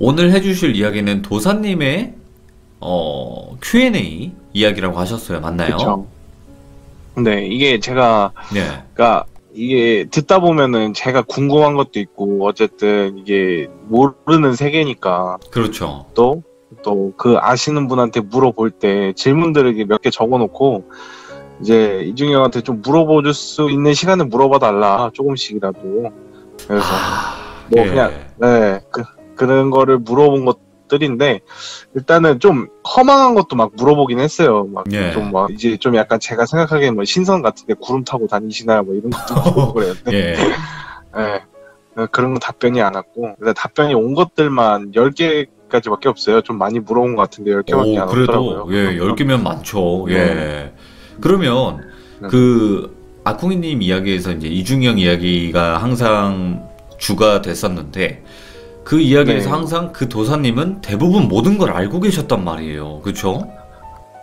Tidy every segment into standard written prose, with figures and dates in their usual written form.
오늘 해주실 이야기는 도사님의 Q&A 이야기라고 하셨어요. 맞나요? 그쵸. 네, 이게 제가, 네. 그니까, 이게 듣다 보면은 제가 궁금한 것도 있고, 어쨌든 이게 모르는 세계니까, 그렇죠. 또 그 아시는 분한테 물어볼 때 질문들을 몇 개 적어 놓고, 이제 이중이 형한테 좀 물어볼 수 있는 시간을 물어봐 달라, 조금씩이라도. 그래서, 뭐 그냥, 예. 네, 그런 거를 물어본 것들인데, 일단은 좀 허망한 것도 막 물어보긴 했어요. 막 예. 좀 막 이제 좀 약간 제가 생각하기엔 뭐 신선 같은데 구름 타고 다니시나요? 뭐 이런 것도 물어보고 그래요. 예. 네, 그런 거 답변이 안 왔고, 근데 답변이 온 것들만 10개까지밖에 없어요. 좀 많이 물어본 것 같은데 10개밖에 오, 안 그래도, 왔더라고요. 예, 10개면 많죠. 예. 그러면, 네. 아쿵이님 이야기에서 이제 이중형 이야기가 항상 주가 됐었는데, 그 이야기에서 네. 항상 그 도사님은 대부분 모든 걸 알고 계셨단 말이에요. 그쵸?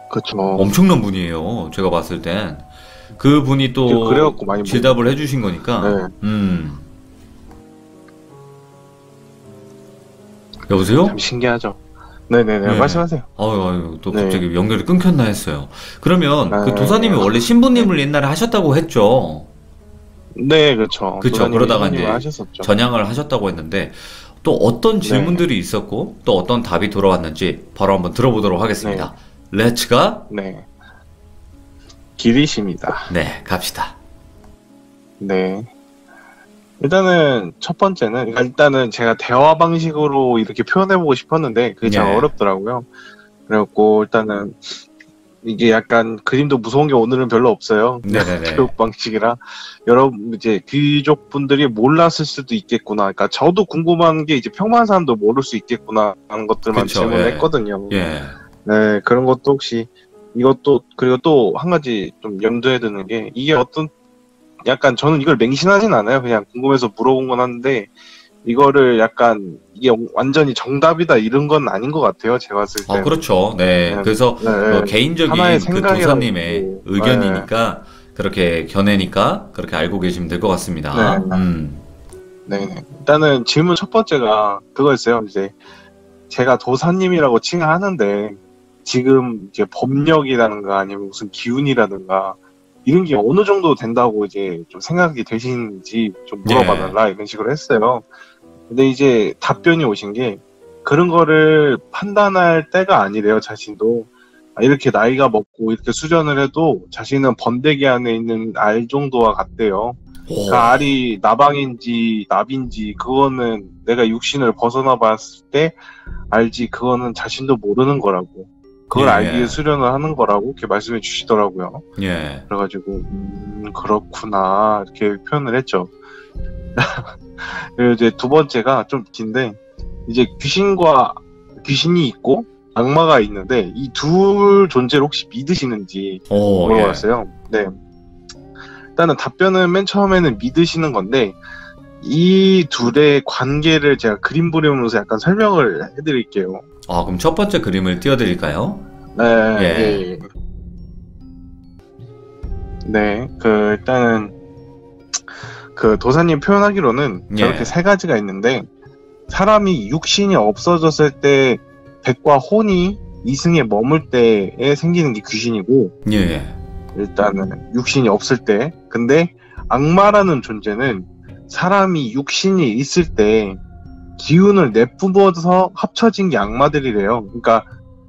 그쵸. 엄청난 분이에요. 제가 봤을 땐. 그 분이 이제 또 그래갖고 많이 질답을 해주신 거니까, 네. 여보세요? 참 신기하죠. 네네네. 네. 말씀하세요. 아유, 또 네. 갑자기 연결이 끊겼나 했어요. 그러면 그 네. 도사님이 원래 신부님을 옛날에 하셨다고 했죠. 네, 그쵸. 그쵸. 도사님이 그러다가 신부님을 이제 하셨었죠. 전향을 하셨다고 했는데, 또 어떤 네. 질문들이 있었고, 또 어떤 답이 돌아왔는지 바로 한번 들어보도록 하겠습니다. 렛츠가, 네. 길이십니다. 네, 갑시다. 네. 일단은 첫 번째는, 그러니까 일단은 제가 대화 방식으로 이렇게 표현해보고 싶었는데 그게 참 예. 어렵더라고요. 그래갖고 일단은 이게 약간 그림도 무서운 게 오늘은 별로 없어요. 네네네. 교육 방식이라 여러분 이제 귀족 분들이 몰랐을 수도 있겠구나. 그러니까 저도 궁금한 게 이제 평범한 사람도 모를 수 있겠구나 하는 것들만 그쵸, 질문을 예. 했거든요. 예. 네, 그런 것도 혹시 이것도 그리고 또 한 가지 좀 염두에 두는 게 이게 어떤 약간 저는 이걸 맹신하진 않아요. 그냥 궁금해서 물어본 건 한데 이거를 약간 이게 완전히 정답이다 이런 건 아닌 것 같아요. 제가 봤을 때는. 그렇죠. 네. 그래서 네, 개인적인 하나의 그 생각이라고 도사님의 보고, 의견이니까 그렇게 견해니까 그렇게 알고 계시면 될 것 같습니다. 네. 일단은 질문 첫 번째가 그거였어요. 이제 제가 도사님이라고 칭하는데 지금 이제 법력이라든가 아니면 무슨 기운이라든가 이런 게 어느 정도 된다고 이제 좀 생각이 되시는지 좀 물어봐달라 이런 식으로 했어요. 근데 이제 답변이 오신 게 그런 거를 판단할 때가 아니래요. 자신도 이렇게 나이가 먹고 이렇게 수련을 해도 자신은 번데기 안에 있는 알 정도와 같대요. 그 알이 나방인지 납인지 그거는 내가 육신을 벗어나 봤을 때 알지 그거는 자신도 모르는 거라고. 그걸 알기 위해 수련을 하는 거라고 이렇게 말씀해 주시더라고요. 예. 그래가지고 그렇구나 이렇게 표현을 했죠. 그리고 이제 두 번째가 좀 긴데 이제 귀신이 있고 악마가 있는데 이 둘 존재를 혹시 믿으시는지 물어봤어요. 네. 일단은 답변은 맨 처음에는 믿으시는 건데 이 둘의 관계를 제가 그림 그리면서 약간 설명을 해드릴게요. 그럼 첫 번째 그림을 띄워드릴까요? 네. 예. 네. 일단은 그 도사님 표현하기로는 저렇게 세 가지가 있는데 사람이 육신이 없어졌을 때 백과 혼이 이승에 머물 때에 생기는 게 귀신이고 일단은 육신이 없을 때 근데 악마라는 존재는 사람이 육신이 있을 때 기운을 내뿜어서 합쳐진 게 악마들이래요. 그러니까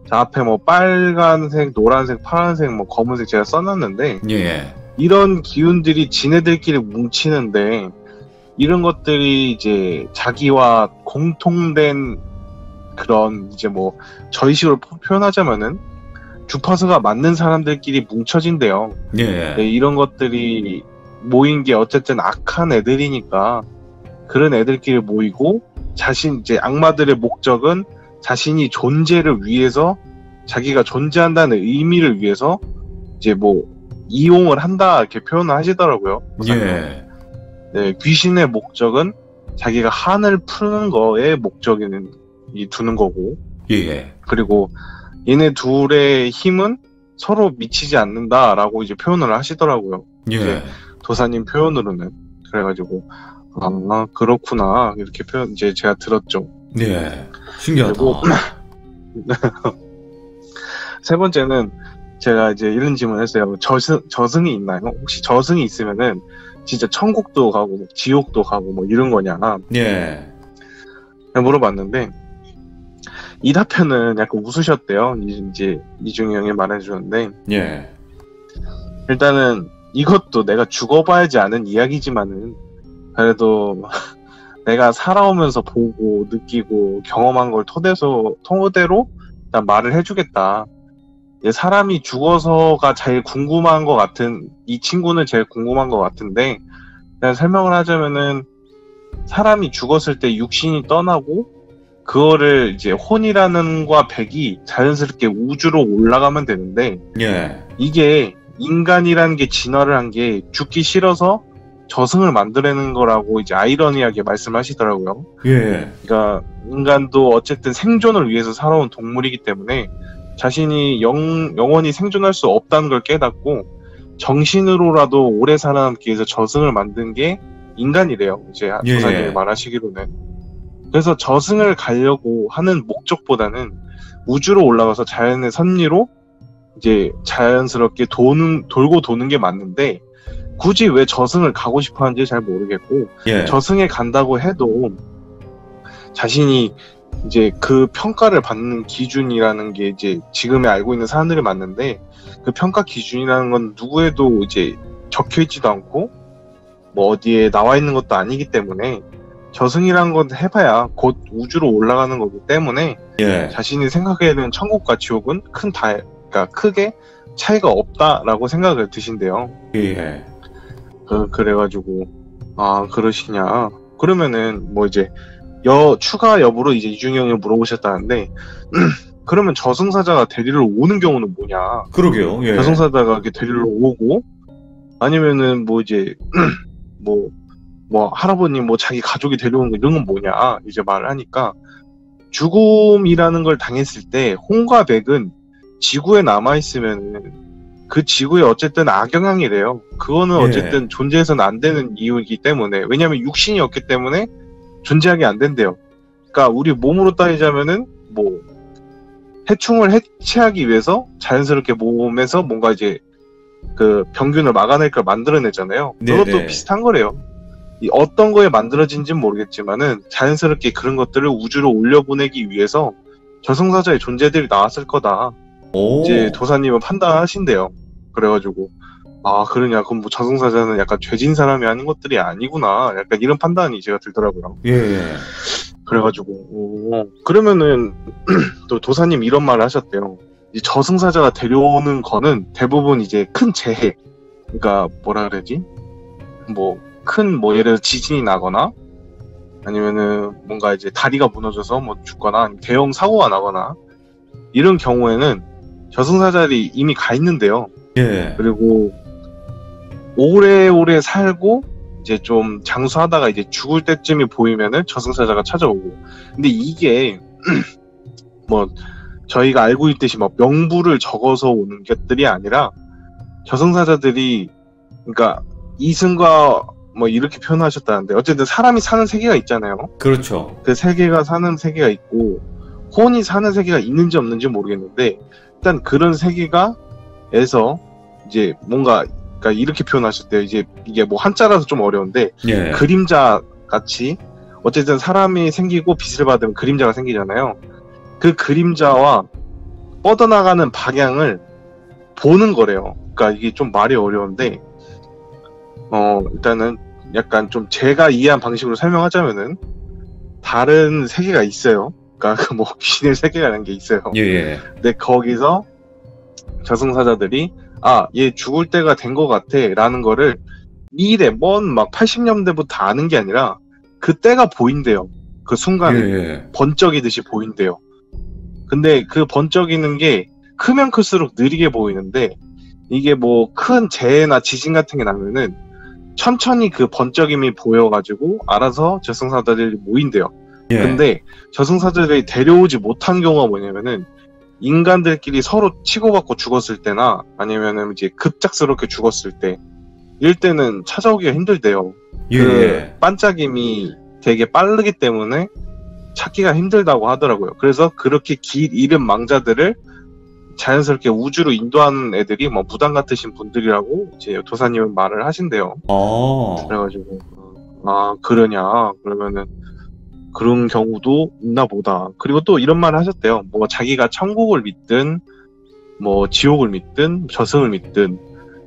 자 앞에 뭐 빨간색, 노란색, 파란색, 뭐 검은색 제가 써놨는데 이런 기운들이 지네들끼리 뭉치는데 이런 것들이 이제 자기와 공통된 그런 이제 뭐 저희 식으로 표현하자면은 주파수가 맞는 사람들끼리 뭉쳐진대요. 네, 이런 것들이 모인 게 어쨌든 악한 애들이니까 그런 애들끼리 모이고 이제 악마들의 목적은 자신이 존재를 위해서 자기가 존재한다는 의미를 위해서 이제 뭐 이용을 한다 이렇게 표현을 하시더라고요. 네, 귀신의 목적은 자기가 한을 푸는 거에 목적에는 두는 거고 그리고 얘네 둘의 힘은 서로 미치지 않는다라고 이제 표현을 하시더라고요. 이제 도사님 표현으로는 그래가지고 그렇구나 이렇게 이제 제가 들었죠. 네. 신기하다. 그리고 세 번째는 제가 이제 이런 질문을 했어요. 저승이 있나요? 혹시 저승이 있으면은 진짜 천국도 가고 뭐 지옥도 가고 뭐 이런 거냐 예. 물어봤는데 이 답변은 약간 웃으셨대요. 이제 이중희 형이 말해주는데 예. 일단은 이것도 내가 죽어봐야지 아는 이야기지만은 그래도 내가 살아오면서 보고 느끼고 경험한 걸 토대로 일단 말을 해주겠다. 사람이 죽어서가 제일 궁금한 것 같은, 이 친구는 제일 궁금한 것 같은데, 그냥 설명을 하자면은, 사람이 죽었을 때 육신이 떠나고, 그거를 이제 혼이라는 과 백이 자연스럽게 우주로 올라가면 되는데, 예. 이게 인간이라는 게 진화를 한 게 죽기 싫어서 저승을 만들어내는 거라고 이제 아이러니하게 말씀하시더라고요. 예. 그러니까 인간도 어쨌든 생존을 위해서 살아온 동물이기 때문에 자신이 영원히 생존할 수 없다는 걸 깨닫고 정신으로라도 오래 살아남기 위해서 저승을 만든 게 인간이래요. 이제 조사님이 말하시기로는. 그래서 저승을 가려고 하는 목적보다는 우주로 올라가서 자연의 섭리로 이제 자연스럽게 돌고 도는 게 맞는데 굳이 왜 저승을 가고 싶어 하는지 잘 모르겠고 저승에 간다고 해도 자신이 이제 그 평가를 받는 기준이라는 게 이제 지금에 알고 있는 사람들이 맞는데 그 평가 기준이라는 건 누구에도 이제 적혀 있지도 않고 뭐 어디에 나와 있는 것도 아니기 때문에 저승이라는 건 해봐야 곧 우주로 올라가는 거기 때문에 자신이 생각하는 천국과 지옥은 그러니까 크게 차이가 없다라고 생각을 드신대요. 그래가지고 아 그러시냐 그러면은 뭐 이제 추가 여부로 이제 이중희 형이 물어보셨다는데 그러면 저승사자가 데리러 오는 경우는 뭐냐? 그러게요. 저승사자가 이렇게 데리러 오고 아니면은 뭐 이제 뭐 할아버님 뭐 자기 가족이 데려오는 거 이런 건 뭐냐 이제 말을 하니까 죽음이라는 걸 당했을 때 혼과 백은 지구에 남아 있으면 그 지구에 어쨌든 악영향이래요. 그거는 어쨌든 존재해서는 안 되는 이유이기 때문에 왜냐하면 육신이 없기 때문에 존재하게 안 된대요. 그러니까 우리 몸으로 따지자면은 뭐 해충을 해체하기 위해서 자연스럽게 몸에서 뭔가 이제 그 병균을 막아낼 걸 만들어내잖아요. 그것도 비슷한 거래요. 어떤 거에 만들어진지는 모르겠지만은 자연스럽게 그런 것들을 우주로 올려보내기 위해서 저승사자의 존재들이 나왔을 거다. 이제 도사님은 판단하신대요. 그래가지고 아 그러냐 그럼 뭐 저승사자는 약간 죄진 사람이 아닌 것들이 아니구나 약간 이런 판단이 제가 들더라고요. 그래가지고 그러면은 또 도사님 이런 말을 하셨대요. 이 저승사자가 데려오는 거는 대부분 이제 큰 재해 그러니까 뭐라 그러지 뭐 큰 뭐 예를 들어 지진이 나거나 아니면은 뭔가 이제 다리가 무너져서 뭐 죽거나 대형 사고가 나거나 이런 경우에는 저승사자들이 이미 가 있는데요. 그리고 오래오래 살고 이제 좀 장수하다가 이제 죽을 때쯤이 보이면은 저승사자가 찾아오고 근데 이게 뭐 저희가 알고 있듯이 막 명부를 적어서 오는 것들이 아니라 저승사자들이 그러니까 이승과 뭐 이렇게 표현하셨다는데 어쨌든 사람이 사는 세계가 있잖아요. 그렇죠. 그 세계가 사는 세계가 있고 혼이 사는 세계가 있는지 없는지 모르겠는데 일단 그런 세계가에서 이제 뭔가 그러니까 이렇게 표현하셨대요. 이게 뭐 한자라서 좀 어려운데 그림자 같이 어쨌든 사람이 생기고 빛을 받으면 그림자가 생기잖아요. 그 그림자와 뻗어나가는 방향을 보는 거래요. 그러니까 이게 좀 말이 어려운데 일단은 약간 좀 제가 이해한 방식으로 설명하자면은 다른 세계가 있어요. 그러니까 뭐 귀신의 세계라는 게 있어요. 근데 거기서 저승사자들이 얘 죽을 때가 된 것 같아 라는 거를 미래 먼 막 80년대부터 아는 게 아니라 그 때가 보인대요. 그 순간에 번쩍이듯이 보인대요. 근데 그 번쩍이는 게 크면 클수록 느리게 보이는데 이게 뭐 큰 재해나 지진 같은 게 나면은 천천히 그 번쩍임이 보여가지고 알아서 저승사자들이 모인대요. 근데 저승사자들이 데려오지 못한 경우가 뭐냐면은 인간들끼리 서로 치고받고 죽었을 때나 아니면은 이제 급작스럽게 죽었을 때 이럴 때는 찾아오기가 힘들대요. 그 반짝임이 되게 빠르기 때문에 찾기가 힘들다고 하더라고요. 그래서 그렇게 길 잃은 망자들을 자연스럽게 우주로 인도하는 애들이 뭐 무당 같으신 분들이라고 이제 도사님은 말을 하신대요. 그래가지고 아 그러냐 그러면은 그런 경우도 있나 보다. 그리고 또 이런 말을 하셨대요. 뭐 자기가 천국을 믿든 뭐 지옥을 믿든 저승을 믿든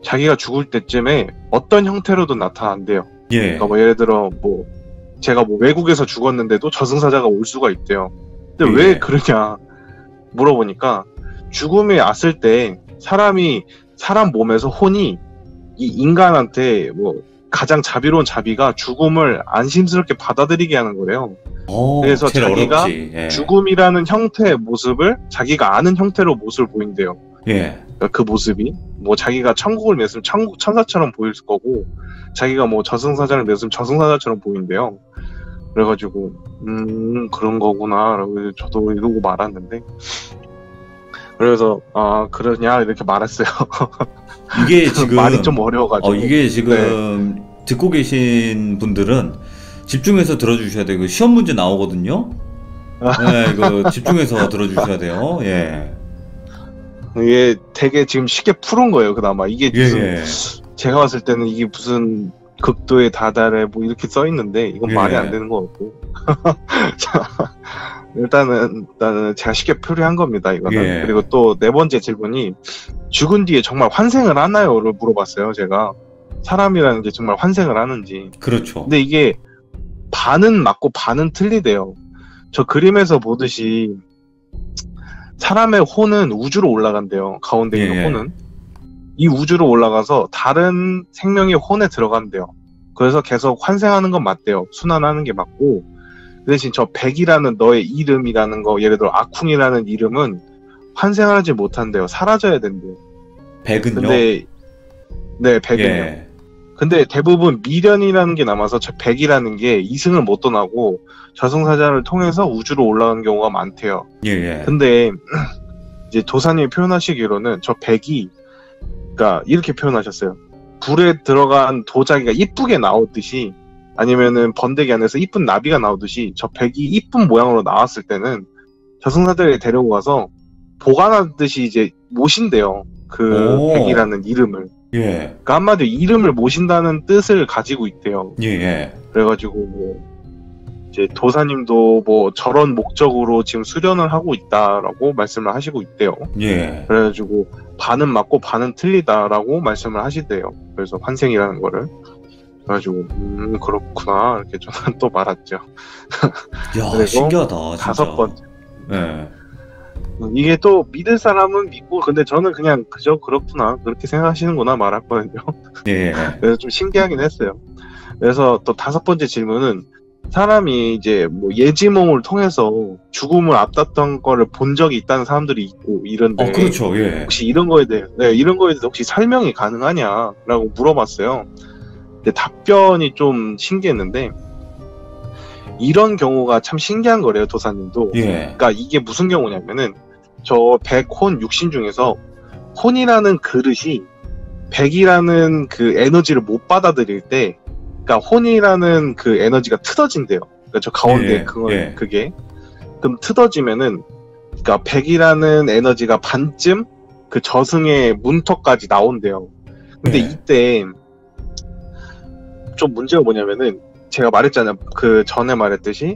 자기가 죽을 때쯤에 어떤 형태로도 나타난대요. 예. 그러니까 뭐 예를 들어 뭐 제가 뭐 외국에서 죽었는데도 저승사자가 올 수가 있대요. 근데 예. 왜 그러냐 물어보니까 죽음에 왔을 때 사람 몸에서 혼이 이 인간한테 뭐 가장 자비로운 자비가 죽음을 안심스럽게 받아들이게 하는 거래요. 그래서 자기가 예. 죽음이라는 형태의 모습을 자기가 아는 형태로 모습을 보인대요. 예. 그러니까 그 모습이 뭐 자기가 천국을 맺으면 천사처럼 보일 거고 자기가 뭐 저승사자를 맺으면 저승사자처럼 보인대요. 그래가지고 그런 거구나 라고 저도 이러고 말았는데 그래서 아 그러냐 이렇게 말했어요. 이게 지금 말이 좀 어려워가지고 이게 지금 듣고 계신 분들은 집중해서 들어주셔야 돼요. 그 시험 문제 나오거든요. 네, 이거 집중해서 들어주셔야 돼요. 예. 이게 되게 지금 쉽게 푸른 거예요. 그나마 이게 무슨 예. 제가 봤을 때는 이게 무슨 극도에 다다래 뭐 이렇게 써 있는데 이건 말이 안 되는 거 같고 자, 일단은 제가 쉽게 표현한 겁니다. 이거는. 예. 그리고 또 네 번째 질문이 죽은 뒤에 정말 환생을 하나요?를 물어봤어요. 제가 사람이라는 게 정말 환생을 하는지. 그렇죠. 근데 이게 반은 맞고 반은 틀리대요. 저 그림에서 보듯이 사람의 혼은 우주로 올라간대요. 가운데 있는 혼은. 이 우주로 올라가서 다른 생명의 혼에 들어간대요. 그래서 계속 환생하는 건 맞대요. 순환하는 게 맞고 그 대신 저 백이라는 너의 이름이라는 거 예를 들어 아쿵이라는 이름은 환생하지 못한대요. 사라져야 된대요. 백은요? 근데 네, 백은요. 예. 근데 대부분 미련이라는 게 남아서 저 백이라는 게 이승을 못 떠나고 저승사자를 통해서 우주로 올라가는 경우가 많대요. 예. 근데 이제 도사님이 표현하시기로는 저 백이 그러니까 이렇게 표현하셨어요. 불에 들어간 도자기가 이쁘게 나오듯이 아니면은 번데기 안에서 이쁜 나비가 나오듯이 저 백이 이쁜 모양으로 나왔을 때는 저승사자를 데리고 가서 보관하듯이 이제 모신대요. 그 백이라는 이름을. 예. 그러니까 한마디로 이름을 모신다는 뜻을 가지고 있대요. 예. 그래가지고 뭐 이제 도사님도 뭐 저런 목적으로 지금 수련을 하고 있다라고 말씀을 하시고 있대요. 예. 그래가지고 반은 맞고 반은 틀리다라고 말씀을 하시대요. 그래서 환생이라는 거를. 그래가지고 그렇구나 이렇게 저는 또 말았죠. 야, 신기하다. 진짜. 다섯 번째. 예. 이게 또 믿을 사람은 믿고 근데 저는 그냥 그저 그렇구나 그렇게 생각하시는구나 말했거든요. 예. 그래서 좀 신기하긴 했어요. 그래서 또 다섯 번째 질문은 사람이 이제 뭐 예지몽을 통해서 죽음을 앞뒀던 거를 본 적이 있다는 사람들이 있고 이런데 그렇죠. 예. 혹시 이런 거에 대해서 혹시 설명이 가능하냐라고 물어봤어요. 근데 답변이 좀 신기했는데 이런 경우가 참 신기한 거래요. 도사님도. 예. 그러니까 이게 무슨 경우냐면은 저 백혼 육신 중에서 혼이라는 그릇이 백이라는 그 에너지를 못 받아들일 때 그러니까 혼이라는 그 에너지가 틀어진대요. 그러니까 저 가운데 그게 그럼 틀어지면은 그러니까 백이라는 에너지가 반쯤 그 저승의 문턱까지 나온대요. 근데 이때 좀 문제가 뭐냐면은 제가 말했잖아요. 그 전에 말했듯이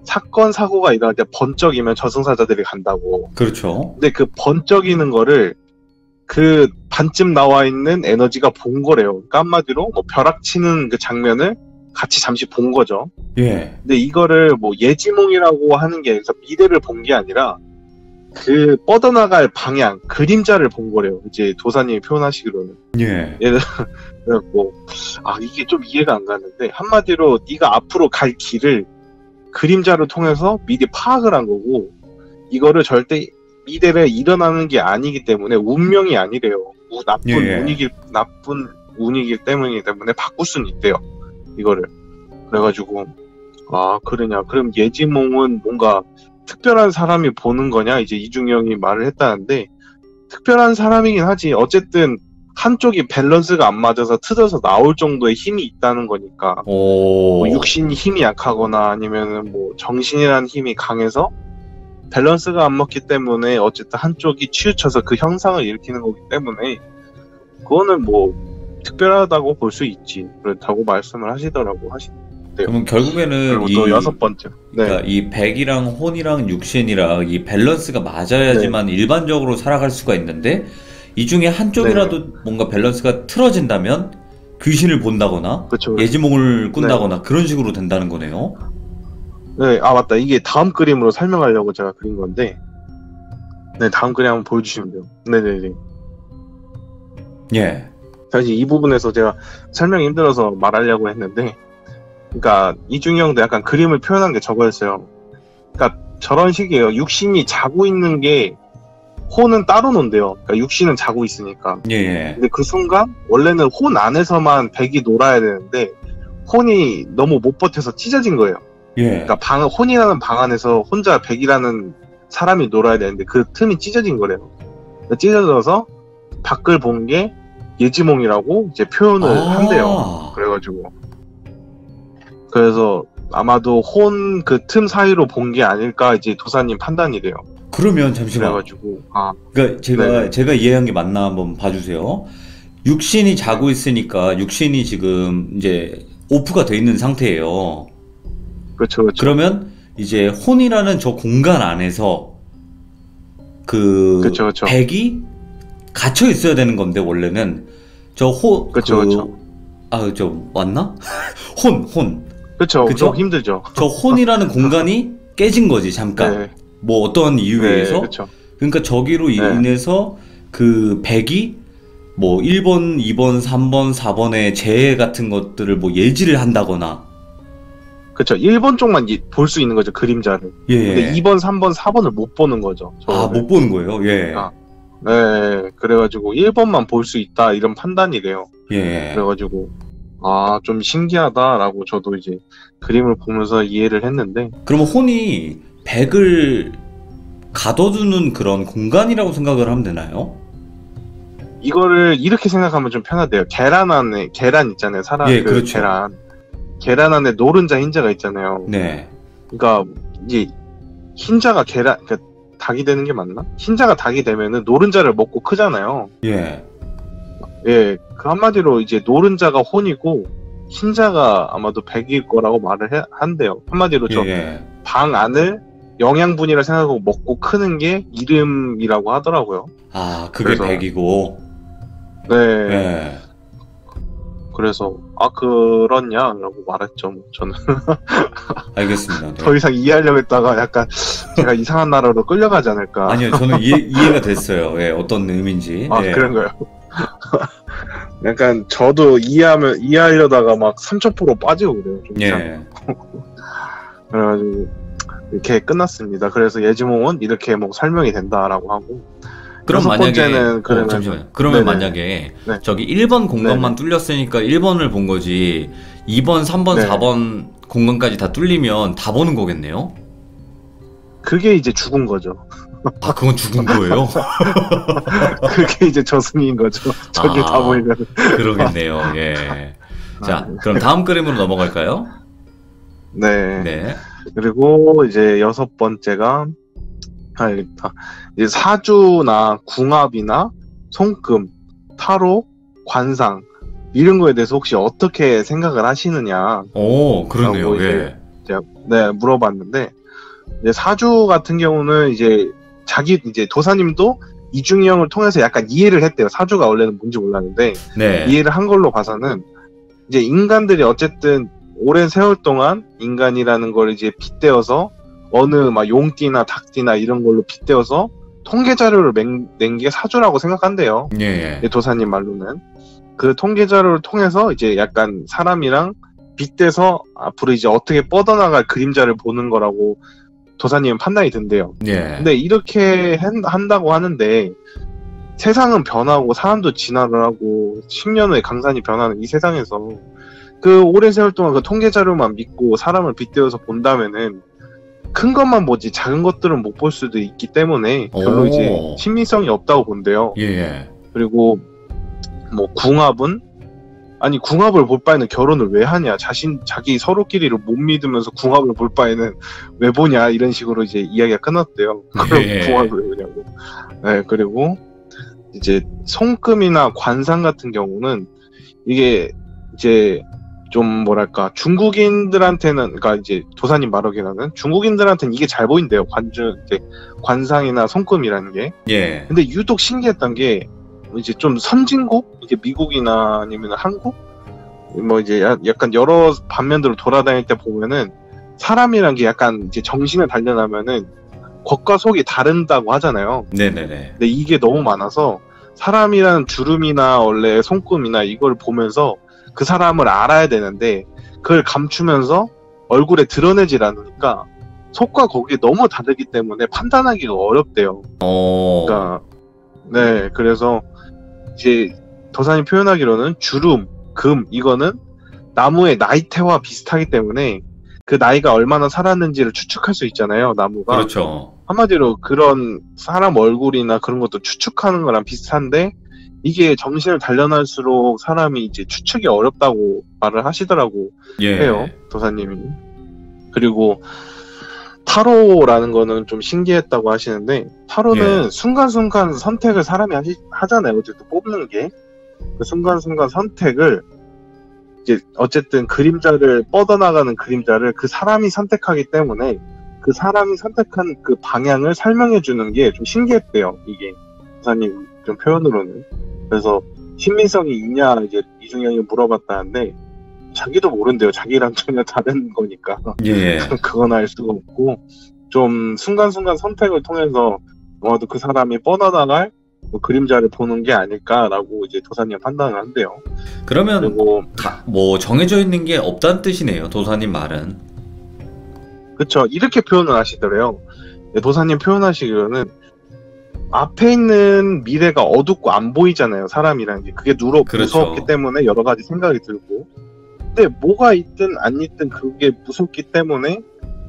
사건 사고가 일어날 때 번쩍이면 저승사자들이 간다고. 그렇죠. 근데 그 번쩍이는 거를 그 반쯤 나와 있는 에너지가 본 거래요. 그러니까 한마디로 뭐 벼락치는 그 장면을 같이 잠시 본 거죠. 예. 근데 이거를 뭐 예지몽이라고 하는 게 그래서 미래를 본 게 아니라 그 뻗어나갈 방향, 그림자를 본 거래요. 이제 도사님이 표현하시기로는. 예. 그래갖고 이게 좀 이해가 안 가는데 한마디로 네가 앞으로 갈 길을 그림자를 통해서 미리 파악을 한 거고 이거를 절대 미래에 일어나는 게 아니기 때문에 운명이 아니래요. 나쁜 운이기 때문에 바꿀 수는 있대요. 이거를. 그래가지고 그러냐. 그럼 예지몽은 뭔가 특별한 사람이 보는 거냐? 이제 이중영이 말을 했다는데 특별한 사람이긴 하지. 어쨌든 한쪽이 밸런스가 안 맞아서 틀어서 나올 정도의 힘이 있다는 거니까 오. 뭐 육신이 힘이 약하거나 아니면은 뭐 정신이라는 힘이 강해서 밸런스가 안 맞기 때문에 어쨌든 한쪽이 치우쳐서 그 현상을 일으키는 거기 때문에 그거는 뭐 특별하다고 볼 수 있지. 그렇다고 말씀을 하시더라고 하시네요. 그러면 결국에는 그리고 또 여섯 번째. 네. 그러니까 이 백이랑 혼이랑 육신이랑 이 밸런스가 맞아야지만 일반적으로 살아갈 수가 있는데 이 중에 한쪽이라도 뭔가 밸런스가 틀어진다면 귀신을 본다거나 그쵸. 예지몽을 꾼다거나 그런 식으로 된다는 거네요. 네, 아 맞다. 이게 다음 그림으로 설명하려고 제가 그린 건데, 네, 다음 그림 한번 보여주시면 돼요. 네네네. 예. 사실 이 부분에서 제가 설명이 힘들어서 말하려고 했는데, 그러니까 이중이 형도 약간 그림을 표현한 게 저거였어요. 그러니까 저런 식이에요. 육신이 자고 있는 게 혼은 따로 논대요. 그러니까 육신은 자고 있으니까. 예, 예. 근데 그 순간 원래는 혼 안에서만 백이 놀아야 되는데 혼이 너무 못 버텨서 찢어진 거예요. 예. 그러니까 혼이라는 방 안에서 혼자 백이라는 사람이 놀아야 되는데 그 틈이 찢어진 거래요. 그러니까 찢어져서 밖을 본 게 예지몽이라고 이제 표현을 한대요. 그래서 아마도 혼 그 틈 사이로 본 게 아닐까 이제 도사님 판단이래요. 그러면 잠시만. 그래가지고 그러니까 제가 이해한 게 맞나 한번 봐주세요. 육신이 자고 있으니까 육신이 지금 이제 오프가 돼 있는 상태예요. 그렇죠. 그러면 이제 혼이라는 저 공간 안에서 그쵸. 백이 갇혀 있어야 되는 건데 원래는 그쵸. 저 맞나? 혼. 그쵸. 그쵸? 좀 힘들죠. 저 혼이라는 공간이 깨진 거지 잠깐. 네. 뭐 어떤 이유에 의해서. 그쵸. 그러니까 저기로 인해서 그 백이 뭐 1번, 2번, 3번, 4번의 재해 같은 것들을 뭐 예지를 한다거나. 그쵸. 1번 쪽만 볼 수 있는 거죠, 그림자를. 예. 근데 2번, 3번, 4번을 못 보는 거죠. 못 보는 거예요? 예. 네. 그래가지고 1번만 볼 수 있다, 이런 판단이래요. 예. 그래가지고, 좀 신기하다라고 저도 이제 그림을 보면서 이해를 했는데. 그러면 혼이 백을 가둬두는 그런 공간이라고 생각을 하면 되나요? 이거를 이렇게 생각하면 좀 편하대요. 계란 안에, 계란 있잖아요. 그렇죠. 계란 안에 노른자 흰자가 있잖아요. 네. 그러니까 이제 흰자가 그러니까 닭이 되는 게 맞나? 흰자가 닭이 되면은 노른자를 먹고 크잖아요. 예. 예, 그 한마디로 이제 노른자가 혼이고 흰자가 아마도 백일 거라고 말을 한대요. 한마디로 저 방 안을 영양분이라 생각하고 먹고 크는 게 이름이라고 하더라고요. 그게 그래서, 백이고. 네. 예. 그래서 그렇냐라고 말했죠. 저는. 알겠습니다. 네. 더 이상 이해하려고 했다가 약간 제가 이상한 나라로 끌려가지 않을까. 아니요, 저는 이해가 됐어요. 예, 어떤 의미인지. 예. 그런 거요. 약간 저도 이해하려다가 막 3000% 빠지고 그래요. 좀 예. 그래가지고 이렇게 끝났습니다. 그래서 예지몽은 이렇게 뭐 설명이 된다라고 하고. 그럼 번째는 잠시만요. 그러면 만약에 저기 1번 공간만 뚫렸으니까 1번을 본 거지 2번, 3번, 4번 공간까지 다 뚫리면 다 보는 거겠네요? 그게 이제 죽은 거죠. 그건 죽은 거예요? 그게 이제 저승인 거죠. 저길 다 보이면. 그러겠네요. 예. 자, 그럼 다음 그림으로 넘어갈까요? 네. 그리고 이제 6번째가 이제 사주나 궁합이나 손금, 타로, 관상 이런 거에 대해서 혹시 어떻게 생각을 하시느냐? 그러네요. 예. 제가 물어봤는데 이제 사주 같은 경우는 이제 이제 도사님도 이중이 형을 통해서 약간 이해를 했대요. 사주가 원래는 뭔지 몰랐는데 이해를 한 걸로 봐서는 이제 인간들이 어쨌든 오랜 세월 동안 인간이라는 걸 이제 빗대어서 어느 막 용띠나 닭띠나 이런 걸로 빗대어서 통계 자료를 낸 게 사주라고 생각한대요. 도사님 말로는 그 통계 자료를 통해서 이제 약간 사람이랑 빗대서 앞으로 이제 어떻게 뻗어나갈 그림자를 보는 거라고 도사님은 판단이 든대요. 근데 이렇게 한다고 하는데 세상은 변하고 사람도 진화를 하고 10년 후에 강산이 변하는 이 세상에서 그 오랜 세월 동안 그 통계 자료만 믿고 사람을 빗대어서 본다면은 큰 것만 보지 작은 것들은 못 볼 수도 있기 때문에 별로 이제 신빙성이 없다고 본대요. 그리고 뭐 궁합은 아니 궁합을 볼 바에는 결혼을 왜 하냐 자기 서로끼리를 못 믿으면서 궁합을 볼 바에는 왜 보냐 이런 식으로 이제 이야기가 끝났대요. 그럼 궁합을 왜 보냐고. 네, 그리고 이제 손금이나 관상 같은 경우는 이게 이제 좀 뭐랄까 중국인들한테는 그러니까 이제 도사님 말하기로는 중국인들한테는 이게 잘 보인대요. 이제 관상이나 손금이라는 게. 예. 근데 유독 신기했던 게 이제 좀 선진국 이제 미국이나 아니면 한국 뭐 이제 약간 여러 반면들을 돌아다닐 때 보면은 사람이란 게 약간 이제 정신을 단련하면은 겉과 속이 다른다고 하잖아요. 네네네. 근데 이게 너무 많아서 사람이란 주름이나 원래 손금이나 이걸 보면서 그 사람을 알아야 되는데 그걸 감추면서 얼굴에 드러내질 않으니까 속과 겉이 너무 다르기 때문에 판단하기가 어렵대요. 그러니까 네, 그래서 이제 도사님 표현하기로는 주름, 금 이거는 나무의 나이테와 비슷하기 때문에 그 나이가 얼마나 살았는지를 추측할 수 있잖아요, 나무가. 그렇죠. 한마디로 그런 사람 얼굴이나 그런 것도 추측하는 거랑 비슷한데 이게 정신을 단련할수록 사람이 이제 추측이 어렵다고 말을 하시더라고 해요, 도사님이. 그리고 타로라는 거는 좀 신기했다고 하시는데 타로는 순간순간 선택을 사람이 하잖아요. 어쨌든 뽑는 게 그 순간순간 선택을 이제 어쨌든 그림자를 뻗어나가는 그림자를 그 사람이 선택하기 때문에 그 사람이 선택한 그 방향을 설명해 주는 게 좀 신기했대요. 이게 도사님 좀 표현으로는. 그래서 신빙성이 있냐 이제 이중영이 물어봤다는데 자기도 모른대요. 자기랑 전혀 다른 거니까. 그건 알 수가 없고 좀 순간순간 선택을 통해서 아마도 그 사람이 뻗어나갈 뭐 그림자를 보는 게 아닐까라고 이제 도사님 판단을 한대요. 그러면 그리고 뭐 정해져 있는 게 없다는 뜻이네요. 도사님 말은. 그렇죠. 이렇게 표현을 하시더래요. 도사님 표현하시기로는 앞에 있는 미래가 어둡고 안 보이잖아요. 사람이라는 게. 그게 무섭기 때문에 여러 가지 생각이 들고 근데 뭐가 있든 안 있든 그게 무섭기 때문에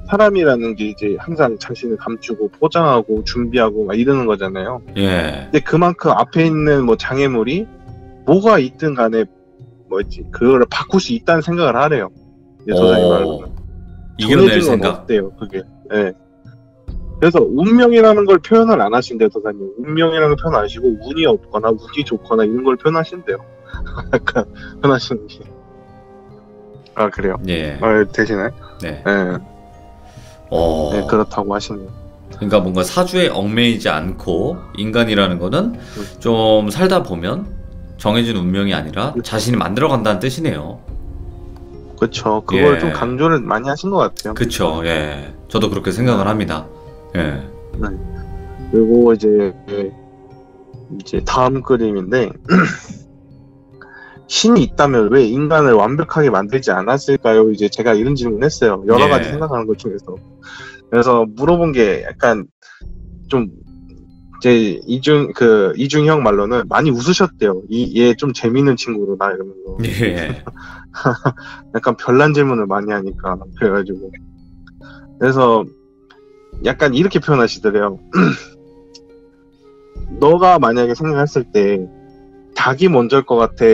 사람이라는 게 이제 항상 자신을 감추고 포장하고 준비하고 막 이러는 거잖아요. 근데 그만큼 앞에 있는 뭐 장애물이 뭐가 있든 간에 그거를 바꿀 수 있다는 생각을 하래요. 도사님 말로는. 이겨낼 생각. 없대요, 그게. 네. 그래서 운명이라는 걸 표현을 안 하신대요, 도사님. 운명이라는 걸 표현 안 하시고 운이 없거나 운이 좋거나 이런 걸 표현하신대요. 약간 표현하시는 게. 아, 그래요? 되시나요? 네. 네, 그렇다고 하시네요. 그러니까 뭔가 사주에 얽매이지 않고 인간이라는 거는 좀 살다 보면 정해진 운명이 아니라 자신이 만들어간다는 뜻이네요. 그렇죠. 그걸 좀 강조를 많이 하신 것 같아요. 그렇죠. 저도 그렇게 생각을 합니다. 그리고 이제 다음 그림인데 신이 있다면 왜 인간을 완벽하게 만들지 않았을까요? 이제 제가 이런 질문했어요. 여러 가지 생각하는 것 중에서. 그래서 물어본 게 약간 좀 제 이중형 말로는 많이 웃으셨대요. 얘 좀 재밌는 친구로나 이러면서. 약간 별난 질문을 많이 하니까 그래가지고. 그래서 약간 이렇게 표현하시더래요. 너가 만약에 생각했을 때 닭이 먼저일 것 같아,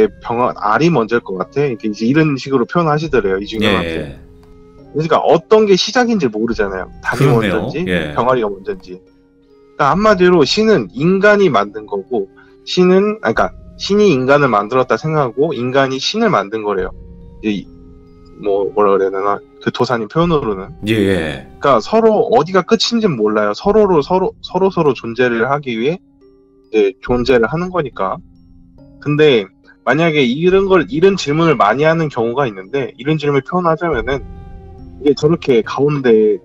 알이 먼저일 것 같아, 이렇게 이제 이런 식으로 표현하시더래요, 이중형한테. 그러니까 어떤 게 시작인지 모르잖아요. 닭이 먼저인지 병아리가 먼저인지. 그러니까 한마디로 신은 인간이 만든 거고 그러니까 신이 인간을 만들었다 생각하고 인간이 신을 만든 거래요. 뭐라 그래야 되나, 그 도사님 표현으로는. 그러니까 서로 어디가 끝인지는 몰라요. 서로 존재를 하기 위해 이제 존재를 하는 거니까. 근데 만약에 이런 질문을 많이 하는 경우가 있는데, 이런 질문을 표현하자면은 이게 저렇게 가운데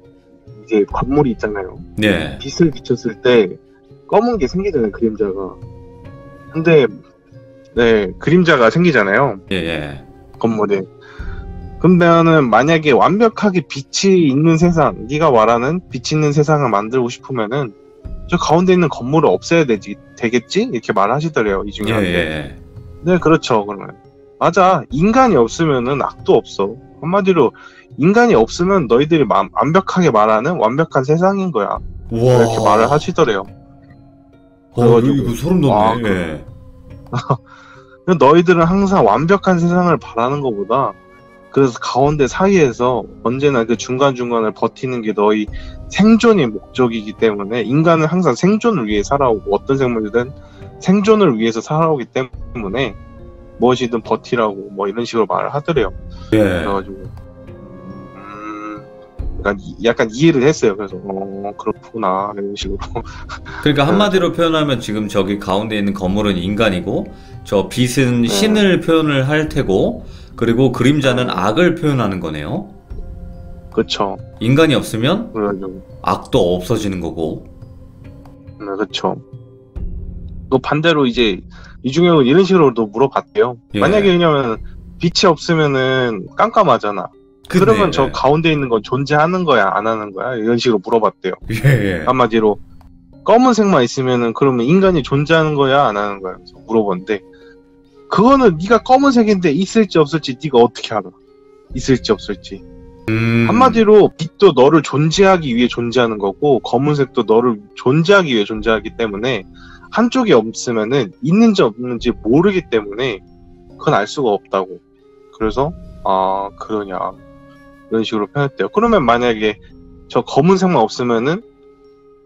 이제 관물이 있잖아요. 빛을 비췄을 때 검은 게 생기잖아요, 그림자가. 근데 그림자가 생기잖아요. 건물에. 근데는 만약에 완벽하게 빛이 있는 세상, 네가 말하는 빛이 있는 세상을 만들고 싶으면은 저 가운데 있는 건물을 없애야 되겠지? 이렇게 말하시더래요, 이중형한테. 네, 그렇죠. 그러면 맞아. 인간이 없으면은 악도 없어. 한마디로 인간이 없으면 너희들이 완벽하게 말하는 완벽한 세상인 거야. 이렇게 말을 하시더래요. 이거 소름 돋네. 너희들은 항상 완벽한 세상을 바라는 것보다 그래서 가운데 사이에서 언제나 그 중간중간을 버티는 게 너희 생존의 목적이기 때문에 인간은 항상 생존을 위해 살아오고 어떤 생물이든 생존을 위해서 살아오기 때문에 무엇이든 버티라고 뭐 이런 식으로 말을 하더래요. 예. 그래가지고 약간 이해를 했어요. 그래서 그렇구나 이런 식으로. 그러니까 한마디로 표현하면 지금 저기 가운데 있는 건물은 인간이고 저 빛은 신을 표현을 할 테고 그리고 그림자는 악을 표현하는 거네요. 그렇죠. 인간이 없으면 그래가지고 악도 없어지는 거고. 네, 그렇죠. 또 반대로 이제 이중혁은 이런 식으로도 물어봤대요. 예. 만약에 왜냐면 빛이 없으면은 깜깜하잖아. 그러면 저 가운데 있는 건 존재하는 거야, 안 하는 거야? 이런 식으로 물어봤대요. 예. 한마디로 검은색만 있으면은 그러면 인간이 존재하는 거야, 안 하는 거야? 그래서 물어봤는데 그거는 네가 검은색인데 있을지 없을지 네가 어떻게 알아? 있을지 없을지. 한마디로 빛도 너를 존재하기 위해 존재하는 거고 검은색도 너를 존재하기 위해 존재하기 때문에 한쪽이 없으면은 있는지 없는지 모르기 때문에 그건 알 수가 없다고. 그래서 그러냐 이런 식으로 표현했대요. 그러면 만약에 저 검은색만 없으면은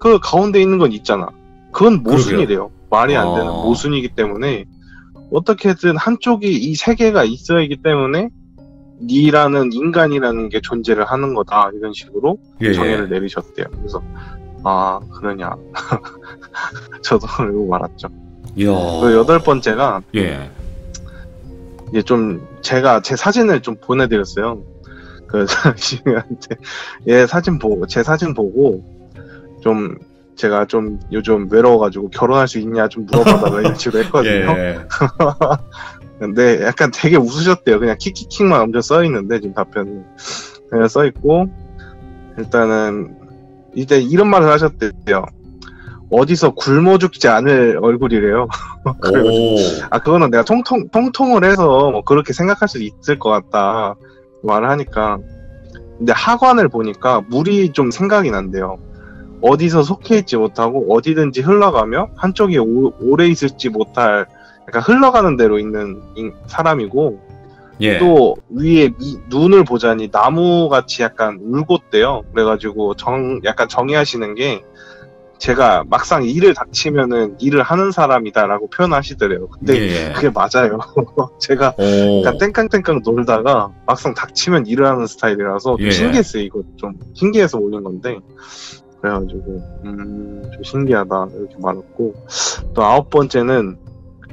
그 가운데 있는 건 있잖아. 그건 모순이래요. 말이 안 되는 모순이기 때문에 어떻게든 한쪽이 이 세 개가 있어야 하기 때문에 니라는 인간이라는 게 존재를 하는 거다 이런 식으로 정의를 내리셨대요. 그래서 그러냐. 저도 그러고 말았죠. 그 여덟 번째가 이제 좀 제가 제 사진을 좀 보내드렸어요. 그 시민한테 제 사진 보고 좀 제가 좀 요즘 외로워가지고 결혼할 수 있냐 좀 물어봐달라 이런 식으로 했거든요. 근데 약간 되게 웃으셨대요. 그냥 킥킥킥만 엄청 써있는데 지금 답변이 그냥 써있고 일단은 이제 이런 말을 하셨대요. 어디서 굶어 죽지 않을 얼굴이래요. 그거는 내가 통통을 해서 뭐 그렇게 생각할 수 있을 것 같다 말을 하니까 근데 하관을 보니까 물이 좀 생각이 난대요. 어디서 속해 있지 못하고 어디든지 흘러가며 한쪽에 오래 있을지 못할 약간 흘러가는 대로 있는 사람이고 또 위에 눈을 보자니 나무같이 약간 울곧대요. 그래가지고 약간 정의하시는 게 제가 막상 일을 닥치면은 일을 하는 사람이다라고 표현하시더래요. 근데 그게 맞아요. 제가 약간 땡깡땡깡 놀다가 막상 닥치면 일을 하는 스타일이라서 좀 신기했어요. 이거 좀 신기해서 올린 건데 그래가지고 좀 신기하다 이렇게 말했고 또 아홉 번째는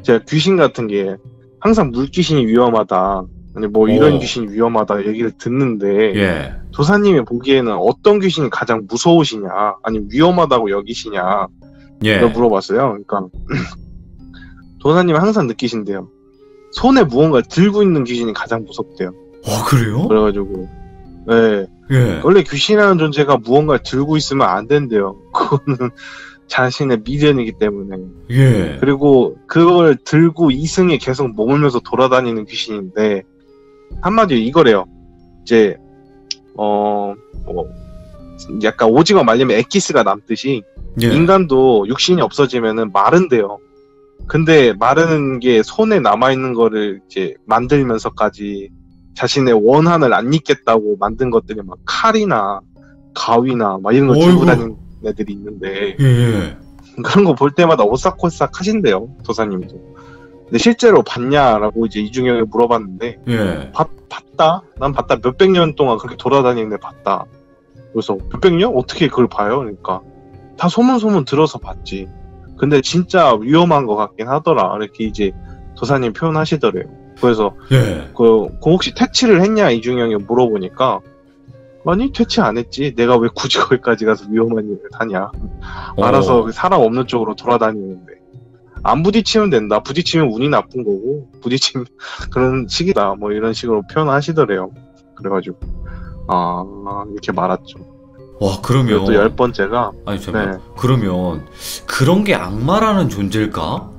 제가 귀신 같은 게 항상 물귀신이 위험하다 아니 뭐 이런 귀신이 위험하다 얘기를 듣는데 도사님이 보기에는 어떤 귀신이 가장 무서우시냐 아니면 위험하다고 여기시냐 물어봤어요. 그러니까 도사님이 항상 느끼신대요. 손에 무언가를 들고 있는 귀신이 가장 무섭대요. 그래요? 그래가지고 원래 귀신이라는 존재가 무언가를 들고 있으면 안 된대요. 그거는 자신의 미련이기 때문에. 그리고 그걸 들고 이승에 계속 머물면서 돌아다니는 귀신인데 한마디로 이거래요. 이제 약간 오징어 말리면 엑기스가 남듯이 인간도 육신이 없어지면은 마른대요. 근데 마르는 게 손에 남아있는 거를 이제 만들면서까지 자신의 원한을 안 잊겠다고 만든 것들이 막 칼이나 가위나 막 이런 걸 들고 다니는 애들이 있는데 그런 거 볼 때마다 오싹오싹 하신대요. 도사님도. 근데 실제로 봤냐라고 이제 이중혁이 물어봤는데 봤다? 난 봤다. 몇백 년 동안 그렇게 돌아다니는데 봤다. 그래서 몇백 년? 어떻게 그걸 봐요? 그러니까 다 소문 들어서 봤지. 근데 진짜 위험한 것 같긴 하더라. 이렇게 이제 도사님 표현하시더래요. 그래서 그 혹시 퇴치를 했냐 이중혁이 물어보니까 아니 퇴치 안 했지. 내가 왜 굳이 거기까지 가서 위험한 일을 하냐. 알아서 사람 없는 쪽으로 돌아다니는데 안 부딪히면 된다. 부딪히면 운이 나쁜 거고 부딪히면 그런 식이다. 뭐 이런 식으로 표현하시더래요. 그래가지고 이렇게 말았죠. 와 그러면 또 열 번째가 아니 잠깐 그러면 그런 게 악마라는 존재일까?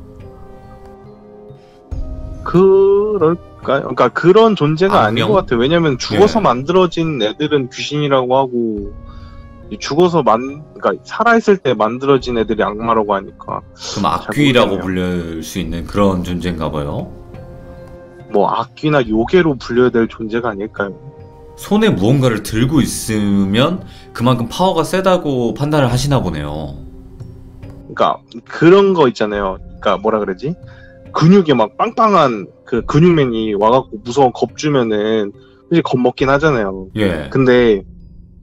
그럴까요? 그러니까 그런 존재가 아닌 것 같아요. 왜냐면 죽어서 만들어진 애들은 귀신이라고 하고 그러니까 살아있을 때 만들어진 애들이 악마라고 하니까. 그럼 악귀라고 불릴 수 있는 그런 존재인가 봐요? 뭐 악귀나 요괴로 분류해야 될 존재가 아닐까요? 손에 무언가를 들고 있으면 그만큼 파워가 세다고 판단을 하시나 보네요. 그러니까 그런 거 있잖아요. 그러니까 뭐라 그러지? 근육이 막 빵빵한 그 근육맨이 와갖고 무서운 겁주면은 솔직히 겁먹긴 하잖아요. 예. 근데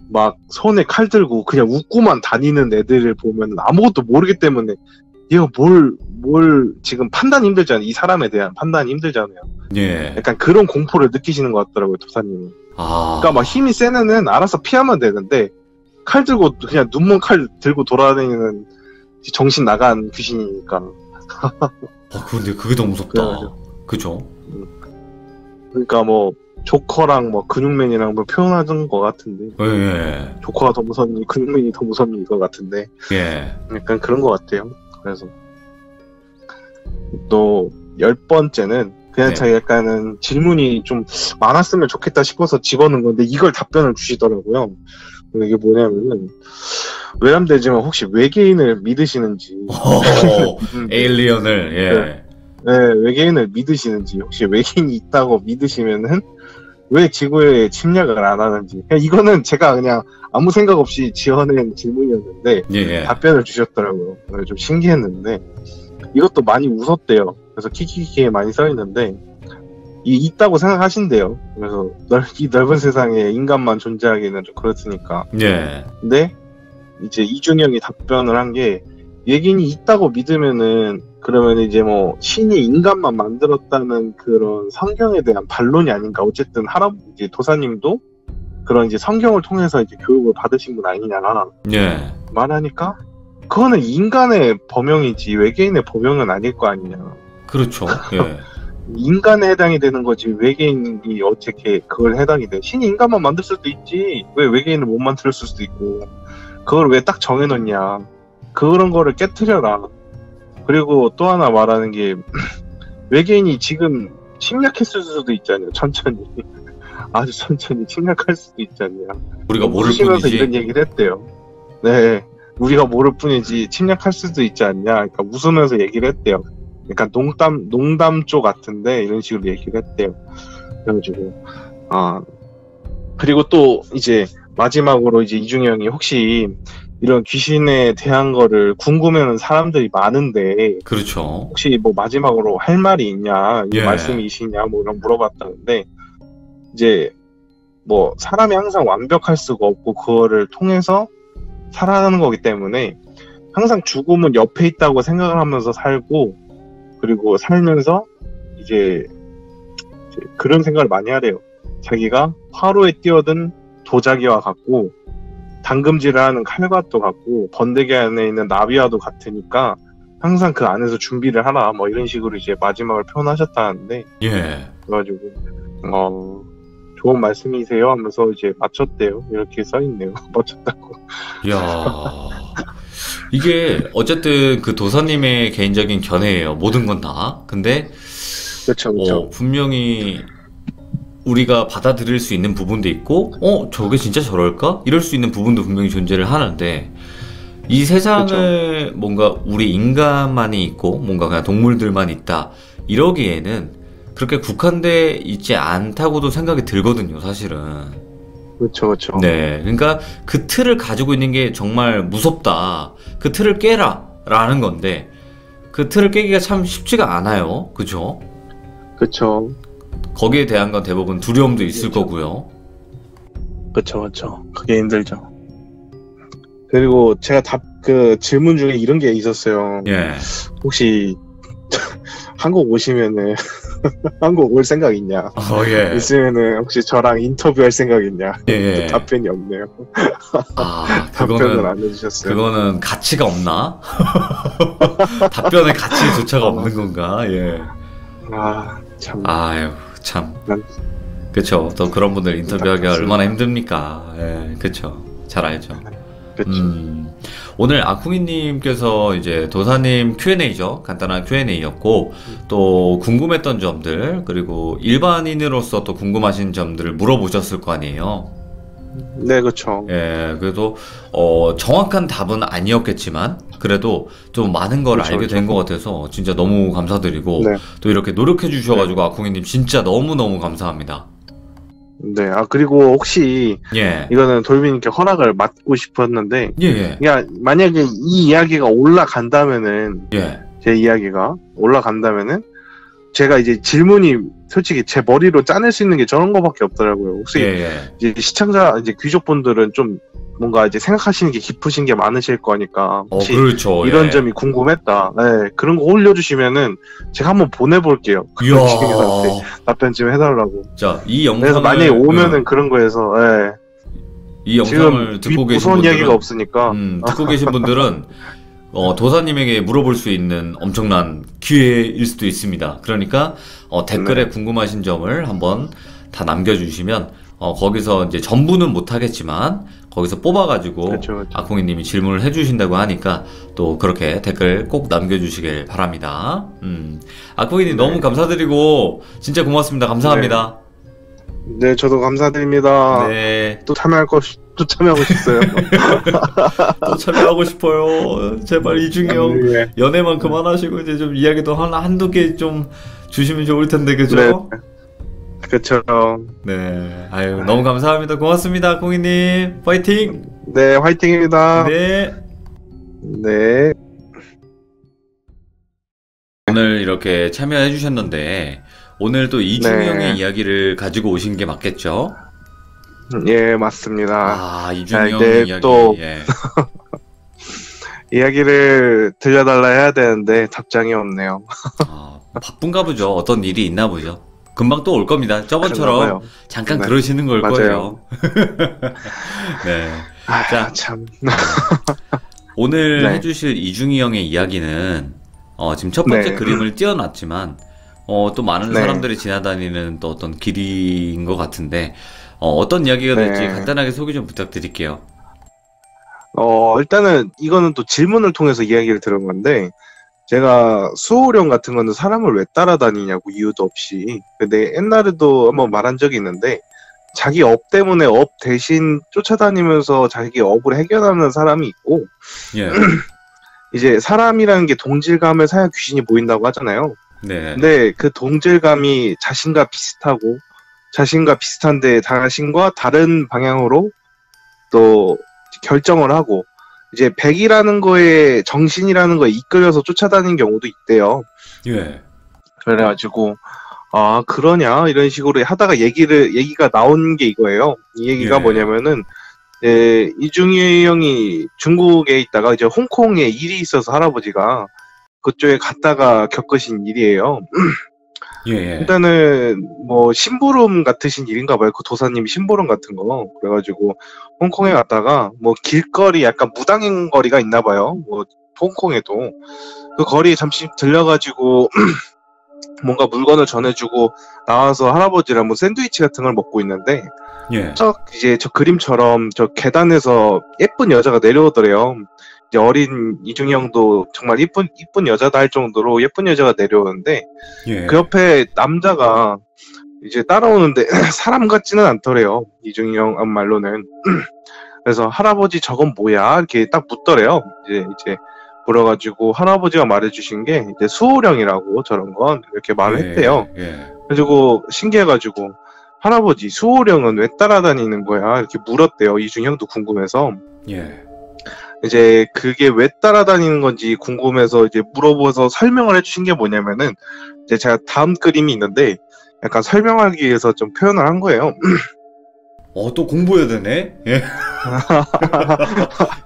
막 손에 칼 들고 그냥 웃고만 다니는 애들을 보면 아무것도 모르기 때문에 얘가 뭘 지금 판단이 힘들잖아요. 이 사람에 대한 판단이 힘들잖아요. 예. 약간 그런 공포를 느끼시는 것 같더라고요, 도사님은. 아. 그러니까 막 힘이 센 애는 알아서 피하면 되는데 칼 들고 그냥 눈먼 칼 들고 돌아다니는 정신 나간 귀신이니까. 근데 그게 더 무섭다. 그래가지고. 그죠? 그러니까 뭐 조커랑 뭐 근육맨이랑 뭐 표현하던 것 같은데. 예. 조커가 더 무섭니 근육맨이 더 무섭니 이거 같은데. 예. 약간 그런 것 같아요. 그래서 또 10번째는 그냥 네. 제가 약간은 질문이 좀 많았으면 좋겠다 싶어서 집어넣은 건데 이걸 답변을 주시더라고요. 이게 뭐냐면은 외람되지만 혹시 외계인을 믿으시는지. 에일리언을, 예. 네, 외계인을 믿으시는지, 혹시 외계인이 있다고 믿으시면은 왜 지구에 침략을 안 하는지. 그냥 이거는 제가 그냥 아무 생각 없이 지어낸 질문이었는데 예. 답변을 주셨더라고요. 좀 신기했는데 이것도 많이 웃었대요. 그래서 키키키에 많이 써있는데 있다고 생각하신대요. 그래서 이 넓은 세상에 인간만 존재하기는 좀 그렇으니까. 예. 근데 이제 이준영이 답변을 한 게 외계인이 있다고 믿으면은 그러면 이제 뭐 신이 인간만 만들었다는 그런 성경에 대한 반론이 아닌가. 어쨌든 이제 도사님도 그런 이제 성경을 통해서 이제 교육을 받으신 분 아니냐 예. 말하니까 그거는 인간의 범용이지 외계인의 범용은 아닐 거 아니냐. 그렇죠. 예. 인간에 해당이 되는 거지 외계인이 어떻게 그걸 해당이 돼. 신이 인간만 만들 수도 있지 왜 외계인을 못 만들 수도 있고 그걸 왜 딱 정해놓냐. 그런 거를 깨트려라. 그리고 또 하나 말하는 게 외계인이 지금 침략했을 수도 있잖아요. 천천히 아주 천천히 침략할 수도 있지 않냐. 우리가 모를 웃으면서 뿐이지. 이런 얘기를 했대요. 네, 우리가 모를 뿐이지 침략할 수도 있지 않냐. 그러니까 웃으면서 얘기를 했대요. 약간 농담 쪽 같은데 이런 식으로 얘기를 했대요. 그래가지고 그리고 또 이제 마지막으로 이제 이중이 형이 혹시 이런 귀신에 대한 거를 궁금해하는 사람들이 많은데 그렇죠. 혹시 뭐 마지막으로 할 말이 있냐, 이 예. 말씀이시냐 뭐 이런 물어봤다는데 이제 뭐 사람이 항상 완벽할 수가 없고 그거를 통해서 살아가는 거기 때문에 항상 죽음은 옆에 있다고 생각을 하면서 살고 그리고 살면서 이제 그런 생각을 많이 하래요. 자기가 화로에 뛰어든 도자기와 같고 당금질을 하는 칼과도 같고 번데기 안에 있는 나비와도 같으니까 항상 그 안에서 준비를 하라 뭐 이런 식으로 이제 마지막을 표현하셨다는데 예. 그래가지고 좋은 말씀이세요 하면서 이제 맞췄대요. 이렇게 써있네요. 맞췄다고. 이야. 이게 어쨌든 그 도사님의 개인적인 견해예요. 모든 건 다. 근데 그렇죠. 분명히 우리가 받아들일 수 있는 부분도 있고 저게 진짜 저럴까? 이럴 수 있는 부분도 분명히 존재를 하는데 이 세상을 뭔가 우리 인간만이 있고 뭔가 그냥 동물들만 있다 이러기에는 그렇게 국한돼 있지 않다고도 생각이 들거든요, 사실은. 그렇죠. 네, 그러니까 그 틀을 가지고 있는 게 정말 무섭다. 그 틀을 깨라 라는 건데 그 틀을 깨기가 참 쉽지가 않아요. 그죠? 그렇죠. 거기에 대한 건 대부분 두려움도 있을 거고요. 그렇죠. 그게 힘들죠. 그리고 제가 그 질문 중에 이런 게 있었어요. 예. 혹시 한국 오시면은 한국 올 생각 있냐? 예. 있으면은 혹시 저랑 인터뷰할 생각 있냐? 예. 답변이 없네요. 답변을 안 해주셨어요. 그거는 가치가 없나? 답변의 가치조차가 없는 건가? 예. 참. 아유, 참. 그쵸. 또 그런 분들 인터뷰하기가 얼마나 힘듭니까? 예, 그쵸. 잘 알죠. 그쵸. 오늘 아쿵이님께서 이제 도사님 Q&A죠. 간단한 Q&A였고, 또 궁금했던 점들, 그리고 일반인으로서 또 궁금하신 점들을 물어보셨을 거 아니에요. 네, 그렇죠. 예, 그래도 정확한 답은 아니었겠지만 그래도 좀 많은 걸 그쵸, 알게 그쵸. 된 것 같아서 진짜 너무 감사드리고 네, 또 이렇게 노력해 네, 주셔가지고 아콩이님 진짜 너무너무 감사합니다. 네. 아, 그리고 혹시 예, 이거는 돌비님께 허락을 받고 싶었는데, 예, 예, 야, 만약에 이 이야기가 올라간다면은, 예. 제 이야기가 올라간다면은, 제가 이제 질문이 솔직히 제 머리로 짜낼 수 있는 게 저런 거밖에 없더라고요. 예, 혹시 예. 이제 시청자, 이제 귀족분들은 좀 뭔가 이제 생각하시는 게 깊으신 게 많으실 거니까, 혹시 그렇죠. 이런 예. 점이 궁금했다. 네, 그런 거 올려주시면은 제가 한번 보내볼게요. 이야. 선생님한테 답변 좀 해달라고. 자, 그래서 만약에 오면은 그런 거에서, 예. 이 지금 영상을 듣고 계신 무서운 이야기가 분들은, 없으니까, 듣고 계신 분들은, 도사님에게 물어볼 수 있는 엄청난 기회일 수도 있습니다. 그러니까, 댓글에 네. 궁금하신 점을 한번 다 남겨주시면, 거기서 이제 전부는 못하겠지만, 거기서 뽑아가지고, 그렇죠, 그렇죠. 아콩이님이 질문을 해주신다고 하니까, 또 그렇게 댓글 꼭 남겨주시길 바랍니다. 아콩이님 네. 너무 감사드리고, 진짜 고맙습니다. 감사합니다. 네, 저도 감사드립니다. 네. 또 참여하고 싶어요. 또 참여하고 싶어요. 제발 이중이 형 네. 연애만 그만하시고 이제 좀 이야기도 한두 개 좀 주시면 좋을 텐데 네. 그죠? 그쵸. 네. 아유 너무 감사합니다. 고맙습니다. 공희님 파이팅. 네, 화이팅입니다. 네. 네. 오늘 이렇게 참여해 주셨는데 오늘 또 이중이 네. 형의 이야기를 가지고 오신 게 맞겠죠? 예, 맞습니다. 아 이중이 네, 형의 이야기. 또 예. 이야기를 들려달라 해야 되는데 답장이 없네요. 바쁜가 보죠. 어떤 일이 있나 보죠. 금방 또 올 겁니다. 저번처럼 그런가 봐요. 잠깐 네. 그러시는 걸 맞아요. 거예요. 네. 아, 자. 참. 오늘 네. 해주실 이중이 형의 이야기는 지금 첫 번째 네. 그림을 띄워놨지만 또 많은 네. 사람들이 지나다니는 또 어떤 길인 것 같은데 어떤 이야기가 될지 네. 간단하게 소개 좀 부탁드릴게요. 일단은 이거는 또 질문을 통해서 이야기를 들은 건데, 제가 수호령 같은 거는 사람을 왜 따라다니냐고 이유도 없이. 근데 옛날에도 한번 말한 적이 있는데, 자기 업 때문에 업 대신 쫓아다니면서 자기 업을 해결하는 사람이 있고, 예. 이제 사람이라는 게 동질감을 사야 귀신이 보인다고 하잖아요. 네. 근데 그 동질감이 자신과 비슷하고, 자신과 비슷한데 자신과 다른 방향으로 또 결정을 하고, 이제 백이라는 거에 정신이라는 거에 이끌려서 쫓아다니는 경우도 있대요. 예. 그래가지고 아 그러냐 이런 식으로 하다가 얘기가 나온 게 이거예요. 이 얘기가 예. 뭐냐면은 이중희 형이 중국에 있다가 이제 홍콩에 일이 있어서 할아버지가 그쪽에 갔다가 겪으신 일이에요. 예. 예. 일단은 뭐 심부름 같으신 일인가 봐요. 그 도사님이 심부름 같은 거. 그래가지고 홍콩에 갔다가 뭐 길거리 약간 무당인 거리가 있나 봐요. 뭐 홍콩에도 그 거리에 잠시 들려가지고 뭔가 물건을 전해주고 나와서 할아버지랑 뭐 샌드위치 같은 걸 먹고 있는데 예. 이제 저 그림처럼 저 계단에서 예쁜 여자가 내려오더래요. 이제 어린 이중희 형도 정말 이쁜 여자다 할 정도로 예쁜 여자가 내려오는데 예. 그 옆에 남자가 이제 따라오는데 사람 같지는 않더래요. 이중희 형 말로는. 그래서 할아버지 저건 뭐야? 이렇게 딱 묻더래요. 이제 물어가지고 할아버지가 말해주신 게 이제 수호령이라고 저런 건 이렇게 말을 했대요. 예. 그래가지고 신기해가지고 할아버지 수호령은 왜 따라다니는 거야? 이렇게 물었대요. 이중희 형도 궁금해서. 예. 이제 그게 왜 따라다니는 건지 궁금해서 이제 물어보서 설명을 해주신 게 뭐냐면은 이제 제가 다음 그림이 있는데 약간 설명하기 위해서 좀 표현을 한 거예요. 또 공부해야 되네. 예.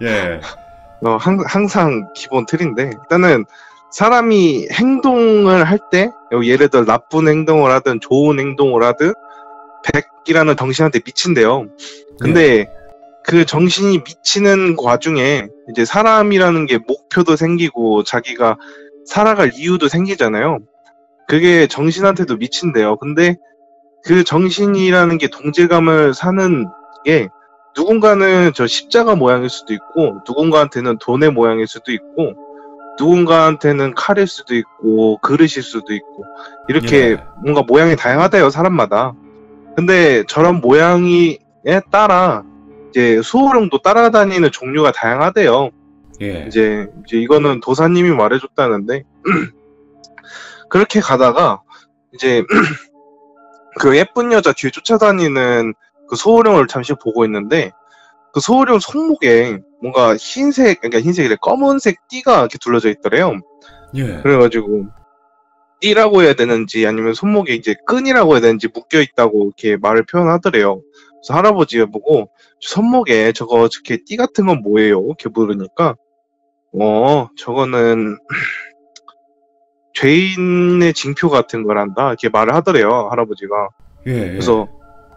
예. 항상 기본 틀인데 일단은 사람이 행동을 할 때 예를 들어 나쁜 행동을 하든 좋은 행동을 하든 백이라는 정신한테 미친대요. 근데 그 정신이 미치는 과중에 이제 사람이라는 게 목표도 생기고 자기가 살아갈 이유도 생기잖아요. 그게 정신한테도 미친대요. 근데 그 정신이라는 게 동질감을 사는 게 누군가는 저 십자가 모양일 수도 있고 누군가한테는 돈의 모양일 수도 있고 누군가한테는 칼일 수도 있고 그릇일 수도 있고 이렇게 뭔가 모양이 다양하대요 사람마다. 근데 저런 모양에 따라 이제 수호령도 따라다니는 종류가 다양하대요. 예. 이제 이거는 도사님이 말해줬다는데 그렇게 가다가 이제 그 예쁜 여자 뒤에 쫓아다니는 그 소호령을 잠시 보고 있는데 그 소호령 손목에 뭔가 그러니까 흰색이래 검은색 띠가 이렇게 둘러져 있더래요. 예. 그래가지고 띠라고 해야 되는지 아니면 손목에 이제 끈이라고 해야 되는지 묶여 있다고 이렇게 말을 표현하더래요. 그래서 할아버지가 보고 손목에 저렇게 띠 같은 건 뭐예요? 이렇게 물으니까 저거는 죄인의 징표 같은 거란다 이렇게 말을 하더래요 할아버지가. 예. 그래서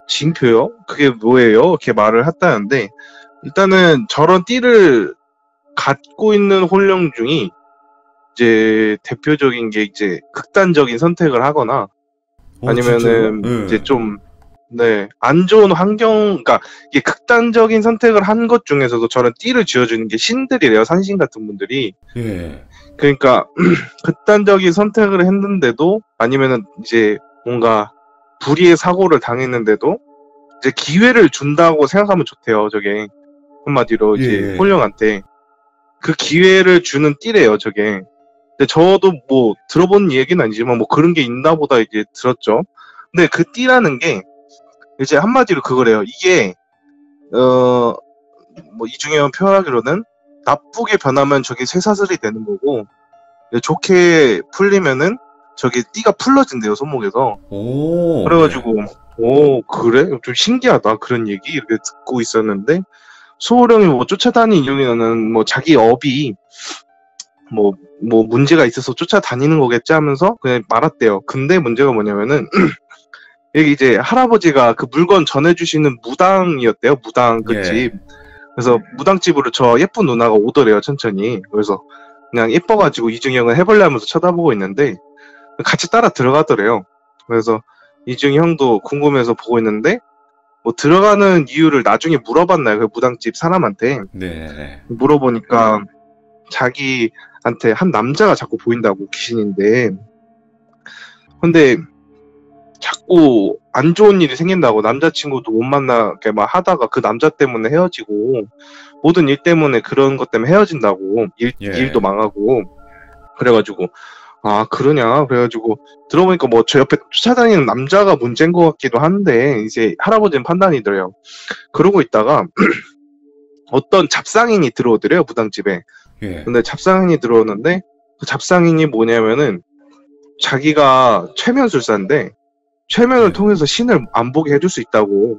징표요? 그게 뭐예요? 이렇게 말을 했다는데 일단은 저런 띠를 갖고 있는 혼령 중이 이제 대표적인 게 이제 극단적인 선택을 하거나 아니면은 이제 좀 안 좋은 환경, 그러니까 이게 극단적인 선택을 한 것 중에서도 저런 띠를 쥐어주는 게 신들이래요, 산신 같은 분들이. 예. 그러니까 극단적인 선택을 했는데도 아니면은 이제 뭔가 불의의 사고를 당했는데도 이제 기회를 준다고 생각하면 좋대요, 저게. 한마디로 이제 혼령한테 그 기회를 주는 띠래요, 저게. 근데 저도 뭐 들어본 얘기는 아니지만 뭐 그런 게 있나 보다 이제 들었죠. 근데 그 띠라는 게 이제 한마디로 그거래요. 이게 뭐 이중에 표현하기로는 나쁘게 변하면 저게 쇠사슬이 되는 거고 좋게 풀리면은 저게 띠가 풀러진대요, 손목에서. 그래가지고 그래? 좀 신기하다 그런 얘기 이렇게 듣고 있었는데 소호령이 뭐 쫓아다니는 이유는 뭐 자기 업이 뭐 문제가 있어서 쫓아다니는 거겠지 하면서 그냥 말았대요. 근데 문제가 뭐냐면은 여기 이제 할아버지가 그 물건 전해주시는 무당이었대요. 무당 그 집. 그래서 무당집으로 저 예쁜 누나가 오더래요. 천천히. 그래서 그냥 예뻐가지고 이중이 형은 해볼래 하면서 쳐다보고 있는데 같이 따라 들어가더래요. 그래서 이중이 형도 궁금해서 보고 있는데 뭐 들어가는 이유를 나중에 물어봤나요? 그 무당집 사람한테. 네. 물어보니까 자기한테 한 남자가 자꾸 보인다고, 귀신인데. 근데 자꾸 안 좋은 일이 생긴다고, 남자친구도 못 만나게 막 하다가 그 남자 때문에 헤어지고 모든 일 때문에 그런 것 때문에 헤어진다고, 일도 망하고. 그래가지고 아 그러냐, 그래가지고 들어보니까 뭐 저 옆에 쫓아다니는 남자가 문제인 것 같기도 한데 이제 할아버지는 판단이더래요. 그러고 있다가 어떤 잡상인이 들어오더래요, 무당집에. 근데 잡상인이 들어오는데 그 잡상인이 뭐냐면은 자기가 최면술사인데 최면을 통해서 신을 안 보게 해줄 수 있다고,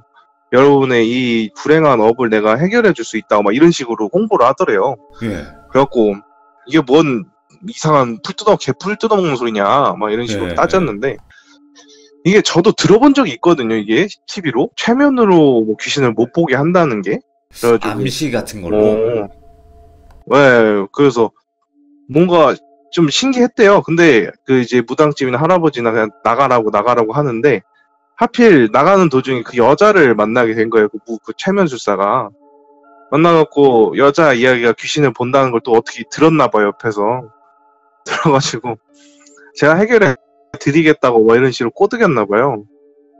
여러분의 이 불행한 업을 내가 해결해 줄 수 있다고 막 이런 식으로 홍보를 하더래요. 그래갖고 이게 뭔 이상한 개풀 뜯어먹는 소리냐 막 이런 식으로 따졌는데 이게 저도 들어본 적이 있거든요. 이게 TV로 최면으로 뭐 귀신을 못 보게 한다는 게. 그래가지고 암시 같은 걸로. 네, 그래서 뭔가 좀 신기했대요. 근데 그 이제 무당집이나 할아버지나 그냥 나가라고 하는데 하필 나가는 도중에 그 여자를 만나게 된 거예요. 그 최면술사가 만나갖고 여자 이야기가 귀신을 본다는 걸 또 어떻게 들었나 봐요, 옆에서. 들어가지고 제가 해결해 드리겠다고 뭐 이런 식으로 꼬드겼나 봐요.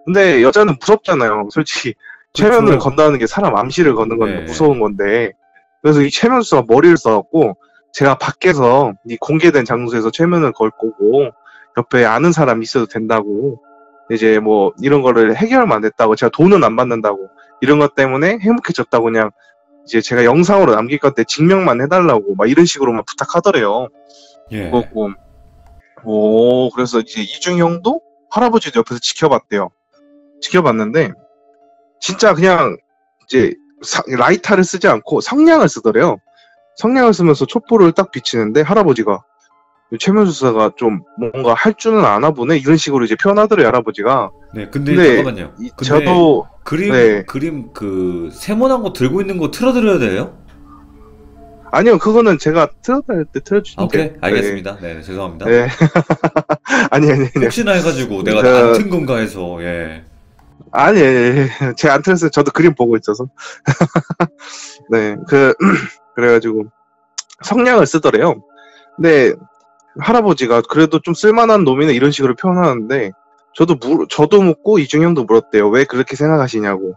근데 여자는 무섭잖아요, 솔직히. 최면을 건다는 게 사람 암시를 거는 건데 무서운 건데. 그래서 이 최면술사가 머리를 써갖고 제가 밖에서 이 공개된 장소에서 최면을 걸 거고 옆에 아는 사람이 있어도 된다고, 이제 뭐 이런 거를 해결만 했다고, 제가 돈은 안 받는다고, 이런 것 때문에 행복해졌다고 그냥 이제 제가 영상으로 남길 건데 증명만 해달라고 막 이런 식으로만 부탁하더래요. 그래서 이제 이중 형도 할아버지도 옆에서 지켜봤대요. 지켜봤는데 진짜 그냥 이제 라이터를 쓰지 않고 성냥을 쓰더래요. 성냥을 쓰면서 촛불을 딱 비치는데 할아버지가, 최면술사가 좀 뭔가 할 줄은 아나 보네 이런 식으로 이제 표현하더래요, 할아버지가. 근데 잠깐만요. 근데 저도 그림 그 세모난 거 들고 있는 거 틀어드려야 돼요? 아니요, 그거는 제가 틀어드릴 때 틀어주시면 돼요. 오케이, 알겠습니다. 네, 죄송합니다. 아니. 혹시나 해가지고 내가 안 튼 건가 해서. 아니, 제가 안 틀었어요. 저도 그림 보고 있어서. 네, 그래가지고 성냥을 쓰더래요. 근데 할아버지가 그래도 좀 쓸만한 놈이네 이런 식으로 표현하는데 저도 묻고 이중형도 물었대요. 왜 그렇게 생각하시냐고.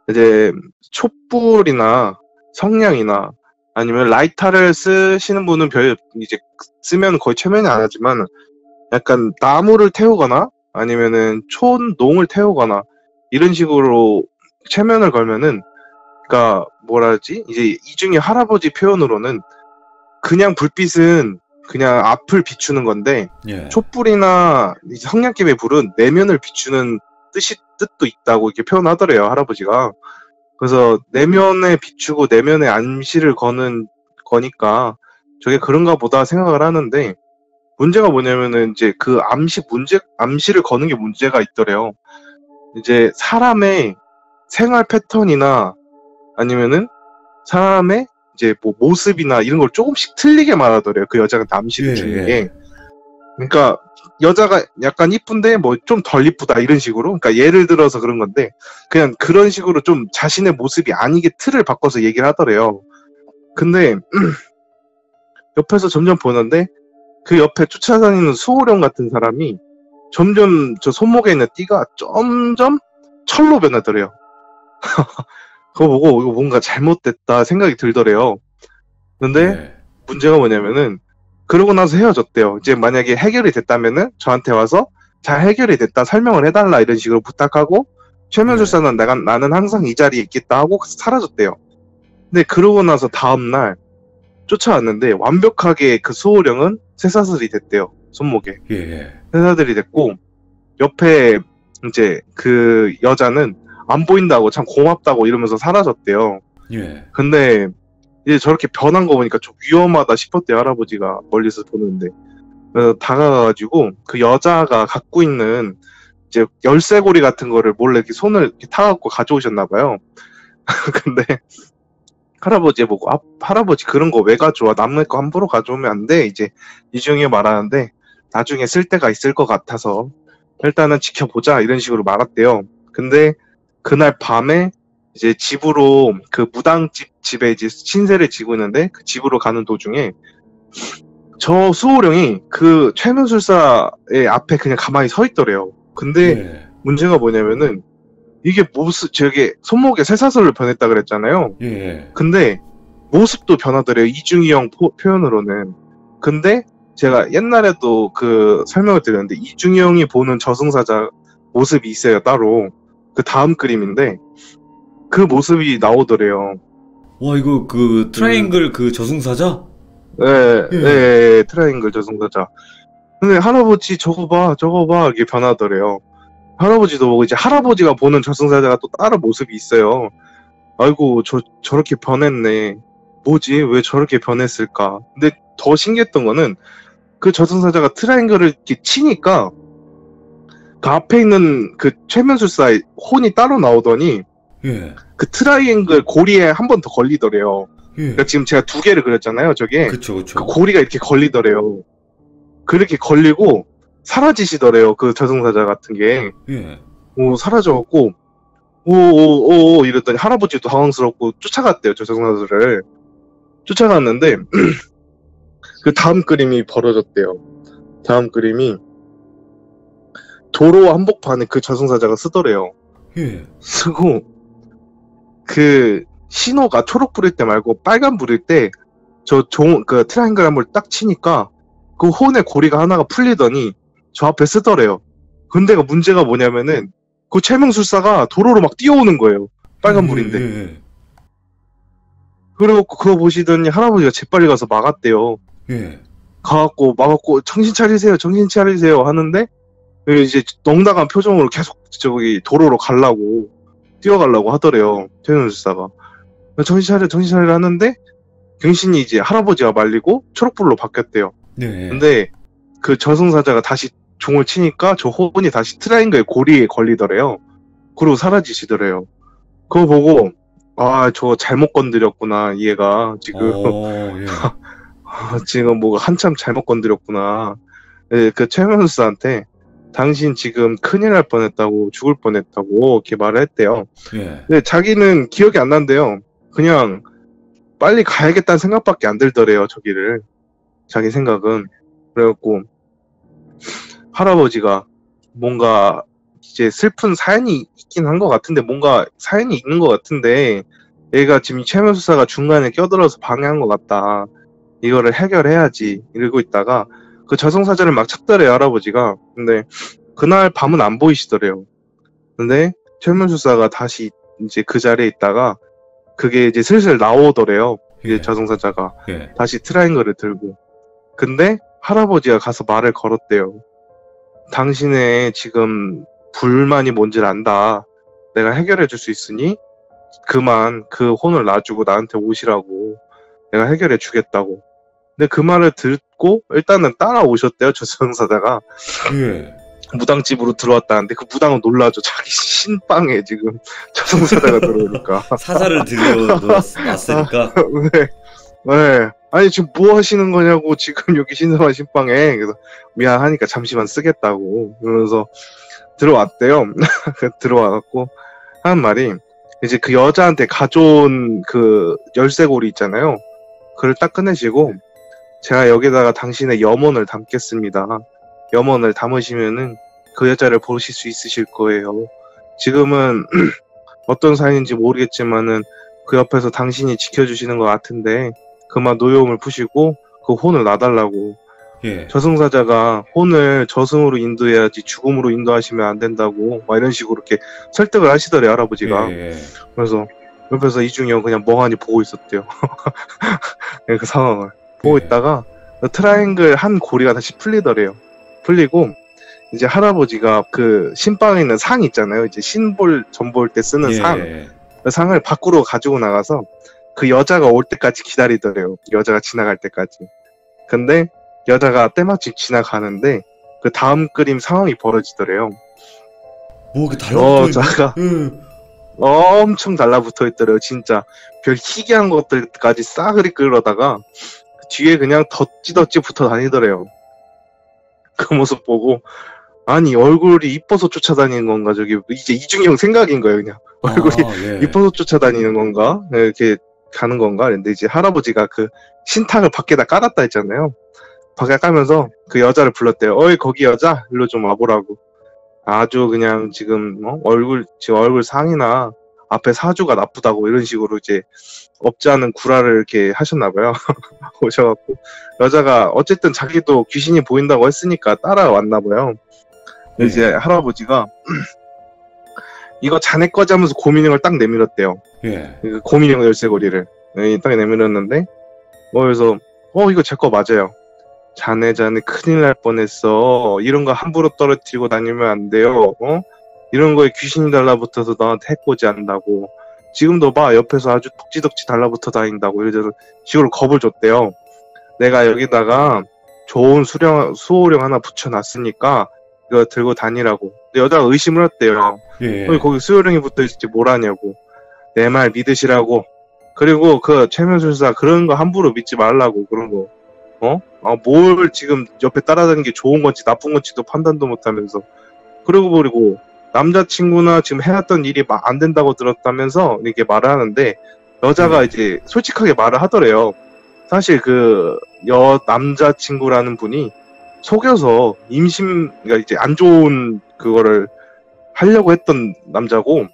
이제 촛불이나 성냥이나 아니면 라이터를 쓰시는 분은 별 이제 쓰면 거의 최면이 안 하지만 약간 나무를 태우거나 아니면은 촌농을 태우거나 이런 식으로 최면을 걸면은 그러니까 뭐라 하지? 이제 이중에 할아버지 표현으로는 그냥 불빛은 그냥 앞을 비추는 건데 예. 촛불이나 이제 성냥개의 불은 내면을 비추는 뜻도 있다고 이렇게 표현하더래요, 할아버지가. 그래서 내면에 비추고 내면에 암시를 거는 거니까 저게 그런가 보다 생각을 하는데 문제가 뭐냐면은 이제 그 암시를 거는 게 문제가 있더래요. 이제 사람의 생활 패턴이나 아니면은 사람의 이제 뭐 모습이나 이런 걸 조금씩 틀리게 말하더래요. 그 여자가 암시를 주는 게. 그러니까 여자가 약간 이쁜데 뭐 좀 덜 이쁘다 이런 식으로. 그러니까 예를 들어서 그런 건데 그냥 그런 식으로 좀 자신의 모습이 아니게 틀을 바꿔서 얘기를 하더래요. 근데 옆에서 점점 보는데 그 옆에 쫓아다니는 수호령 같은 사람이 점점 저 손목에 있는 띠가 점점 철로 변하더래요. 그거 보고 이거 뭔가 잘못됐다 생각이 들더래요. 근데 문제가 뭐냐면은 그러고 나서 헤어졌대요. 이제 만약에 해결이 됐다면은 저한테 와서 잘 해결이 됐다 설명을 해달라 이런 식으로 부탁하고 최면술사는 나는 항상 이 자리에 있겠다 하고 사라졌대요. 근데 그러고 나서 다음날 쫓아왔는데 완벽하게 그 수호령은 쇠사슬이 됐대요. 손목에. 쇠사슬이 됐고 옆에 이제 그 여자는 안 보인다고 참 고맙다고 이러면서 사라졌대요. 근데 이제 저렇게 변한 거 보니까 좀 위험하다 싶었대요, 할아버지가 멀리서 보는데. 그래서 다가가가지고 그 여자가 갖고 있는 이제 열쇠고리 같은 거를 몰래 이렇게 손을 이렇게 타갖고 가져오셨나봐요. 근데 할아버지 보고 할아버지 그런 거 왜 가져와? 남의 거 함부로 가져오면 안 돼. 이제 이중에 말하는데 나중에 쓸 때가 있을 것 같아서 일단은 지켜보자 이런 식으로 말았대요. 근데 그날 밤에 이제 집으로 그 집에 이제 신세를 지고 있는데 그 집으로 가는 도중에 저 수호령이 그 최면술사의 앞에 그냥 가만히 서 있더래요. 근데 문제가 뭐냐면은 이게 저게 손목에 쇠사슬로 변했다 그랬잖아요. 근데 모습도 변하더래요. 이중이 형 표현으로는. 근데 제가 옛날에도 그 설명을 드렸는데 이중이 형이 보는 저승사자 모습이 있어요, 따로. 그 다음 그림인데 그 모습이 나오더래요. 와, 이거 그 트라이앵글 그 저승사자? 네, 트라이앵글 저승사자. 근데 할아버지 저거 봐 이게 변하더래요. 할아버지도 보고 이제 할아버지가 보는 저승사자가 또 다른 모습이 있어요. 아이고 저렇게 변했네. 뭐지? 왜 저렇게 변했을까? 근데 더 신기했던 거는 그 저승사자가 트라이앵글을 이렇게 치니까 그 앞에 있는 그 최면술사의 혼이 따로 나오더니 그 트라이앵글 고리에 한 번 더 걸리더래요. 그러니까 지금 제가 두 개를 그렸잖아요. 저게 그쵸. 그 고리가 이렇게 걸리더래요. 그렇게 걸리고 사라지시더래요. 그 저승사자 같은 게. 사라져갖고 오 이랬더니 할아버지도 당황스럽고 쫓아갔대요. 저 저승사자를. 쫓아갔는데 그 다음 그림이 벌어졌대요. 다음 그림이 도로 한복판에 그 저승사자가 쓰더래요. 쓰고 그 신호가 초록 불일 때 말고 빨간 불일 때 그 트라이앵글 한번 딱 치니까 그 혼의 고리가 하나가 풀리더니 저 앞에 쓰더래요. 근데 문제가 뭐냐면은 그 최명술사가 도로로 막 뛰어오는 거예요. 빨간 불인데. 그리고 그거 보시더니 할아버지가 재빨리 가서 막았대요. 가갖고 막았고 정신 차리세요 하는데 이제 넉나간 표정으로 계속 저기 도로로 뛰어가려고 하더래요. 최명술사가. 정신 차려 하는데 경신이 이제 할아버지가 말리고 초록불로 바뀌었대요. 근데 그 저승사자가 다시 종을 치니까 저 혼이 다시 트라이앵글 고리에 걸리더래요. 그리고 사라지시더래요. 그거 보고 저 잘못 건드렸구나. 얘가 지금 지금 뭐가 한참 잘못 건드렸구나. 그 최면술사한테 당신 지금 큰일 날 뻔했다고 죽을 뻔했다고 이렇게 말을 했대요. 근데 자기는 기억이 안 난대요. 그냥 빨리 가야겠다는 생각밖에 안 들더래요. 저기를. 자기 생각은. 그래갖고 할아버지가 뭔가 이제 슬픈 사연이 있긴 한 것 같은데, 뭔가 사연이 있는 것 같은데, 얘가 지금 최면 수사가 중간에 껴들어서 방해한 것 같다. 이거를 해결해야지 이러고 있다가 그 저승사자를 막 찾더래요, 할아버지가. 근데 그날 밤은 안 보이시더래요. 근데 최면 수사가 다시 이제 그 자리에 있다가 그게 이제 슬슬 나오더래요. 이제 예. 저승사자가 예. 다시 트라이앵글을 들고. 근데 할아버지가 가서 말을 걸었대요. 당신의 지금 불만이 뭔지를 안다. 내가 해결해 줄 수 있으니 그만 그 혼을 놔주고 나한테 오시라고. 내가 해결해 주겠다고. 근데 그 말을 듣고 일단은 따라오셨대요, 저승사자가. 예. 무당집으로 들어왔다는데 그 무당은 놀라죠. 자기 신방에 지금 저승사자가 들어오니까. 사자를 들여놨으니까. 네. 네. 아니 지금 뭐 하시는 거냐고, 지금 여기 신성한 신방에. 그래서 미안하니까 잠시만 쓰겠다고 그러면서 들어왔대요. 들어와갖고 하는 말이, 이제 그 여자한테 가져온 그 열쇠고리 있잖아요. 그걸 딱 꺼내시고, 제가 여기다가 당신의 염원을 담겠습니다. 염원을 담으시면은 그 여자를 보실 수 있으실 거예요. 지금은 어떤 사연인지 모르겠지만은 그 옆에서 당신이 지켜주시는 것 같은데 그만 노여움을 푸시고 그 혼을 놔달라고. 예. 저승사자가 혼을 저승으로 인도해야지 죽음으로 인도하시면 안 된다고 막 이런 식으로 이렇게 설득을 하시더래, 할아버지가. 예. 그래서 옆에서 이중이 형 그냥 멍하니 보고 있었대요. 그 상황을 보고 있다가 트라이앵글 한 고리가 다시 풀리더래요. 풀리고 이제 할아버지가 그 신방에 있는 상 있잖아요. 이제 신볼 전볼 때 쓰는 상. 그 상을 밖으로 가지고 나가서 그 여자가 올 때까지 기다리더래요. 여자가 지나갈 때까지. 근데 여자가 때마침 지나가는데 그 다음 그림 상황이 벌어지더래요. 뭐 그 달라붙어 여자가 엄청 달라붙어 있더래요. 진짜 별 희귀한 것들까지 싸그리 끌어다가 뒤에 그냥 덧지덧지 붙어 다니더래요. 그 모습 보고, 아니 얼굴이 이뻐서 쫓아다니는 건가, 저기 이제 이중이 형 생각인 거예요. 그냥 얼굴이 이뻐서 쫓아다니는 건가, 이렇게 가는 건가. 근데 이제 할아버지가 그 신탁을 밖에다 깔았다 했잖아요. 밖에 깔면서 그 여자를 불렀대요. 어이 거기 여자, 일로 좀 와보라고. 아주 그냥 지금 지금 얼굴 상이나 앞에 사주가 나쁘다고 이런 식으로 이제 없지 않은 구라를 이렇게 하셨나봐요. 오셔갖고 여자가 어쨌든 자기도 귀신이 보인다고 했으니까 따라왔나봐요. 이제 할아버지가 이거 자네 거지 하면서 고민형을 딱 내밀었대요. 그 고민형 열쇠고리를 딱 내밀었는데, 그래서 이거 제 거 맞아요. 자네 큰일 날 뻔했어. 이런 거 함부로 떨어뜨리고 다니면 안 돼요. 이런 거에 귀신이 달라붙어서 너한테 해코지 한다고. 지금도 봐, 옆에서 아주 덕지덕지 달라붙어 다닌다고. 이런 식으로 겁을 줬대요. 내가 여기다가 좋은 수호령 하나 붙여놨으니까 이거 들고 다니라고. 근데 여자가 의심을 했대요. 거기 수호령이 붙어있을지 뭘 아냐고. 내 말 믿으시라고. 그리고 그 최면술사 그런 거 함부로 믿지 말라고. 그런 거. 뭘 지금 옆에 따라다니는 게 좋은 건지 나쁜 건지도 판단도 못하면서. 그리고 남자친구나 지금 해왔던 일이 안 된다고 들었다면서 이렇게 말을 하는데, 여자가 이제 솔직하게 말을 하더래요. 사실 그 남자친구라는 분이 속여서 그러니까 이제 안 좋은 그거를 하려고 했던 남자고,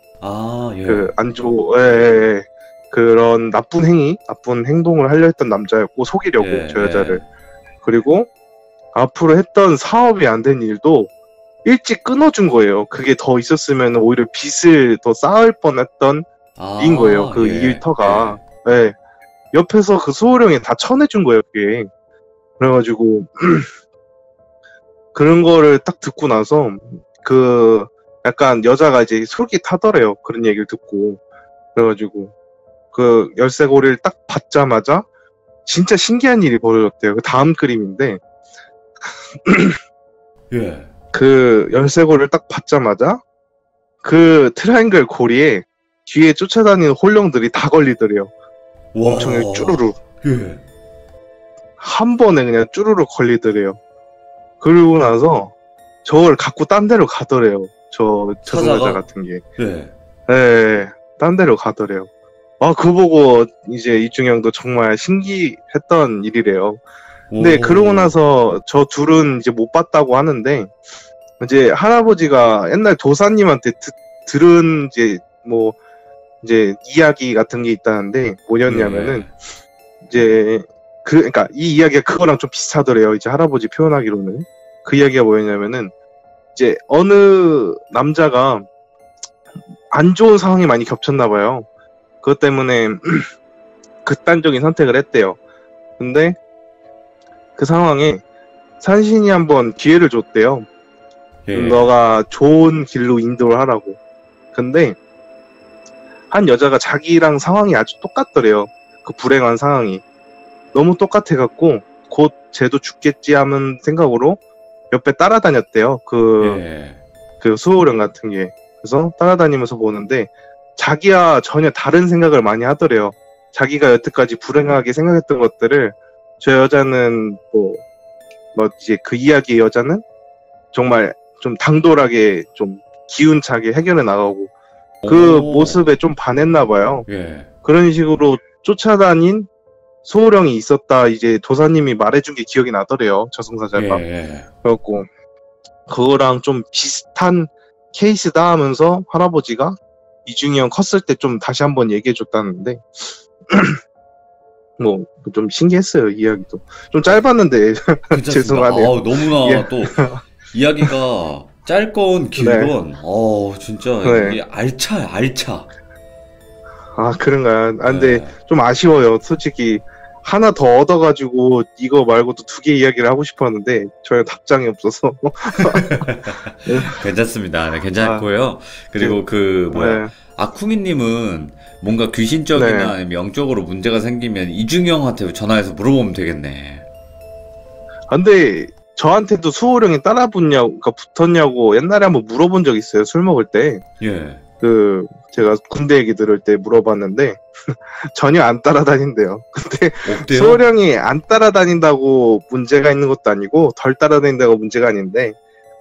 그런 나쁜 행동을 하려 했던 남자였고, 속이려고 저 여자를. 그리고 앞으로 했던 사업이 안 된 일도 일찍 끊어준 거예요. 그게 더 있었으면 오히려 빚을 더 쌓을 뻔했던 일인 거예요. 그 일터가. 옆에서 그 수호령이 다 쳐내준 거예요, 그게. 그래가지고 그런 거를 딱 듣고 나서 그 약간 여자가 이제 솔깃하더래요. 그런 얘기를 듣고. 그래가지고 그 열쇠고리를 딱 받자마자 진짜 신기한 일이 벌어졌대요. 그 다음 그림인데 그 열쇠고리를 딱 받자마자 그 트라이앵글 고리에 뒤에 쫓아다니는 홀령들이 다 걸리더래요. 엄청 쭈루루. 한 번에 그냥 쭈루루 걸리더래요. 그러고 나서 저걸 갖고 딴 데로 가더래요. 저 여자 같은 게. 딴 데로 가더래요. 그거 보고 이제 이중형도 정말 신기했던 일이래요. 근데 그러고 나서 저 둘은 이제 못 봤다고 하는데, 이제 할아버지가 옛날 도사님한테 들은 이제 뭐 이제 이야기 같은 게 있다는데 뭐였냐면은 이제 그러니까 이 이야기가 그거랑 좀 비슷하더래요. 이제 할아버지 표현하기로는 그 이야기가 뭐였냐면은 이제 어느 남자가 안 좋은 상황이 많이 겹쳤나 봐요. 그것 때문에 극단적인 선택을 했대요. 근데 그 상황에 산신이 한번 기회를 줬대요. 너가 좋은 길로 인도를 하라고. 근데 한 여자가 자기랑 상황이 아주 똑같더래요. 그 불행한 상황이 너무 똑같아갖고 곧 쟤도 죽겠지 하는 생각으로 옆에 따라다녔대요. 그 수호령 같은 게. 그래서 따라다니면서 보는데 자기와 전혀 다른 생각을 많이 하더래요. 자기가 여태까지 불행하게 생각했던 것들을 저 여자는 뭐 이제 그 이야기의 여자는 정말 좀 당돌하게 좀 기운차게 해결해 나가고 그 모습에 좀 반했나 봐요. 그런 식으로 쫓아다닌 소호령이 있었다. 이제 도사님이 말해준 게 기억이 나더래요. 저승사자가. 그래갖고 그거랑 좀 비슷한 케이스다 하면서 할아버지가 이중이 형 컸을 때 좀 다시 한번 얘기해 줬다는데 뭐 좀 신기했어요. 이야기도 좀 짧았는데 죄송하네요. 너무나 또 이야기가 짧건 길건 진짜 이게 알차. 아 그런가요? 근데 좀 아쉬워요. 솔직히 하나 더 얻어가지고 이거 말고도 2개 이야기를 하고 싶었는데 전혀 답장이 없어서. 괜찮습니다. 네, 괜찮고요. 그리고 아쿠미님은 뭔가 귀신적이나 아니면 영적으로 문제가 생기면 이중형한테 전화해서 물어보면 되겠네. 근데 저한테도 수호령이 붙었냐고 옛날에 한번 물어본 적 있어요. 술 먹을 때. 제가 군대 얘기 들을 때 물어봤는데 전혀 안 따라다닌대요. 근데 수호령이 안 따라다닌다고 문제가 있는 것도 아니고 덜 따라다닌다고 문제가 아닌데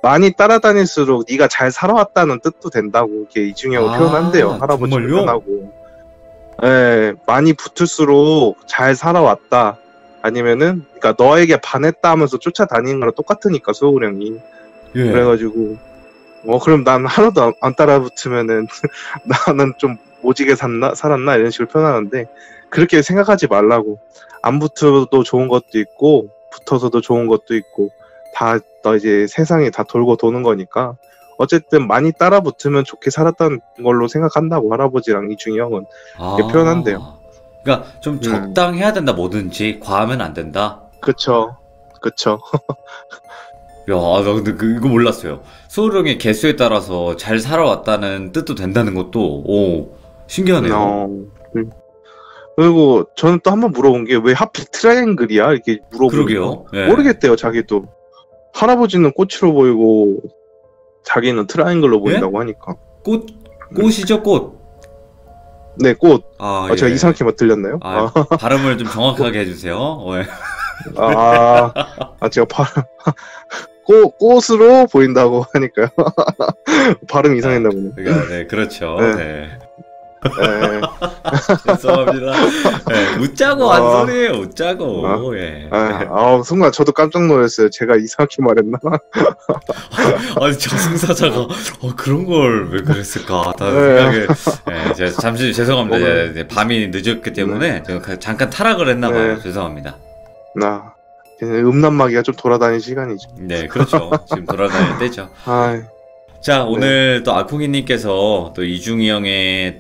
많이 따라다닐수록 네가 잘 살아왔다는 뜻도 된다고 이렇게 이중형을 표현한대요. 할아버지 표현하고. 많이 붙을수록 잘 살아왔다. 아니면은 그러니까 너에게 반했다 하면서 쫓아다니는 거랑 똑같으니까 수호령이. 그래가지고 그럼 난 하나도 안 따라붙으면은 나는 좀 오지게 살았나 이런 식으로 표현하는데 그렇게 생각하지 말라고. 안 붙어도 좋은 것도 있고 붙어서도 좋은 것도 있고 다 이제 세상이 다 돌고 도는 거니까 어쨌든 많이 따라 붙으면 좋게 살았다는 걸로 생각한다고 할아버지랑 이중이 형은 이렇게 표현한대요. 그러니까 좀 적당해야 된다. 뭐든지 과하면 안 된다. 그쵸. 야, 나 근데 이거 몰랐어요. 수호령의 개수에 따라서 잘 살아왔다는 뜻도 된다는 것도 신기하네요. 그리고 저는 또 한번 물어본 게 왜 하필 트라이앵글이야? 이렇게 물어보니까 모르겠대요. 자기도. 할아버지는 꽃으로 보이고 자기는 트라이앵글로 보인다고 하니까. 꽃이죠, 꽃. 네, 꽃. 제가 이상하게 들렸나요? 발음을 좀 정확하게 해주세요. 제가 꽃으로 보인다고 하니까요. 발음이 이상했나 보네. 네, 그렇죠. 죄송합니다. 웃자고 한 소리예요. 웃자고. 순간 저도 깜짝 놀랐어요. 제가 이상하게 말했나? 아니 저승사자가 그런 걸 왜 그랬을까? 다 생각에 제가 잠시 죄송합니다. 밤이 늦었기 때문에 제가 잠깐 타락을 했나봐요. 죄송합니다. 음란마귀가 좀 돌아다니는 시간이죠. 네, 그렇죠. 지금 돌아다닐 때죠. 자, 오늘 또 아쿠기님께서 또 이중이 형의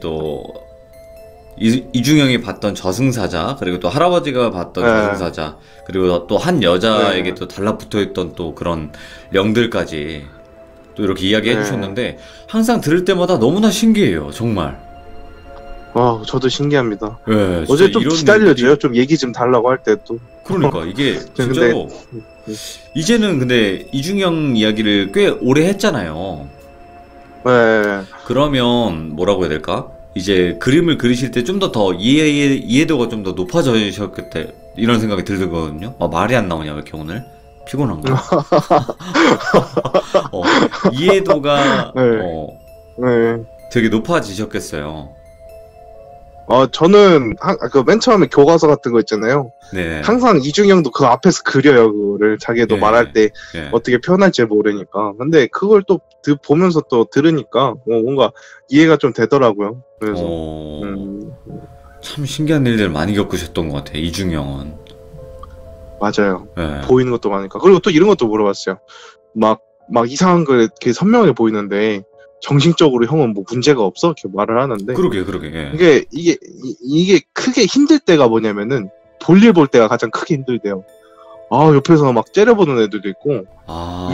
이중이 형이 봤던 저승사자, 그리고 또 할아버지가 봤던 저승사자, 그리고 또 한 여자에게 또 달라붙어있던 또 그런 영들까지 또 이렇게 이야기해 주셨는데 항상 들을 때마다 너무나 신기해요. 정말. 저도 신기합니다. 어제 좀 기다려줘요. 좀 얘기 좀 달라고 할 때 또. 그러니까 이게 진짜로 이제는 근데 이중이 형 이야기를 꽤 오래 했잖아요. 그러면 뭐라고 해야 될까? 이제 그림을 그리실 때 좀 더 이해도가 좀 더 높아지셨겠다 이런 생각이 들거든요. 말이 안 나오냐 왜 이렇게 오늘? 피곤한가? 이해도가 되게 높아지셨겠어요. 저는 그 맨 처음에 교과서 같은 거 있잖아요. 네. 항상 이중형도 그 앞에서 그려요. 그거를 자기도 예. 말할 때 예. 어떻게 표현할지 모르니까. 근데 그걸 또 보면서 또 들으니까 뭔가 이해가 좀 되더라고요. 그래서 음, 참 신기한 일들 많이 겪으셨던 것 같아요. 이중형은. 맞아요. 예. 보이는 것도 많으니까. 그리고 또 이런 것도 물어봤어요. 막 이상한 거 이렇게 선명하게 보이는데 정신적으로 형은 뭐 문제가 없어? 이렇게 말을 하는데 그러게. 예. 이게 크게 힘들 때가 뭐냐면은 볼일 볼 때가 가장 크게 힘들대요. 옆에서 막 째려보는 애들도 있고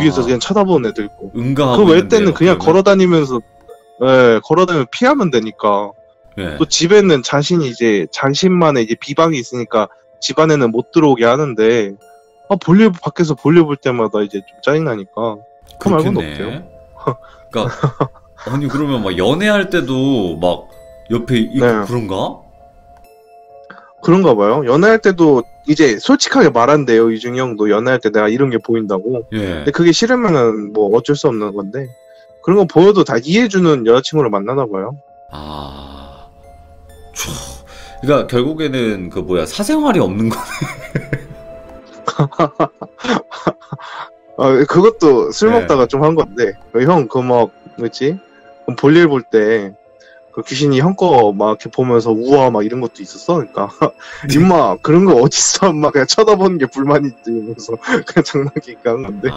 위에서 그냥 쳐다보는 애도 있고. 응가하고 그 외 있는데 때는 그냥 그러면? 걸어다니면서 피하면 되니까. 예. 또 집에는 자신만의 이제 비방이 있으니까 집 안에는 못 들어오게 하는데 밖에서 볼일 볼 때마다 이제 좀 짜증나니까. 그 말고는 없대요. 그러니까 아니 그러면 막 연애할 때도 막 옆에 있고 네. 그런가? 그런가 봐요. 연애할 때도 이제 솔직하게 말한대요. 이중이 형도 연애할 때 내가 이런 게 보인다고. 예. 근데 그게 싫으면은 뭐 어쩔 수 없는 건데 그런 거 보여도 다 이해해주는 여자친구를 만나나 봐요. 그러니까 결국에는 그 뭐야 사생활이 없는 거. 그것도 술 네. 먹다가 좀 한 건데 형 뭐지? 볼일 볼 때 그 귀신이 형 거 막 이렇게 보면서 우와 막 이런 것도 있었어. 그러니까 임마 그런 거 어딨어? 막 그냥 쳐다보는 게 불만이 있으면서 그냥 장난기니까 한 건데.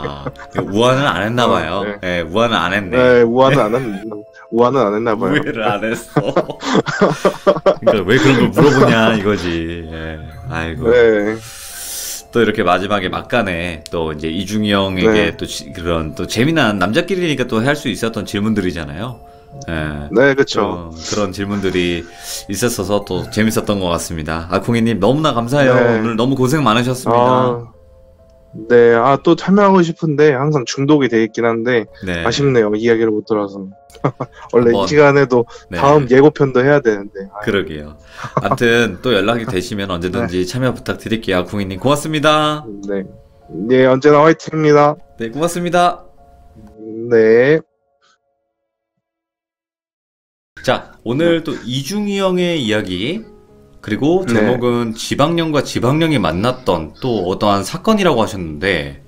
우아는 안 했나 봐요. 네. 예, 우아는 안 했네. 네, 우아는 안 했나 봐요. 우회를 안 했어. 그러니까 왜 그런 걸 물어보냐 이거지. 예. 아이고. 네. 또 이렇게 마지막에 막간에 또 이제 이중이 형에게 네. 또 그런 또 재미난 남자끼리니까 또 할 수 있었던 질문들이잖아요. 예. 네, 그쵸. 그런 질문들이 있었어서 또 재밌었던 것 같습니다. 콩이님 너무나 감사해요. 네. 오늘 너무 고생 많으셨습니다. 네, 또 참여하고 싶은데 항상 중독이 돼 있긴 한데 네. 아쉽네요. 이야기를 못 들어서. 원래 한번, 이 시간에도 네. 다음 예고편도 해야 되는데. 그러게요. 아무튼 또 연락이 되시면 언제든지 참여 부탁드릴게요. 콩이님 고맙습니다. 네. 네, 언제나 화이팅입니다. 네, 고맙습니다. 네. 자, 오늘 또 이중이 형의 이야기, 그리고 제목은 지방령과 지방령이 만났던 또 어떠한 사건이라고 하셨는데,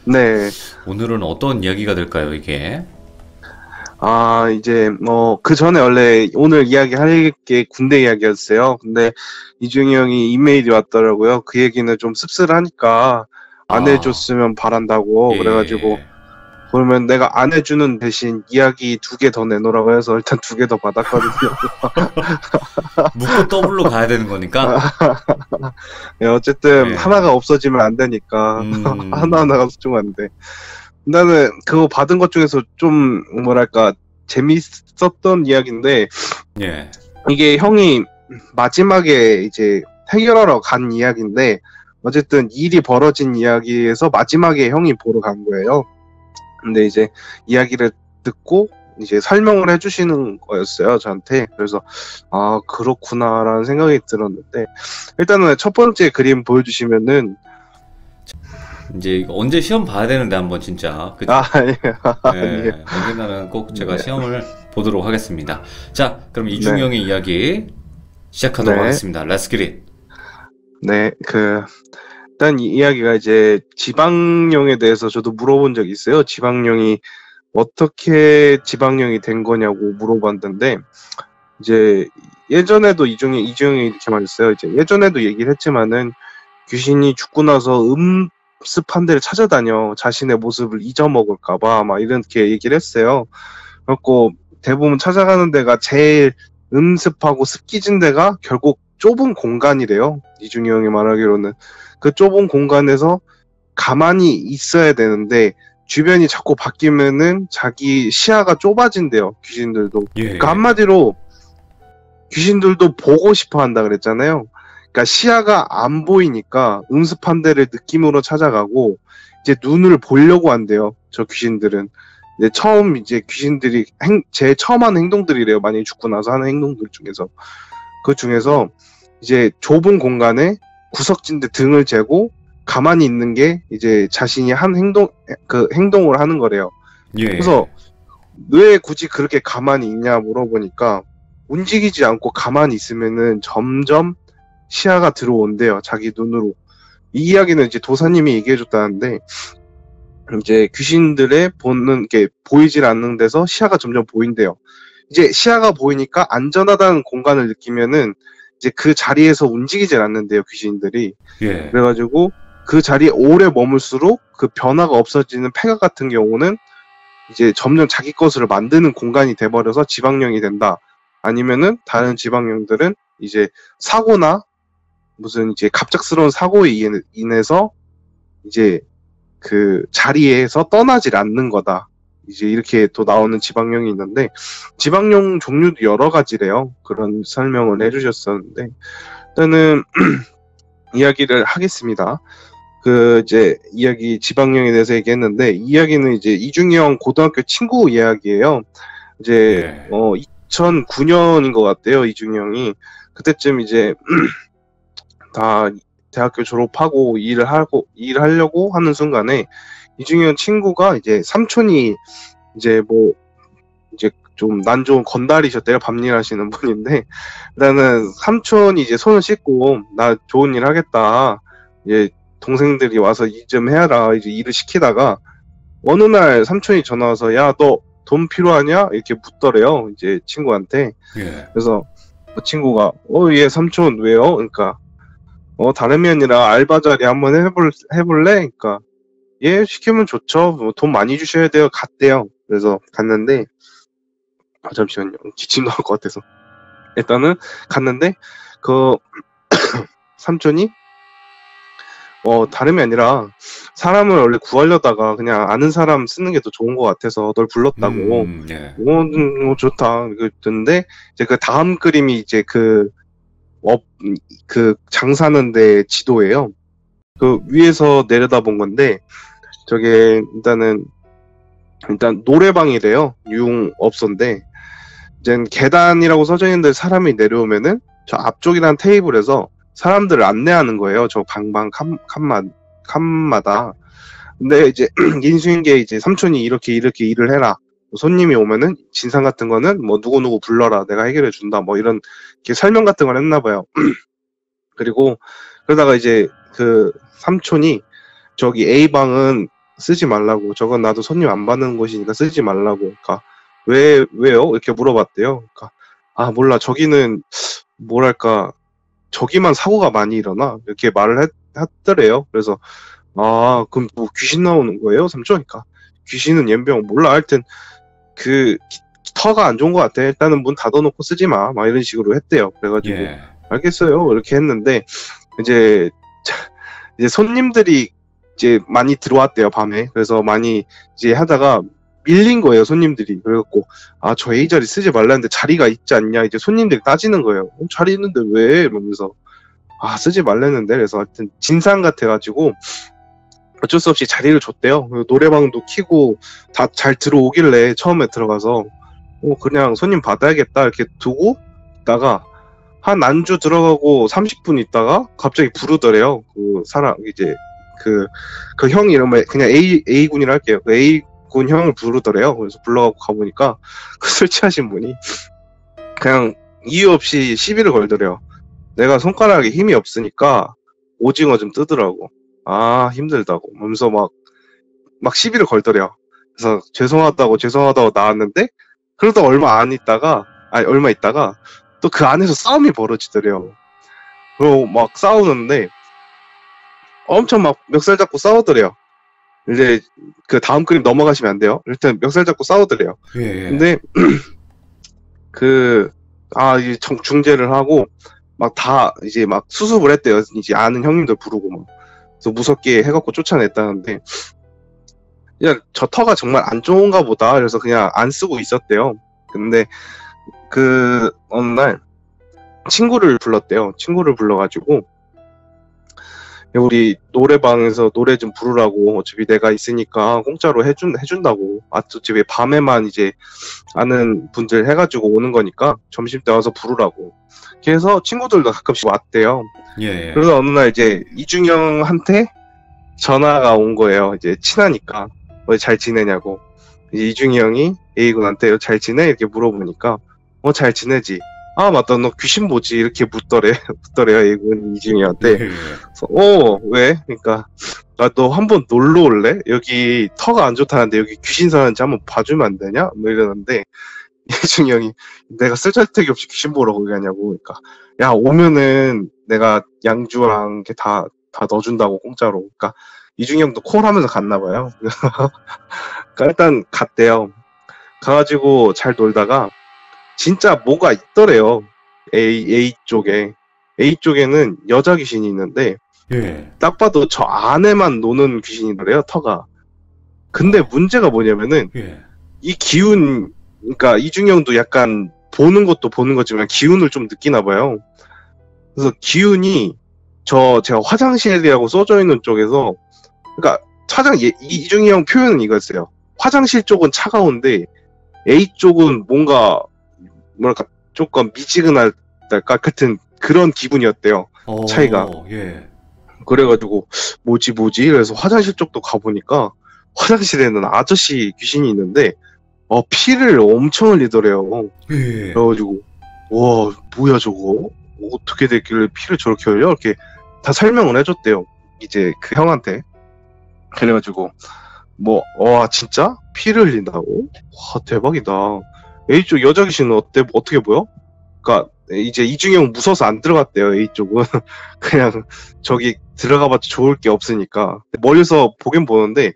네. 오늘은 어떤 이야기가 될까요, 이게? 이제 그 전에 원래 오늘 이야기할 게 군대 이야기였어요. 근데 이중이 형이 이메일이 왔더라고요. 그 얘기는 좀 씁쓸하니까 안 해줬으면 바란다고. 예. 그래가지고 그러면 내가 안 해주는 대신 이야기 2개 더 내놓으라고 해서 일단 2개 더 받았거든요. 묶고 더블로 가야 되는 거니까? 네, 어쨌든 네. 하나가 없어지면 안 되니까 하나하나가 소중한데 나는 그거 받은 것 중에서 좀 뭐랄까 재밌었던 이야기인데 예. 이게 형이 마지막에 이제 해결하러 간 이야기인데 어쨌든 일이 벌어진 이야기에서 마지막에 형이 보러 간 거예요. 근데 이제 이야기를 듣고 이제 설명을 해주시는 거였어요, 저한테. 그래서 그렇구나라는 생각이 들었는데 일단은 첫 번째 그림 보여주시면은 이제 언제 시험 봐야 되는데 한번 진짜. 그쵸? 아니에요. 언젠가는 꼭 제가 시험을 보도록 하겠습니다. 자, 그럼 이중이 형의 이야기 시작하도록 하겠습니다. Let's get it. 네, 일단 이 이야기가 이제 지방령에 대해서 저도 물어본 적이 있어요. 지방령이 어떻게 지방령이 된 거냐고 물어봤는데 이제 예전에도 이중이 이렇게 말했어요. 이제 예전에도 얘기를 했지만은 귀신이 죽고 나서 습한 데를 찾아다녀 자신의 모습을 잊어먹을까봐 막 이렇게 얘기를 했어요. 그래갖고 대부분 찾아가는 데가 제일 음습하고 습기진 데가 결국 좁은 공간이래요. 이중이 형이 말하기로는 그 좁은 공간에서 가만히 있어야 되는데 주변이 자꾸 바뀌면은 자기 시야가 좁아진대요. 귀신들도. 그러니까 한마디로 귀신들도 보고 싶어 한다 그랬잖아요. 그러니까 시야가 안 보이니까 음습한 데를 느낌으로 찾아가고 이제 눈을 보려고 한대요. 저 귀신들은. 이제 처음 이제 귀신들이 제일 처음 하는 행동들이래요. 만약에 죽고 나서 하는 행동들 중에서. 그 중에서 이제 좁은 공간에 구석진데 등을 재고 가만히 있는 게 이제 자신이 한 행동을 하는 거래요. 그래서 왜 굳이 그렇게 가만히 있냐 물어보니까 움직이지 않고 가만히 있으면은 점점 시야가 들어온대요. 자기 눈으로. 이 이야기는 이제 도사님이 얘기해줬다는데, 이제 귀신들의 보는 게 보이질 않는 데서 시야가 점점 보인대요. 이제 시야가 보이니까 안전하다는 공간을 느끼면은 이제 그 자리에서 움직이질 않는데요, 귀신들이. 예. 그래가지고 그 자리에 오래 머물수록 그 변화가 없어지는 폐가 같은 경우는 이제 점점 자기 것으로 만드는 공간이 돼버려서 지방령이 된다. 아니면은 다른 지방령들은 이제 사고나 무슨 이제 갑작스러운 사고에 인해서 이제 그 자리에서 떠나질 않는 거다. 이제 이렇게 또 나오는 지방령이 있는데, 지방령 종류도 여러 가지래요. 그런 설명을 해주셨었는데, 일단은 이야기를 하겠습니다. 그 이제 이야기 지방령에 대해서 얘기했는데, 이 이야기는 이제 이중이 형 고등학교 친구 이야기예요. 이제 2009년인 것 같아요. 이중이 형이 그때쯤 이제 다 대학교 졸업하고 일하려고 하는 순간에 이중이 형 친구가 이제 삼촌이 이제 뭐 이제 좀 난 좋은 건달이셨대요. 밤일 하시는 분인데, 일단은 삼촌이 이제 손을 씻고 나 좋은 일 하겠다. 이제 동생들이 와서 일 좀 해라. 이제 일을 시키다가 어느 날 삼촌이 전화 와서 야, 너 돈 필요하냐? 이렇게 묻더래요. 이제 친구한테. 예. 그래서 그 친구가 예, 삼촌 왜요? 그러니까 다름이 아니라 알바 자리 한번 해볼래? 그러니까 예, 시키면 좋죠. 뭐 돈 많이 주셔야 돼요. 갔대요. 그래서 갔는데, 잠시만요. 기침 나올 것 같아서. 일단은 갔는데 그 삼촌이 다름이 아니라 사람을 원래 구하려다가 그냥 아는 사람 쓰는 게 더 좋은 것 같아서 널 불렀다고. 예. 좋다. 그랬는데 이제 그 다음 그림이 이제 그 장사하는데 지도예요. 그 위에서 내려다본 건데, 저게 일단 노래방이래요. 유흥업소인데, 이제 계단이라고 써져 있는데 사람이 내려오면은 저 앞쪽이란 테이블에서 사람들을 안내하는 거예요. 저 방방 칸마다. 근데 이제 인수인 게 이제 삼촌이 이렇게 일을 해라. 손님이 오면은 진상 같은 거는 뭐 누구 불러라. 내가 해결해 준다. 뭐 이런 설명 같은 걸 했나 봐요. 그리고 그러다가 이제 그 삼촌이 저기 A방은 쓰지 말라고. 저건 나도 손님 안 받는 곳이니까 쓰지 말라고. 그러니까 왜요? 이렇게 물어봤대요. 그러니까 몰라. 저기는 뭐랄까, 저기만 사고가 많이 일어나. 이렇게 말을 했더래요. 그래서 그럼 뭐 귀신 나오는 거예요? 삼촌? 그러니까 귀신은 옌병 몰라. 하여튼 그 터가 안 좋은 것 같아. 일단은 문 닫아놓고 쓰지 마. 막 이런 식으로 했대요. 그래가지고 알겠어요. 이렇게 했는데 이제 손님들이 이제 많이 들어왔대요, 밤에. 그래서 많이 이제 하다가 밀린 거예요, 손님들이. 그래갖고 저 A 자리 쓰지 말라는데 자리가 있지 않냐. 이제 손님들이 따지는 거예요. 자리 있는데 왜? 이러면서 쓰지 말랬는데. 그래서 하여튼 진상 같아가지고 어쩔 수 없이 자리를 줬대요. 노래방도 키고 다 잘 들어오길래 처음에 들어가서 그냥 손님 받아야겠다 이렇게 두고 있다가 한 안주 들어가고 30분 있다가 갑자기 부르더래요. 그 사람 이제 그 형 이름을 그냥 A군이라 할게요. 그 A군 형을 부르더래요. 그래서 불러가고 가보니까 그 술 취하신 분이 그냥 이유 없이 시비를 걸더래요. 내가 손가락에 힘이 없으니까 오징어 좀 뜨더라고. 힘들다고. 하면서 막 시비를 걸더래요. 그래서 죄송하다고 나왔는데, 그러다 얼마 있다가 또 그 안에서 싸움이 벌어지더래요. 그리고 막 싸우는데 엄청 막 멱살 잡고 싸우더래요. 이제 그 다음 그림 넘어가시면 안 돼요. 일단 멱살 잡고 싸우더래요. 예. 근데 이제 중재를 하고 이제 막 수습을 했대요. 이제 아는 형님들 부르고 막. 그래서 무섭게 해갖고 쫓아냈다는데, 그냥 저 터가 정말 안 좋은가 보다. 그래서 그냥 안 쓰고 있었대요. 근데 그 어느 날 친구를 불렀대요. 친구를 불러가지고 우리 노래방에서 노래 좀 부르라고. 어차피 내가 있으니까 공짜로 해준다고. 어차피 밤에만 이제 아는 분들 해가지고 오는 거니까 점심때 와서 부르라고. 그래서 친구들도 가끔씩 왔대요. 예. 그래서 어느 날 이제 이중이 형한테 전화가 온 거예요. 이제 친하니까 잘 지내냐고. 이제 이중이 형이 A군한테 잘 지내? 이렇게 물어보니까 잘 지내지. 아, 맞다, 너 귀신 보지? 이렇게 묻더래. 묻더래요, 이중이한테. 예. 그래서, 왜? 그러니까, 아, 너 한번 놀러 올래? 여기 터가 안 좋다는데 여기 귀신 사는지 한번 봐주면 안 되냐? 뭐 이러는데, 이중이 형이 내가 쓸데기 없이 귀신 보러 거기 가냐고. 그러니까, 야, 오면은 내가 양주랑 이렇게 다 넣어준다고, 공짜로. 그러니까, 이중이 형도 콜 하면서 갔나 봐요. 그러니까 일단 갔대요. 가가지고 잘 놀다가, 진짜 뭐가 있더래요. A 쪽에. A 쪽에는 여자 귀신이 있는데, 예. 딱 봐도 저 안에만 노는 귀신이더래요, 터가. 근데 문제가 뭐냐면은, 예. 이 기운, 그러니까 이중형도 약간 보는 것도 보는 거지만 기운을 좀 느끼나 봐요. 그래서 기운이 제가 화장실이라고 써져 있는 쪽에서, 그러니까 이중이 형 표현은 이거였어요. 화장실 쪽은 차가운데 A 쪽은 뭔가 뭐랄까 조금 미지근할까 같은 그런 기분이었대요. 차이가. 예. 그래가지고 뭐지? 그래서 화장실 쪽도 가보니까 화장실에는 아저씨 귀신이 있는데 피를 엄청 흘리더래요. 예. 그래가지고 와 뭐야 저거 어떻게 됐길래 피를 저렇게 흘려? 이렇게 다 설명을 해줬대요. 이제 그 형한테. 그래가지고 와 진짜 피를 흘린다고? 와 대박이다. A쪽 여자 귀신은 어떻게 보여? 그러니까 이제 이중이 형 무서워서 안 들어갔대요. A쪽은 그냥 저기 들어가봤자 좋을 게 없으니까 멀리서 보긴 보는데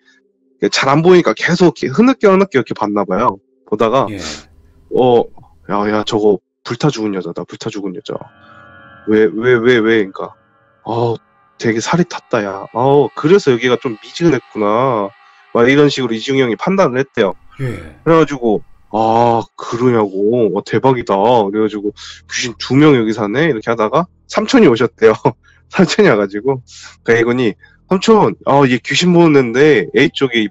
잘 안 보이니까 계속 이렇게 흐느껴 이렇게 봤나 봐요. 보다가 예. 야 저거 불타 죽은 여자다. 불타 죽은 여자. 왜 그러니까 되게 살이 탔다 야. 그래서 여기가 좀 미지근했구나. 막 이런 식으로 이중이 형이 판단을 했대요. 예. 그래가지고 그러냐고. 대박이다. 그래가지고 귀신 2명 여기 사네 이렇게 하다가 삼촌이 오셨대요. 삼촌이 와가지고 그러니까 이건이 삼촌 얘 귀신 보는데 A 쪽에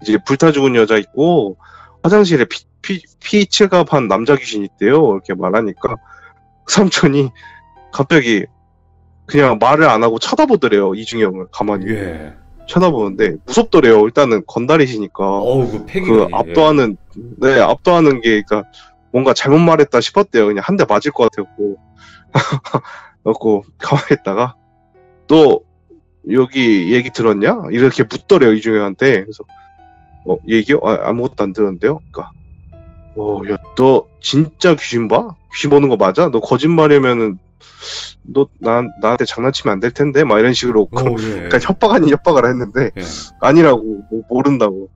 이제 불타 죽은 여자 있고 화장실에 피 칠갑한 남자 귀신 있대요. 이렇게 말하니까 삼촌이 갑자기 그냥 말을 안 하고 쳐다보더래요. 이중이 형을 가만히. 예. 쳐다보는데 무섭더래요. 일단은 건달이시니까. 그 패기가. 압도하는 게, 그러니까 뭔가 잘못 말했다 싶었대요. 그냥 한 대 맞을 것 같았고. 그래갖고 가만히 있다가 너 여기 얘기 들었냐? 이렇게 묻더래요. 이중현한테. 그래서 얘기요? 아무것도 안 들었는데요. 그러니까 야, 너 진짜 귀신 봐? 귀신 보는 거 맞아? 너 거짓말이면은 너 나한테 장난치면 안 될 텐데 막 이런 식으로 예. 그러니까 협박 아닌 협박을 했는데 예. 아니라고 모른다고.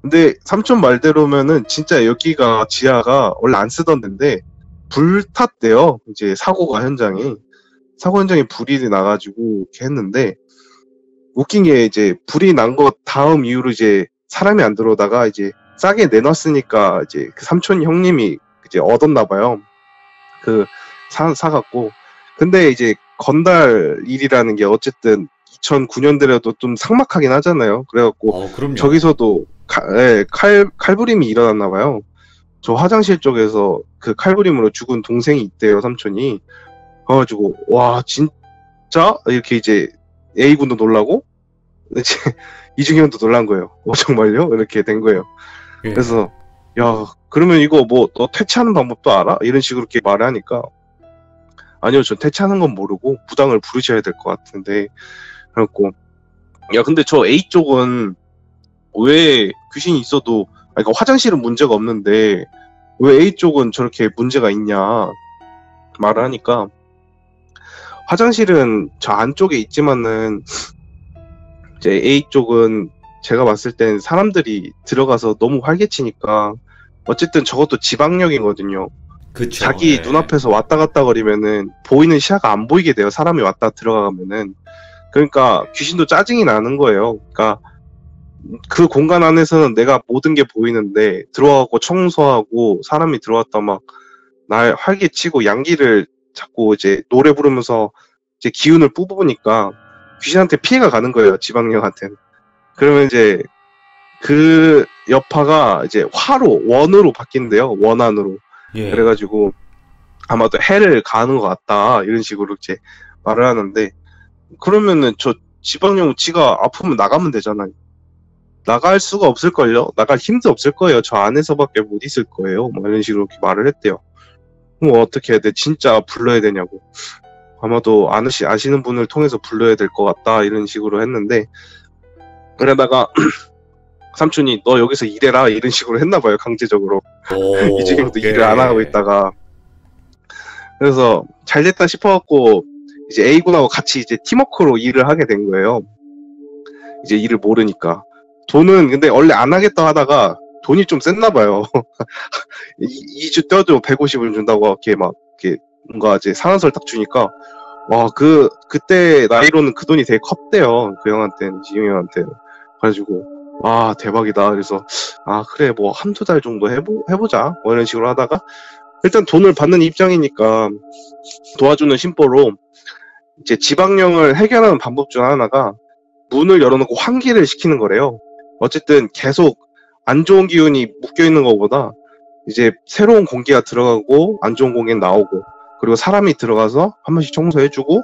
근데 삼촌 말대로면은 진짜 여기가 지하가 원래 안 쓰던 데인데 불탔대요. 이제 사고 현장에 불이 나가지고 이렇게 했는데 웃긴 게 이제 불이 난 거 다음 이후로 이제 사람이 안 들어오다가 이제 싸게 내놨으니까 이제 그 삼촌 형님이 이제 얻었나 봐요. 사갖고. 근데 이제 건달 일이라는 게 어쨌든 2009년대라도 좀 삭막하긴 하잖아요. 그래갖고 그럼요. 저기서도 칼부림이 일어났나 봐요. 저 화장실 쪽에서 그 칼부림으로 죽은 동생이 있대요, 삼촌이. 그래가지고 와 진짜 이렇게 이제 A군도 놀라고 이제 이중현도 놀란 거예요. 정말요? 이렇게 된 거예요. 예. 그래서 야 그러면 이거 너 퇴치하는 방법도 알아? 이런 식으로 이렇게 말을 하니까 아니요, 전 퇴치하는 건 모르고 부당을 부르셔야 될 것 같은데. 그래갖고 야 근데 저 A 쪽은 왜 귀신이 있어도 그러니까 화장실은 문제가 없는데 왜 A 쪽은 저렇게 문제가 있냐 말을 하니까 화장실은 저 안쪽에 있지만은 이제 A 쪽은 제가 봤을 땐 사람들이 들어가서 너무 활개치니까 어쨌든 저것도 지방역이거든요. 그쵸. 자기 예. 눈앞에서 왔다 갔다 거리면은 보이는 시야가 안 보이게 돼요. 사람이 왔다 들어가면은. 그러니까 귀신도 짜증이 나는 거예요. 그러니까 그 공간 안에서는 내가 모든 게 보이는데 들어가고 청소하고 사람이 들어왔다 막 날 활개치고 양기를 자꾸 이제 노래 부르면서 이제 기운을 뿜으니까 귀신한테 피해가 가는 거예요. 지방령한테는. 그러면 이제 그 여파가 이제 원으로 바뀐대요. 원안으로. 예. 그래가지고 아마도 해를 가는 것 같다. 이런 식으로 이제 말을 하는데 그러면은 저 지방령 지가 아프면 나가면 되잖아요. 나갈 수가 없을걸요? 나갈 힘도 없을 거예요. 저 안에서밖에 못 있을 거예요. 뭐 이런 식으로 이렇게 말을 했대요. 뭐 어떻게 해야 돼? 진짜 불러야 되냐고. 아마도 아시는 분을 통해서 불러야 될 것 같다 이런 식으로 했는데, 그러다가 삼촌이 너 여기서 일해라 이런 식으로 했나 봐요, 강제적으로. 이주경도 일을 안 하고 있다가. 그래서 잘 됐다 싶어갖고 이제 A군하고 같이 이제 팀워크로 일을 하게 된 거예요. 이제 일을 모르니까. 돈은 근데 원래 안 하겠다 하다가 돈이 좀 셌나 봐요. 2주 떼어도 150을 준다고 이렇게 막 이렇게 뭔가 이제 상한선을 딱 주니까, 와, 그때 나이로는 그 돈이 되게 컸대요. 그 형한테는, 지용이 형한테는. 그래가지고, 와, 대박이다. 그래서, 아, 그래, 뭐, 한두 달 정도 해보자. 뭐 이런 식으로 하다가, 일단 돈을 받는 입장이니까 도와주는 심보로 이제 지방령을 해결하는 방법 중 하나가 문을 열어놓고 환기를 시키는 거래요. 어쨌든 계속 안 좋은 기운이 묶여있는 것보다 이제 새로운 공기가 들어가고 안 좋은 공기 나오고, 그리고 사람이 들어가서 한 번씩 청소해주고,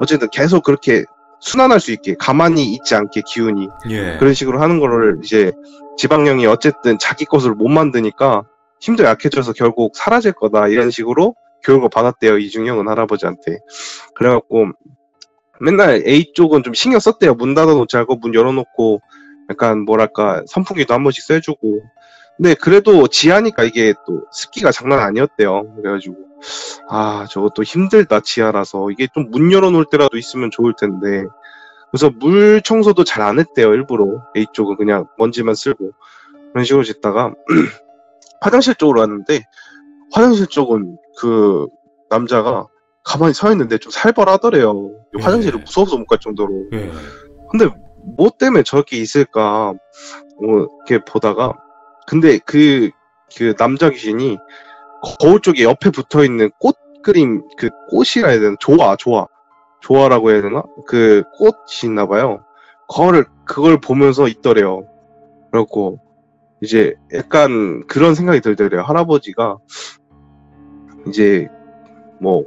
어쨌든 계속 그렇게 순환할 수 있게, 가만히 있지 않게 기운이. 그런 식으로 하는 거를 이제 지방령이 어쨌든 자기 것을 못 만드니까 힘도 약해져서 결국 사라질 거다 이런 식으로 교육을 받았대요, 이중형은 할아버지한테. 그래갖고 맨날 A 쪽은 좀 신경 썼대요. 문 닫아놓지 않고 문 열어놓고 약간 뭐랄까 선풍기도 한 번씩 쐬주고. 근데 그래도 지하니까 이게 또 습기가 장난 아니었대요. 그래가지고 아, 저것도 힘들다, 지하라서. 이게 좀 문 열어놓을 때라도 있으면 좋을 텐데. 그래서 물 청소도 잘 안 했대요, 일부러. A 쪽은 그냥 먼지만 쓸고 그런 식으로 짓다가 화장실 쪽으로 왔는데, 화장실 쪽은 그 남자가 가만히 서 있는데 좀 살벌하더래요. 화장실을 무서워서 못 갈 정도로. 근데 뭐 때문에 저렇게 있을까 이렇게 보다가, 근데 그 남자 귀신이 거울 쪽에 옆에 붙어 있는 꽃 그림, 그 꽃이라 해야 되나? 조화라고 해야 되나? 그 꽃이 있나 봐요. 그걸 보면서 있더래요. 그래갖고 이제 약간 그런 생각이 들더래요. 할아버지가 이제 뭐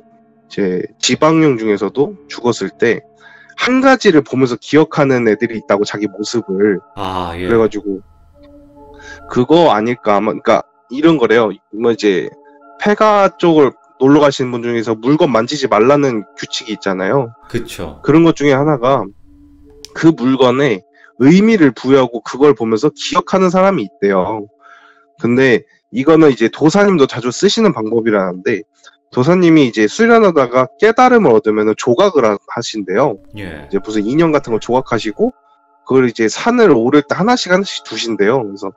제 지방령 중에서도 죽었을 때 한 가지를 보면서 기억하는 애들이 있다고, 자기 모습을. 그래가지고 그거 아닐까 아마. 그러니까 이런 거래요. 뭐 이제 폐가 쪽을 놀러 가시는 분 중에서 물건 만지지 말라는 규칙이 있잖아요. 그쵸. 그런 것 중에 하나가 그 물건에 의미를 부여하고 그걸 보면서 기억하는 사람이 있대요. 근데 이거는 이제 도사님도 자주 쓰시는 방법이라는데, 도사님이 이제 수련하다가 깨달음을 얻으면 조각을 하신대요. 이제 무슨 인형 같은 거 조각하시고 그걸 이제 산을 오를 때 하나씩 두신대요. 그래서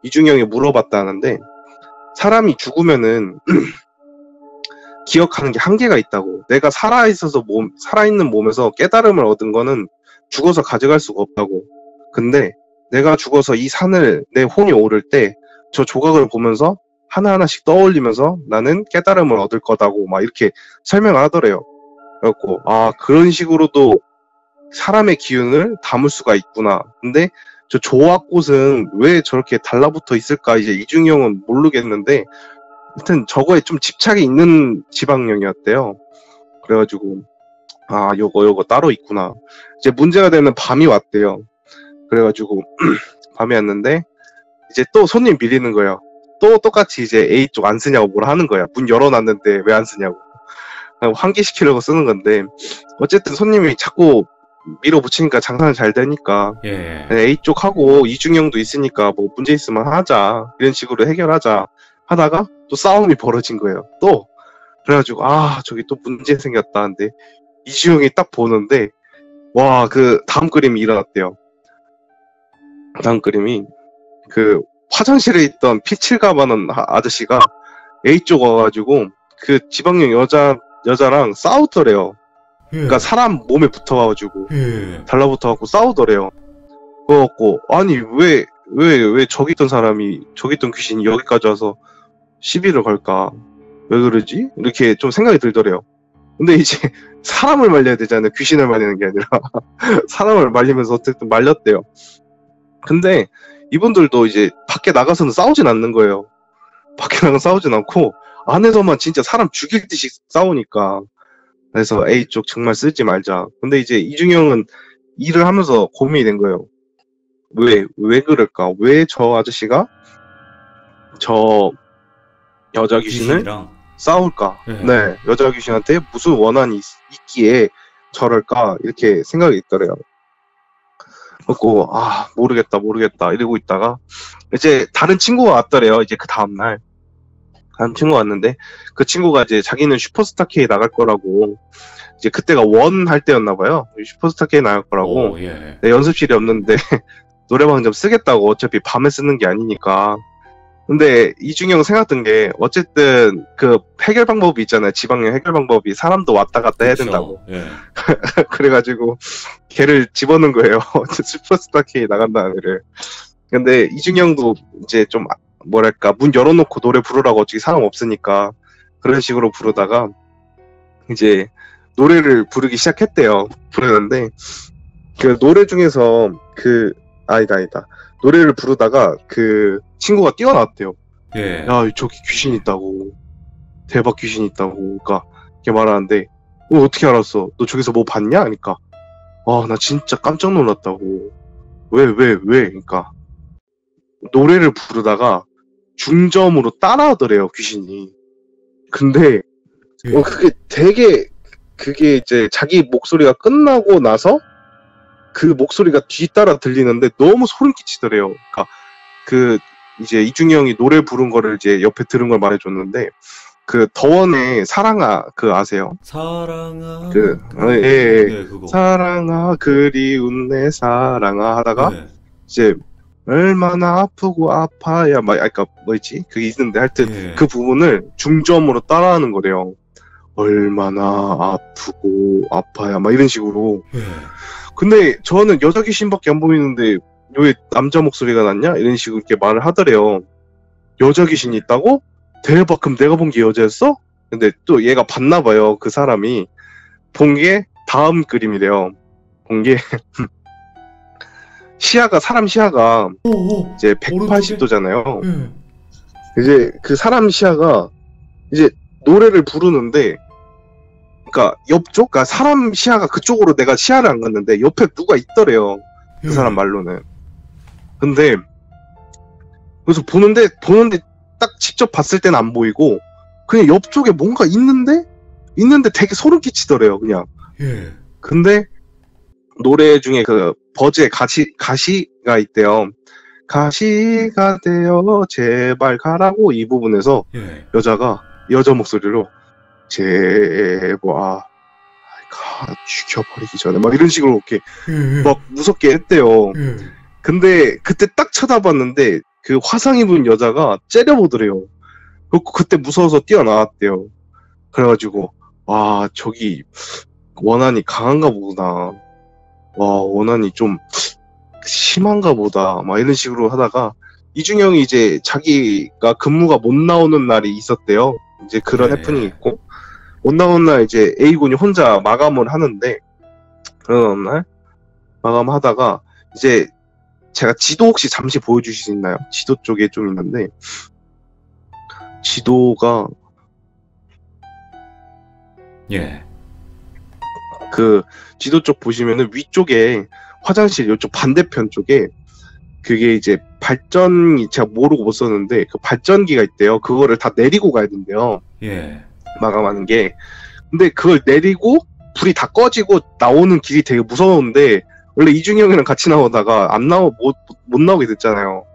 이중형이 물어봤다는데, 사람이 죽으면은 기억하는 게 한계가 있다고. 내가 살아있는 몸에서 깨달음을 얻은 거는 죽어서 가져갈 수가 없다고. 근데 내가 죽어서 이 산을 내 혼이 오를 때 저 조각을 보면서 하나하나씩 떠올리면서 나는 깨달음을 얻을 거다고 막 이렇게 설명을 하더래요. 그래갖고 아, 그런 식으로도 사람의 기운을 담을 수가 있구나. 근데 저 조화꽃은 왜 저렇게 달라붙어 있을까 이제 이중형은 모르겠는데, 하여튼 저거에 좀 집착이 있는 지방령이었대요. 그래가지고 아, 요거 따로 있구나. 이제 문제가 되는 밤이 왔대요. 그래가지고 밤이 왔는데 이제 또 손님 밀리는 거예요. 또 똑같이 이제 A 쪽 안 쓰냐고 뭐라 하는 거야. 문 열어놨는데 왜 안 쓰냐고. 환기시키려고 쓰는 건데, 어쨌든 손님이 자꾸 밀어붙이니까 장사는 잘 되니까 A 쪽 하고 이중형도 있으니까 뭐 문제 있으면 하자, 이런 식으로 해결하자 하다가 또 싸움이 벌어진 거예요. 또 그래가지고 아, 저기 또 문제 생겼다는데, 이중형이 딱 보는데 와, 그 다음 그림이 일어났대요. 다음 그림이 그 화장실에 있던 피7 가방은 아저씨가 A 쪽 와가지고 그 지방령 여자랑 싸우더래요. 그러니까 사람 몸에 붙어가지고 달라붙어갖고 싸우더래요. 그래갖고 아니 왜 저기 있던 귀신이 여기까지 와서 시비를 걸까? 왜 그러지? 이렇게 좀 생각이 들더래요. 근데 이제 사람을 말려야 되잖아요. 귀신을 말리는 게 아니라 사람을 말리면서 어쨌든 말렸대요. 근데 이분들도 이제 밖에 나가서는 싸우진 않는 거예요. 밖에 나가서 싸우진 않고 안에서만 진짜 사람 죽일 듯이 싸우니까. 그래서 A 쪽 정말 쓰지 말자. 근데 이제 이중형은 일을 하면서 고민이 된 거예요. 왜 그럴까? 왜 저 아저씨가 저 여자 귀신을 싸울까? 네. 네, 여자 귀신한테 무슨 원한이 있기에 저럴까? 이렇게 생각이 있더래요. 그래고 모르겠다 이러고 있다가 이제 다른 친구가 왔더래요. 이제 그 다음날 다른 친구가 왔는데 그 친구가 이제 자기는 슈퍼스타 K 나갈 거라고, 이제 그때가 원 할 때였나 봐요. 슈퍼스타 K 나갈 거라고. 오, 예. 네, 연습실이 없는데 노래방 좀 쓰겠다고, 어차피 밤에 쓰는 게 아니니까. 근데 이중형 생각했던 게, 어쨌든 그 해결 방법이 있잖아요. 지방령 해결 방법이 사람도 왔다 갔다 해야 그쵸. 된다고. 예. 그래가지고 걔를 집어넣은 거예요. 슈퍼스타 K 나간다는 애를. 근데 이중형도 이제 좀 뭐랄까, 문 열어놓고 노래 부르라고, 어차피 사람 없으니까 그런 식으로 부르다가 이제 노래를 부르기 시작했대요. 부르는데 그 노래 중에서 아니다. 노래를 부르다가 그 친구가 뛰어나왔대요. 예. 야, 저기 귀신 있다고. 대박 귀신 있다고. 그러니까 이렇게 말하는데, 어떻게 알았어? 너 저기서 뭐 봤냐? 그러니까 나 진짜 깜짝 놀랐다고. 왜? 그러니까 노래를 부르다가 중저음으로 따라하더래요, 귀신이. 근데 예. 그게 이제 자기 목소리가 끝나고 나서 그 목소리가 뒤따라 들리는데 너무 소름 끼치더래요. 그러니까 이제 이중이 형이 노래 부른 거를 이제 옆에 들은 걸 말해줬는데, 그 더원의 사랑아, 아세요? 사랑아. 예. 그거. 사랑아 그리운 내 사랑아 하다가 예. 이제 얼마나 아프고 아파야 그러니까 뭐였지? 그게 있는데 하여튼 예. 그 부분을 중저음으로 따라하는 거래요. 얼마나 아프고 아파야 이런 식으로. 예. 근데 저는 여자 귀신밖에 안 보이는데 왜 남자 목소리가 났냐? 이런 식으로 이렇게 말을 하더래요. 여자 귀신이 있다고? 대박, 그럼 내가 본 게 여자였어? 근데 또 얘가 봤나 봐요. 그 사람이 본 게 다음 그림이래요. 본 게 사람 시야가 이제 180도잖아요. 예. 이제 그 사람 시야가 이제 노래를 부르는데, 그러니까 옆쪽, 그러니까 사람 시야가 그쪽으로 내가 시야를 안 갔는데 옆에 누가 있더래요. 그 사람 말로는. 근데 그래서 보는데 딱 직접 봤을 때는 안 보이고 그냥 옆쪽에 뭔가 있는데 되게 소름 끼치더래요, 그냥. 예. 근데 노래 중에 그 버즈의 가시가 있대요. 가시가 되어 제발 가라고, 이 부분에서 예. 여자가 여자 목소리로 제발 죽여버리기 전에 이런 식으로 이렇게 막 무섭게 했대요. 예. 근데 그때 딱 쳐다봤는데 그 화상 입은 여자가 째려보더래요. 그때 무서워서 뛰어나왔대요. 그래가지고 저기 원한이 강한가 보구나. 원한이 좀 심한가 보다. 이런 식으로 하다가 이중형이 이제 자기가 근무가 못 나오는 날이 있었대요. 이제 그런 네. 해프닝이 있고, 못 나오는 날 이제 A군이 혼자 마감을 하는데, 그런 날 마감하다가 이제 제가 지도 혹시 잠시 보여주실 수 있나요? 지도 쪽에 좀 있는데, 지도가 예. 그 지도 쪽 보시면은 위쪽에 화장실 이쪽 반대편 쪽에 그게 이제 발전기, 제가 모르고 못 썼는데 그 발전기가 있대요. 그거를 다 내리고 가야 된대요. 예. 마감하는 게. 근데 그걸 내리고 불이 다 꺼지고 나오는 길이 되게 무서운데, 원래 이중이 형이랑 같이 나오다가 못 나오게 됐잖아요.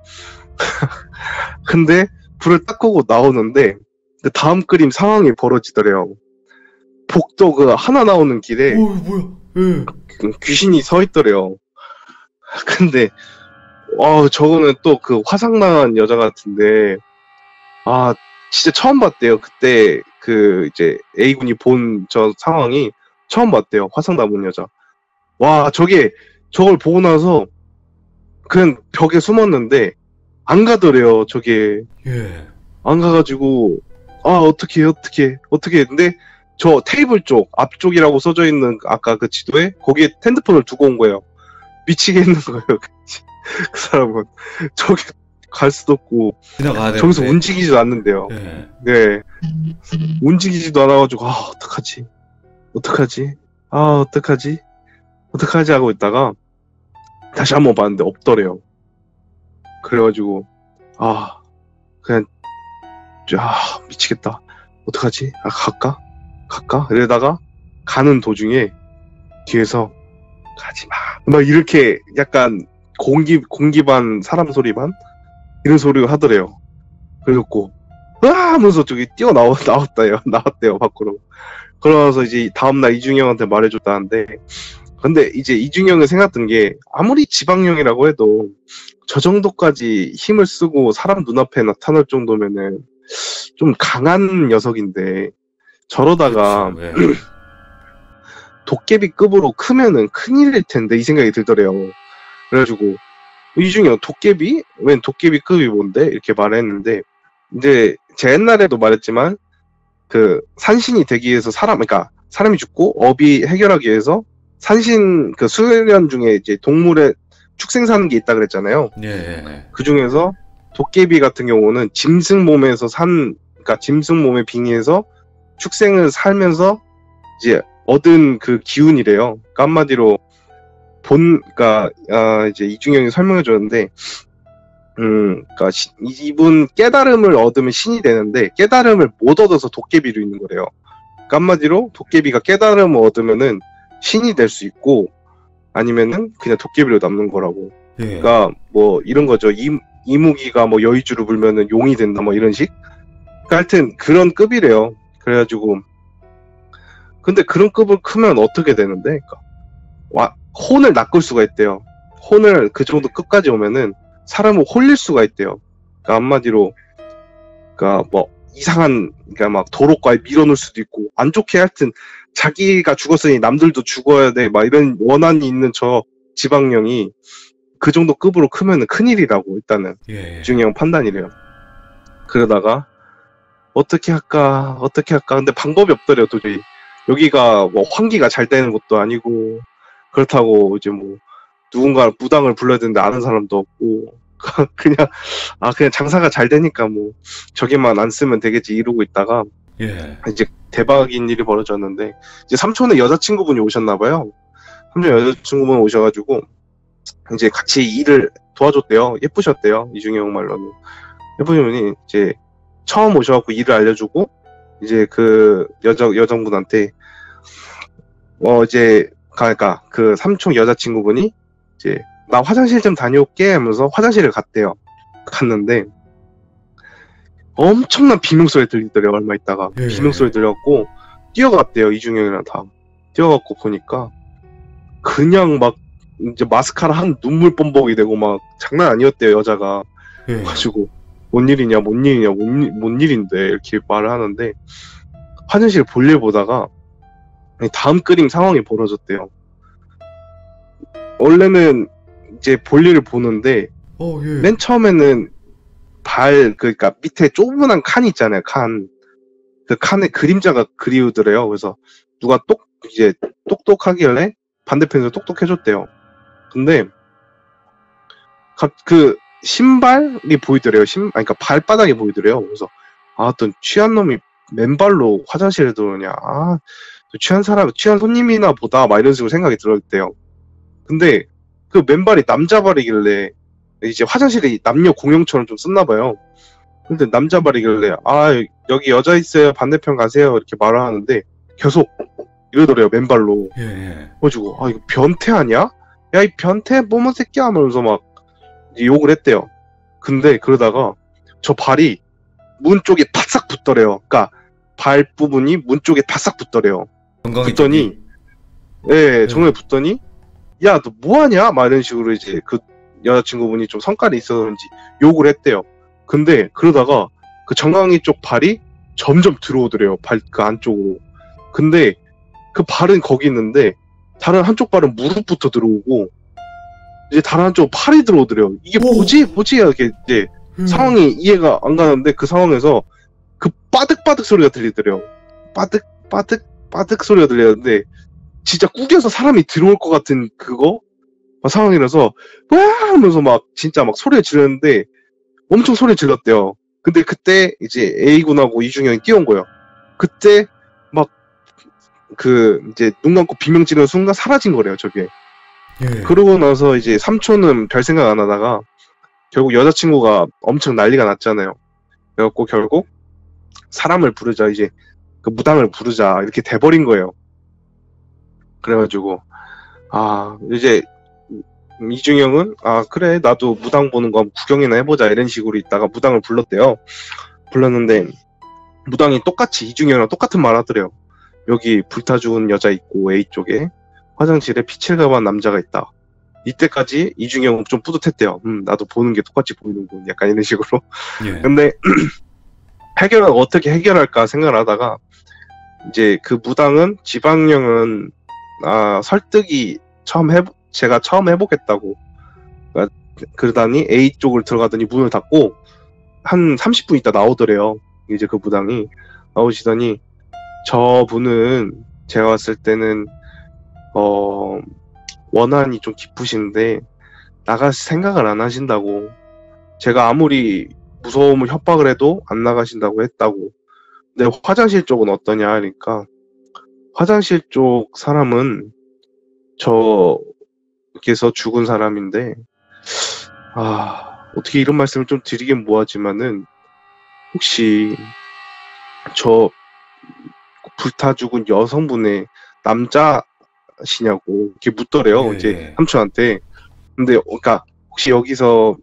근데 불을 딱 끄고 나오는데 그 다음 그림 상황이 벌어지더래요. 복도 그 하나 나오는 길에 뭐야? 예. 귀신이 서 있더래요. 근데 저거는 또 그 화상당한 여자 같은데, 진짜 처음 봤대요. 그때 그 이제 A군이 본 저 상황이 처음 봤대요. 화상당한 여자. 저걸 보고 나서 그냥 벽에 숨었는데 안 가더래요. 저게 예. 안 가가지고 어떻게 근데 저 테이블 쪽 앞쪽이라고 써져 있는 아까 그 지도에 거기에 핸드폰을 두고 온 거예요. 미치겠는 거예요. 그 사람은 저기 갈 수도 없고 지나가야 되는데. 저기서 움직이지도 않는데요. 예. 네, 움직이지도 않아가지고 어떡하지 하고 있다가 다시 한번 봤는데 없더래요. 그래가지고 그냥 미치겠다. 어떡하지? 아, 갈까? 이러다가 가는 도중에 뒤에서 가지 마. 막 이렇게 약간 공기 반 사람 소리 반 이런 소리가 하더래요. 그래갖고 으아 하면서 저기 나왔대요 밖으로. 그러면서 이제 다음날 이중형한테 말해줬다는데, 근데 이제 이중형은 생각했던 게 아무리 지방령이라고 해도 저 정도까지 힘을 쓰고 사람 눈앞에 나타날 정도면은 좀 강한 녀석인데 저러다가 그쵸, 예. 도깨비급으로 크면은 큰일일 텐데 이 생각이 들더래요. 그래가지고 이중형 도깨비? 웬 도깨비급이 뭔데? 이렇게 말했는데, 이제 제가 옛날에도 말했지만 그 산신이 되기 위해서 그러니까 사람이 죽고 업이 해결하기 위해서 산신 그 수련 중에 이제 동물의 축생사는 게 있다 그랬잖아요. 예. 그 중에서 도깨비 같은 경우는 짐승 몸에서 그러니까 짐승 몸에 빙의해서 축생을 살면서 이제 얻은 그 기운이래요. 그러니까 한마디로 그러니까 이제 이중형이 설명해 줬는데, 그러니까 이분 깨달음을 얻으면 신이 되는데 깨달음을 못 얻어서 도깨비로 있는 거래요. 그러니까 한마디로 도깨비가 깨달음을 얻으면은 신이 될 수 있고 아니면은 그냥 도깨비로 남는 거라고. 예. 그러니까 뭐 이런 거죠. 이무기가 뭐 여의주를 불면은 용이 된다 뭐 이런 식. 그러니까 하여튼 그런 급이래요. 그래가지고 근데 그런 급을 크면 어떻게 되는데? 그러니까 혼을 낚을 수가 있대요. 혼을 그 정도 끝까지 오면은 사람을 홀릴 수가 있대요. 그러니까 한마디로 그러니까 뭐 이상한 그러니까 막 도로가에 밀어놓을 수도 있고 안 좋게 하여튼 자기가 죽었으니 남들도 죽어야 돼 막 이런 원한이 있는 저 지방령이 그 정도 급으로 크면은 큰일이라고 일단은 예. 이중형 판단이래요. 그러다가 어떻게 할까 근데 방법이 없더래요 도저히. 여기가 뭐 환기가 잘 되는 것도 아니고 그렇다고 이제 뭐 누군가 무당을 불러야 되는데 아는 사람도 없고 그냥 장사가 잘 되니까 뭐 저기만 안 쓰면 되겠지 이러고 있다가 예. 이제 대박인 일이 벌어졌는데, 이제 삼촌의 여자친구분이 오셨나봐요. 삼촌 여자친구분 오셔가지고 이제 같이 일을 도와줬대요. 예쁘셨대요. 이중형 말로는. 예쁘신 분이 이제 처음 오셔갖고 일을 알려주고 이제 그 여성분한테 이제 그러니까 그 삼촌 여자친구분이 이제 나 화장실 좀 다녀올게 하면서 화장실을 갔대요. 갔는데 엄청난 비명소리 들리더래요. 얼마 있다가 예. 비명소리 들려갖고 뛰어갔대요. 이중형이랑 다 뛰어갖고 보니까 그냥 막 이제 마스카라 한 눈물 뻔벅이 되고 막 장난 아니었대요. 여자가. 예. 가지고 뭔 일인데 이렇게 말을 하는데 화장실 볼일 보다가 다음 그림 상황이 벌어졌대요. 원래는 이제 볼일을 보는데 예. 맨 처음에는 그러니까 밑에 조그만한 칸이 있잖아요. 그 칸에 그림자가 그리우더래요. 그래서 누가 이제 똑똑하길래 반대편에서 똑똑해줬대요. 근데 그 신발이 보이더래요. 그러니까 발바닥이 보이더래요. 그래서 또 취한 놈이 맨발로 화장실에 들어오냐. 취한 손님이나 보다 막 이런 식으로 생각이 들었대요. 근데 그 맨발이 남자 발이길래 이제 화장실이 남녀 공용처럼 좀 썼나 봐요. 근데 남자 발이길래 여기 여자 있어요. 반대편 가세요. 이렇게 말을 하는데 계속 이러더래요. 맨발로. 예. 그래가지고 이거 변태 아니야? 야, 이 변태 뽀문 새끼야 하면서 막 욕을 했대요. 근데 그러다가 저 발이 문 쪽에 바싹 붙더래요. 그러니까 발 부분이 문 쪽에 바싹 붙더래요. 붙더니 정말 붙더니 야, 너 뭐하냐? 막 이런 식으로 이제 그 여자친구분이 좀 성깔이 있어서인지 욕을 했대요. 근데 그러다가 그 정강이 쪽 발이 점점 들어오더래요. 그 안쪽으로. 근데 그 발은 거기 있는데 다른 한쪽 발은 무릎부터 들어오고 이제 다른 한쪽 팔이 들어오더래요. 이게 뭐지? 이렇게 이제 상황이 이해가 안 가는데 그 상황에서 그 빠득빠득 소리가 들리더래요. 빠득 소리가 들리는데 진짜 꾸겨서 사람이 들어올 것 같은 그거 상황이라서 와 하면서 막 진짜 막 소리를 지르는데 엄청 소리 질렀대요. 근데 그때 이제 A군하고 이중형이 뛰어온 거예요. 그때 막 이제 눈 감고 비명 지르는 순간 사라진 거래요, 저게. 예. 그러고 나서 이제 삼촌은 별 생각 안 하다가 결국 여자친구가 엄청 난리가 났잖아요. 그래갖고 결국 사람을 부르자, 이제 그 무당을 부르자 이렇게 돼버린 거예요. 그래가지고 이제 이중영은 그래 나도 무당 보는 거 구경이나 해보자 이런 식으로 있다가 무당을 불렀대요. 불렀는데 무당이 똑같이 이중영이랑 똑같은 말 하더래요. 여기 불타 죽은 여자 있고 A쪽에 화장실에 피칠가만 남자가 있다. 이때까지 이중영은 좀 뿌듯했대요. 나도 보는 게 똑같이 보이는군. 약간 이런 식으로. 예. 근데 어떻게 해결할까 생각을 하다가 이제 그 무당은 지방령은 설득이 제가 처음 해보겠다고 그러다니 A 쪽을 들어가더니 문을 닫고 한 30분 있다 나오더래요. 이제 그 무당이 나오시더니 저분은 제가 봤을 때는 원한이 좀 깊으신데 나갈 생각을 안 하신다고. 제가 아무리 무서움을 협박을 해도 안 나가신다고 했다고. 근데 화장실 쪽은 어떠냐 하니까 화장실 쪽 사람은 저께서 죽은 사람인데 어떻게 이런 말씀을 좀 드리긴 뭐하지만은 혹시 저 불타 죽은 여성분의 남자시냐고 이렇게 묻더래요. 예. 이제 삼촌한테. 근데 그러니까 혹시 여기서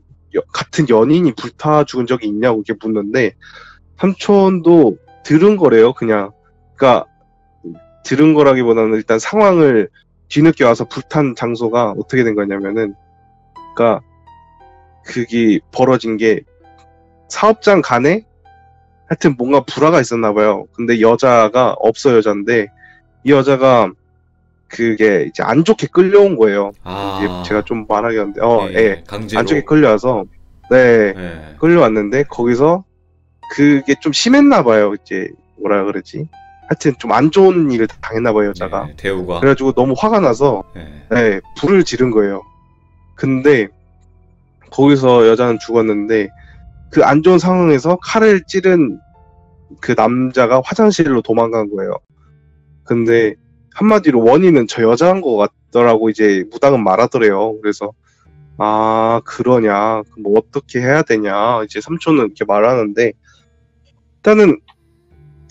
같은 연인이 불타 죽은 적이 있냐고 이렇게 묻는데 삼촌도 들은 거래요. 그냥 그러니까 들은 거라기보다는 일단 상황을 뒤늦게 와서 불탄 장소가 어떻게 된 거냐면은 그러니까 그게 벌어진 게 사업장 간에 하여튼 뭔가 불화가 있었나 봐요. 근데 여자가 없어 여잔데 이 여자가 그게 이제 안 좋게 끌려온 거예요. 이제 제가 좀 말하기 한데 강제로. 안 좋게 끌려와서 끌려왔는데 거기서 그게 좀 심했나 봐요. 이제 뭐라 그러지? 하여튼 좀 안 좋은 일을 당했나 봐요, 여자가. 대우가. 그래가지고 너무 화가 나서 불을 지른 거예요. 근데 거기서 여자는 죽었는데 그 안 좋은 상황에서 칼을 찌른 그 남자가 화장실로 도망간 거예요. 근데 한마디로 원인은 저 여자인 것 같더라고 이제 무당은 말하더래요. 그래서 그러냐, 뭐 어떻게 해야 되냐 이제 삼촌은 이렇게 말하는데 일단은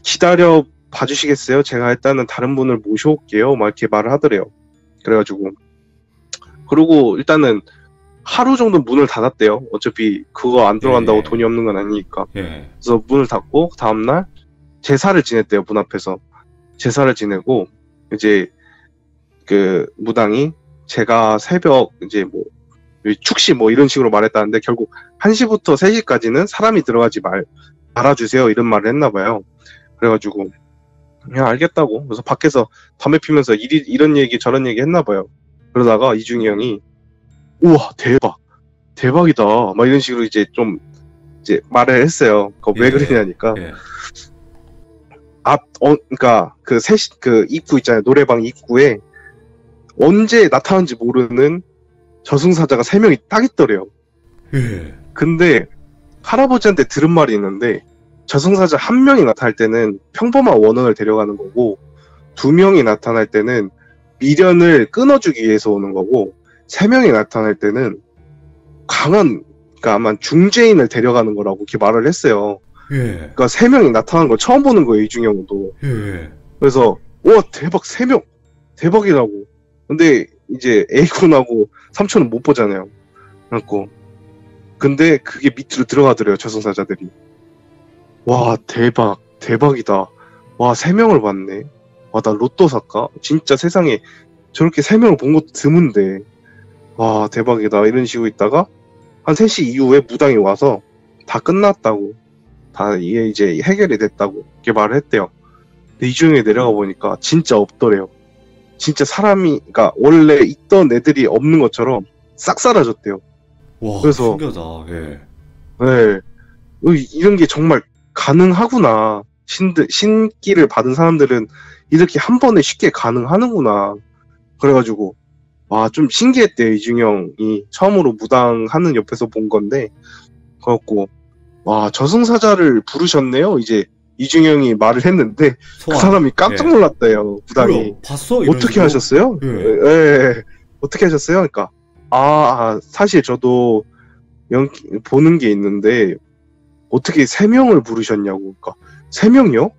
기다려 봐주시겠어요? 제가 일단은 다른 분을 모셔올게요. 막 이렇게 말을 하더래요. 그래가지고 그리고 일단은 하루 정도 문을 닫았대요. 어차피 그거 안 들어간다고 돈이 없는 건 아니니까. 그래서 문을 닫고 다음날 제사를 지냈대요. 문 앞에서 제사를 지내고 이제 그 무당이 제가 새벽 이제 뭐 축시 뭐 이런 식으로 말했다는데 결국 1시부터 3시까지는 사람이 들어가지 말아주세요 이런 말을 했나 봐요. 그래가지고 그냥 알겠다고. 그래서 밖에서 담배 피면서 이런 얘기 저런 얘기 했나 봐요. 그러다가 이중이 형이 우와 대박이다 막 이런 식으로 이제 좀 이제 말을 했어요. 왜 그러냐니까 그러니까 그 입구 있잖아요. 노래방 입구에 언제 나타난지 모르는 저승사자가 3명이 딱 있더래요. 근데 할아버지한테 들은 말이 있는데 저승사자 1명이 나타날 때는 평범한 원혼을 데려가는 거고 2명이 나타날 때는 미련을 끊어주기 위해서 오는 거고 3명이 나타날 때는 강한 그러니까 아마 중죄인을 데려가는 거라고 이렇게 말을 했어요. 그러니까 3명이 나타난 걸 처음 보는 거예요. 이중형도. 그래서 와 대박 3명 대박이라고. 근데 이제 A군하고 삼촌은 못 보잖아요. 그래갖고 근데 그게 밑으로 들어가더래요. 저승사자들이. 와 대박이다. 와 3명을 봤네. 와 나 로또 살까? 진짜 세상에 저렇게 3명을 본 것도 드문데 와 대박이다 이런 식으로 있다가 한 3시 이후에 무당이 와서 다 끝났다고 다 이게 이제 해결이 됐다고 이렇게 말을 했대요. 근데 이중에 내려가 보니까 진짜 없더래요. 진짜 사람이 그러니까 원래 있던 애들이 없는 것처럼 싹 사라졌대요. 와 그래서 신기하다. 이런 게 정말 가능하구나. 신기를 받은 사람들은 이렇게 한 번에 쉽게 가능하는구나. 그래가지고 와 좀 신기했대요. 이중형이 처음으로 무당하는 옆에서 본 건데 그래갖고 와 저승사자를 부르셨네요. 이제 이중형이 말을 했는데 그 사람이 깜짝 놀랐대요. 무당이. 봤어? 어떻게 하셨어요? 어떻게 하셨어요? 그러니까 사실 저도 보는 게 있는데 어떻게 3명을 부르셨냐고. 그러니까 3명이요?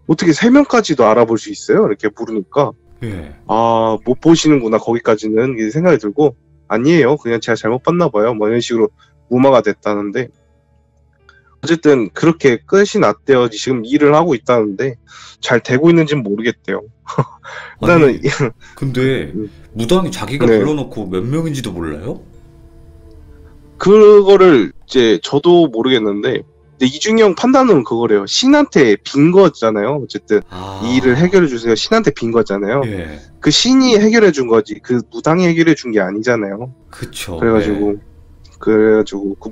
어떻게 3명까지도 알아볼 수 있어요? 이렇게 물으니까 예. 아, 못 보시는구나 거기까지는 이렇게 생각이 들고 아니에요. 그냥 제가 잘못 봤나 봐요. 뭐 이런 식으로 무마가 됐다는데 어쨌든 그렇게 끝이 났대요. 지금 일을 하고 있다는데 잘 되고 있는지는 모르겠대요. 일단은 아니, 근데 무당이 자기가 네. 불러놓고 몇 명인지도 몰라요? 그거를 이제 저도 모르겠는데 근데 이중형 판단은 그거래요. 신한테 빈 거잖아요. 어쨌든 아, 이 일을 해결해 주세요. 신한테 빈 거잖아요. 예, 그 신이 해결해 준 거지. 그 무당이 해결해 준 게 아니잖아요. 그쵸. 그래가지고 예. 그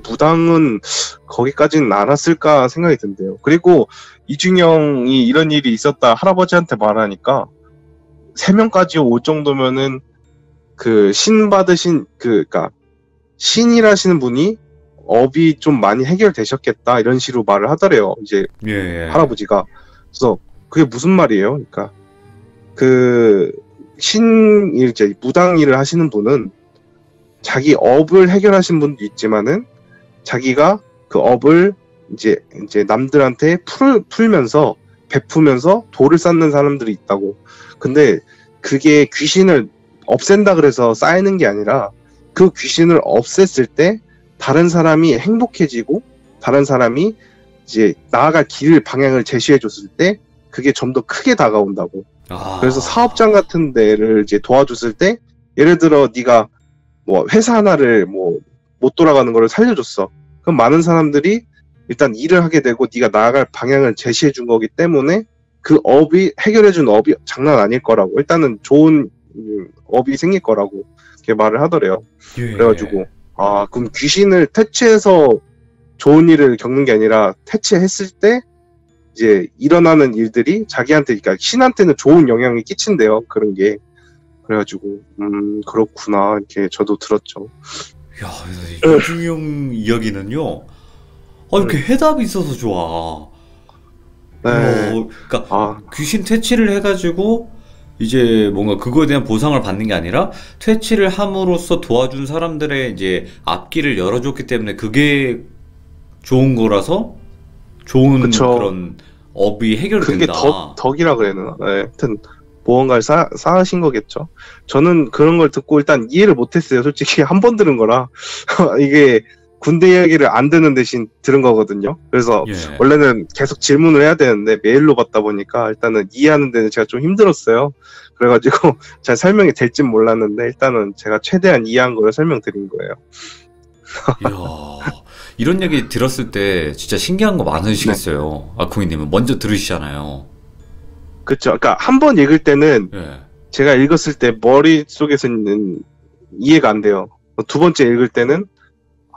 무당은 거기까지는 알았을까 생각이 든대요. 그리고 이중형이 이런 일이 있었다 할아버지한테 말하니까 3명까지 올 정도면은 그 신 받으신 그니까 신이라시는 분이 업이 좀 많이 해결되셨겠다 이런 식으로 말을 하더래요. 이제 예, 예. 할아버지가. 그래서 그게 무슨 말이에요? 그러니까 그 이제 무당 일을 하시는 분은 자기 업을 해결하신 분도 있지만은 자기가 그 업을 이제 남들한테 풀면서 베푸면서 돌을 쌓는 사람들이 있다고. 근데 그게 귀신을 없앤다 그래서 쌓이는 게 아니라 그 귀신을 없앴을 때 다른 사람이 행복해지고 다른 사람이 이제 나아갈 길 방향을 제시해 줬을 때 그게 좀 더 크게 다가온다고. 아, 그래서 사업장 같은 데를 이제 도와줬을 때 예를 들어 네가 뭐 회사 하나를 뭐 못 돌아가는 거를 살려줬어. 그럼 많은 사람들이 일단 일을 하게 되고 네가 나아갈 방향을 제시해 준 거기 때문에 그 업이 해결해 준 업이 장난 아닐 거라고. 일단은 좋은 업이 생길 거라고 이렇게 말을 하더래요. 예. 그래가지고 아 그럼 귀신을 퇴치해서 좋은 일을 겪는 게 아니라 퇴치했을 때 이제 일어나는 일들이 자기한테 그러니까 신한테는 좋은 영향이 끼친대요. 그런 게. 그래가지고 그렇구나 이렇게 저도 들었죠. 야, 이중용 이야기는요. 아, 이렇게 해답이 있어서 좋아. 네. 그러니까 아 귀신 퇴치를 해가지고 이제 뭔가 그거에 대한 보상을 받는 게 아니라 퇴치를 함으로써 도와준 사람들의 이제 앞길을 열어줬기 때문에 그게 좋은 거라서 좋은 그쵸. 그런 업이 그게 해결된다. 덕이라 그래야 되나? 네. 하여튼 무언가를 쌓으신 거겠죠. 저는 그런 걸 듣고 일단 이해를 못했어요. 솔직히 한 번 들은 거라 이게 군대 이야기를 안 듣는 대신 들은 거거든요. 그래서 예. 원래는 계속 질문을 해야 되는데 메일로 받다 보니까 일단은 이해하는 데는 제가 좀 힘들었어요. 그래가지고 잘 설명이 될진 몰랐는데 일단은 제가 최대한 이해한 걸 설명드린 거예요. 이야, 이런 얘기 들었을 때 진짜 신기한 거 많으시겠어요. 아콩이님은 먼저 들으시잖아요. 그쵸. 그러니까 한 번 읽을 때는 예. 제가 읽었을 때 머릿속에서는 이해가 안 돼요. 두 번째 읽을 때는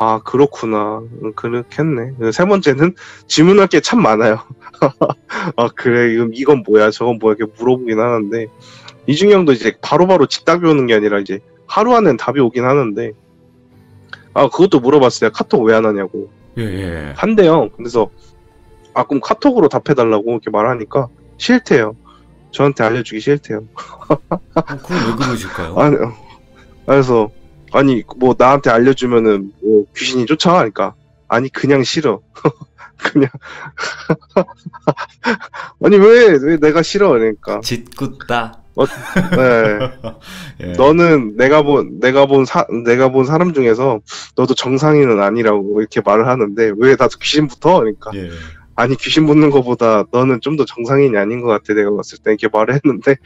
아 그렇구나 그렇겠네. 세 번째는 질문할 게 참 많아요. 아 그래 이건 뭐야 저건 뭐야 이렇게 물어보긴 하는데 이중형도 이제 바로바로 즉답이 오는 게 아니라 이제 하루 안엔 답이 오긴 하는데 아 그것도 물어봤어요. 카톡 왜 안 하냐고. 예, 예. 한대요. 그래서 아 그럼 카톡으로 답해달라고 이렇게 말하니까 싫대요. 저한테 알려주기 싫대요. 그럼 왜 그러실까요? 아니, 그래서 아니 뭐 나한테 알려주면은 뭐 귀신이 쫓아가니까 아니 그냥 싫어. 그냥 아니 왜 내가 싫어 그러니까 짓궂다. 네. 예. 너는 내가 본 사람 중에서 너도 정상인은 아니라고 이렇게 말을 하는데 왜 나도 귀신부터 그러니까 예. 아니 귀신 붙는 것보다 너는 좀 더 정상인이 아닌 것 같아 내가 봤을 때 이렇게 말을 했는데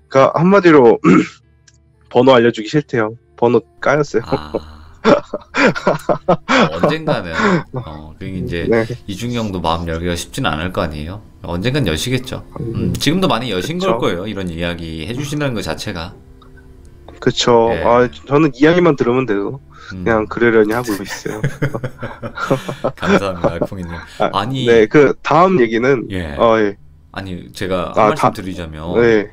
그러니까 한마디로 번호 알려주기 싫대요. 번호 까였어요. 아. 언젠가는 그게 이제 네. 이중형도 마음 열기가 쉽지는 않을 거 아니에요. 언젠간 여시겠죠. 지금도 많이 여신 그쵸. 걸 거예요. 이런 이야기 해주신다는 것 자체가. 그쵸. 예. 아 저는 이야기만 들으면 돼서 음, 그냥 그러려니 하고 있어요. 감사합니다, 콩이님. 아니, 네, 그 다음 얘기는 예. 예. 아니 제가 한 말씀 드리자면 네,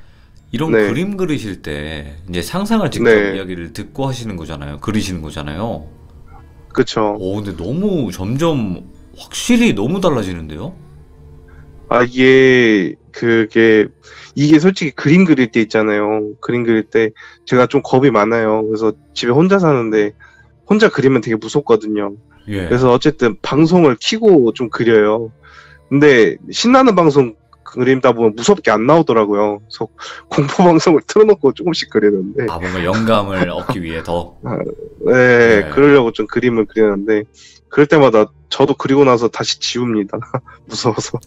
이런 네. 그림 그리실 때 이제 상상을 직접 네. 이야기를 듣고 하시는 거잖아요. 그리시는 거잖아요. 그쵸. 근데 너무 점점 확실히 너무 달라지는데요? 아 이게 솔직히 그림 그릴 때 있잖아요. 그림 그릴 때 제가 좀 겁이 많아요. 그래서 집에 혼자 사는데 혼자 그리면 되게 무섭거든요. 예. 그래서 어쨌든 방송을 켜고 좀 그려요. 근데 신나는 방송 그림다 보면 무섭게 안 나오더라고요. 그래서 공포 방송을 틀어놓고 조금씩 그리는데. 아, 뭔가 영감을 얻기 위해 더. 네, 그러려고 좀 그림을 그리는데 그럴 때마다 저도 그리고 나서 다시 지웁니다. 무서워서.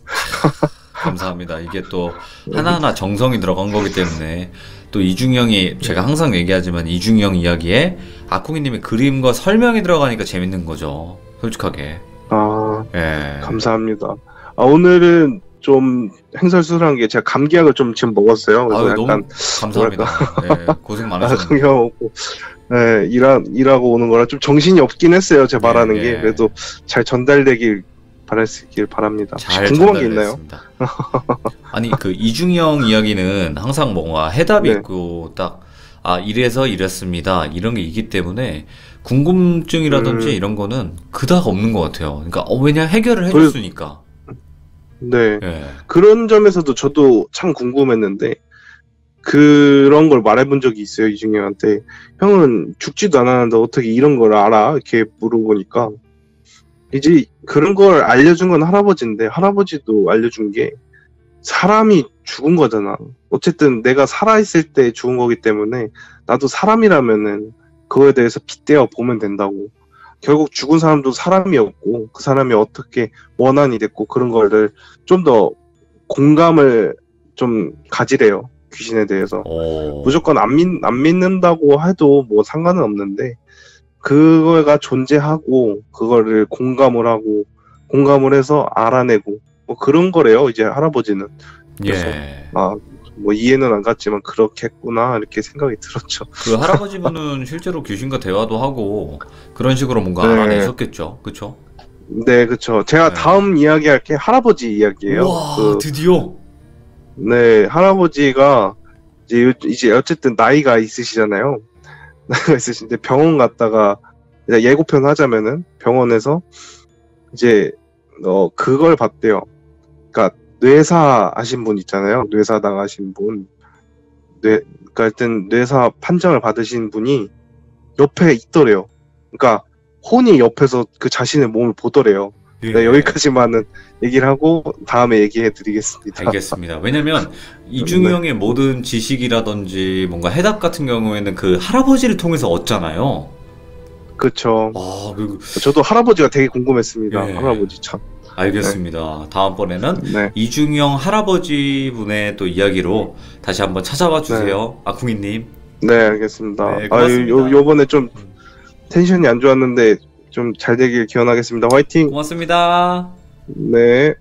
감사합니다. 이게 또 하나하나 정성이 들어간 거기 때문에 또 이중형이 제가 항상 얘기하지만 이중형 이야기에 아콩이님의 그림과 설명이 들어가니까 재밌는 거죠. 솔직하게. 예. 감사합니다. 오늘은 좀 행설수설한 게 제가 감기약을 좀 지금 먹었어요. 그래서 너무 약간 감사합니다. 예, 고생 많으셨습니다. 먹고 네, 일하고 오는 거라 좀 정신이 없긴 했어요. 제 말하는 게. 그래도 잘 전달되길 바랍니다. 잘 궁금한 게 있나요? 아니, 그 이중형 이야기는 항상 뭔가 해답이 있고 딱 이래서 이랬습니다. 이런 게 있기 때문에 궁금증이라든지 이런 거는 그닥 없는 것 같아요. 그러니까 왜냐 해결을 해줬으니까. 네. 그런 점에서도 저도 참 궁금했는데 그런 걸 말해본 적이 있어요. 이중형한테. 형은 죽지도 않았는데 어떻게 이런 걸 알아? 이렇게 물어보니까 이제 그런 걸 알려준 건 할아버지인데 할아버지도 알려준 게 사람이 죽은 거잖아. 어쨌든 내가 살아있을 때 죽은 거기 때문에 나도 사람이라면은 그거에 대해서 빗대어 보면 된다고. 결국 죽은 사람도 사람이었고 그 사람이 어떻게 원한이 됐고 그런 거를 좀 더 공감을 좀 가지래요. 귀신에 대해서. 무조건 안 믿는다고 해도 뭐 상관은 없는데 그거가 존재하고 그거를 공감을 해서 알아내고 뭐 그런 거래요. 이제 할아버지는. 그래서 뭐 이해는 안 갔지만 그렇겠구나 이렇게 생각이 들었죠. 그 할아버지분은 실제로 귀신과 대화도 하고 그런 식으로 뭔가 알아내셨겠죠, 그렇죠? 네, 그렇죠. 제가 다음 이야기할 게 할아버지 이야기예요. 와, 드디어. 네, 할아버지가 이제 어쨌든 나이가 있으시잖아요. 나이가 있으신데 병원 갔다가 예고편 하자면은 병원에서 이제 그걸 봤대요. 그러니까 뇌사 하신 분 있잖아요. 뇌사 당하신 분. 그러니까 하여튼 뇌사 판정을 받으신 분이 옆에 있더래요. 그러니까 혼이 옆에서 그 자신의 몸을 보더래요. 네, 여기까지만은 얘기를 하고 다음에 얘기해 드리겠습니다. 알겠습니다. 왜냐면 이중형의 모든 지식이라든지 뭔가 해답 같은 경우에는 그 할아버지를 통해서 얻잖아요. 그렇죠. 저도 할아버지가 되게 궁금했습니다. 할아버지 참. 알겠습니다. 다음번에는 이중형 할아버지 분의 또 이야기로 다시 한번 찾아와 주세요. 아쿵이님. 네, 알겠습니다. 네, 고맙습니다. 요번에 좀 텐션이 안 좋았는데 좀 잘 되길 기원하겠습니다. 화이팅! 고맙습니다. 네.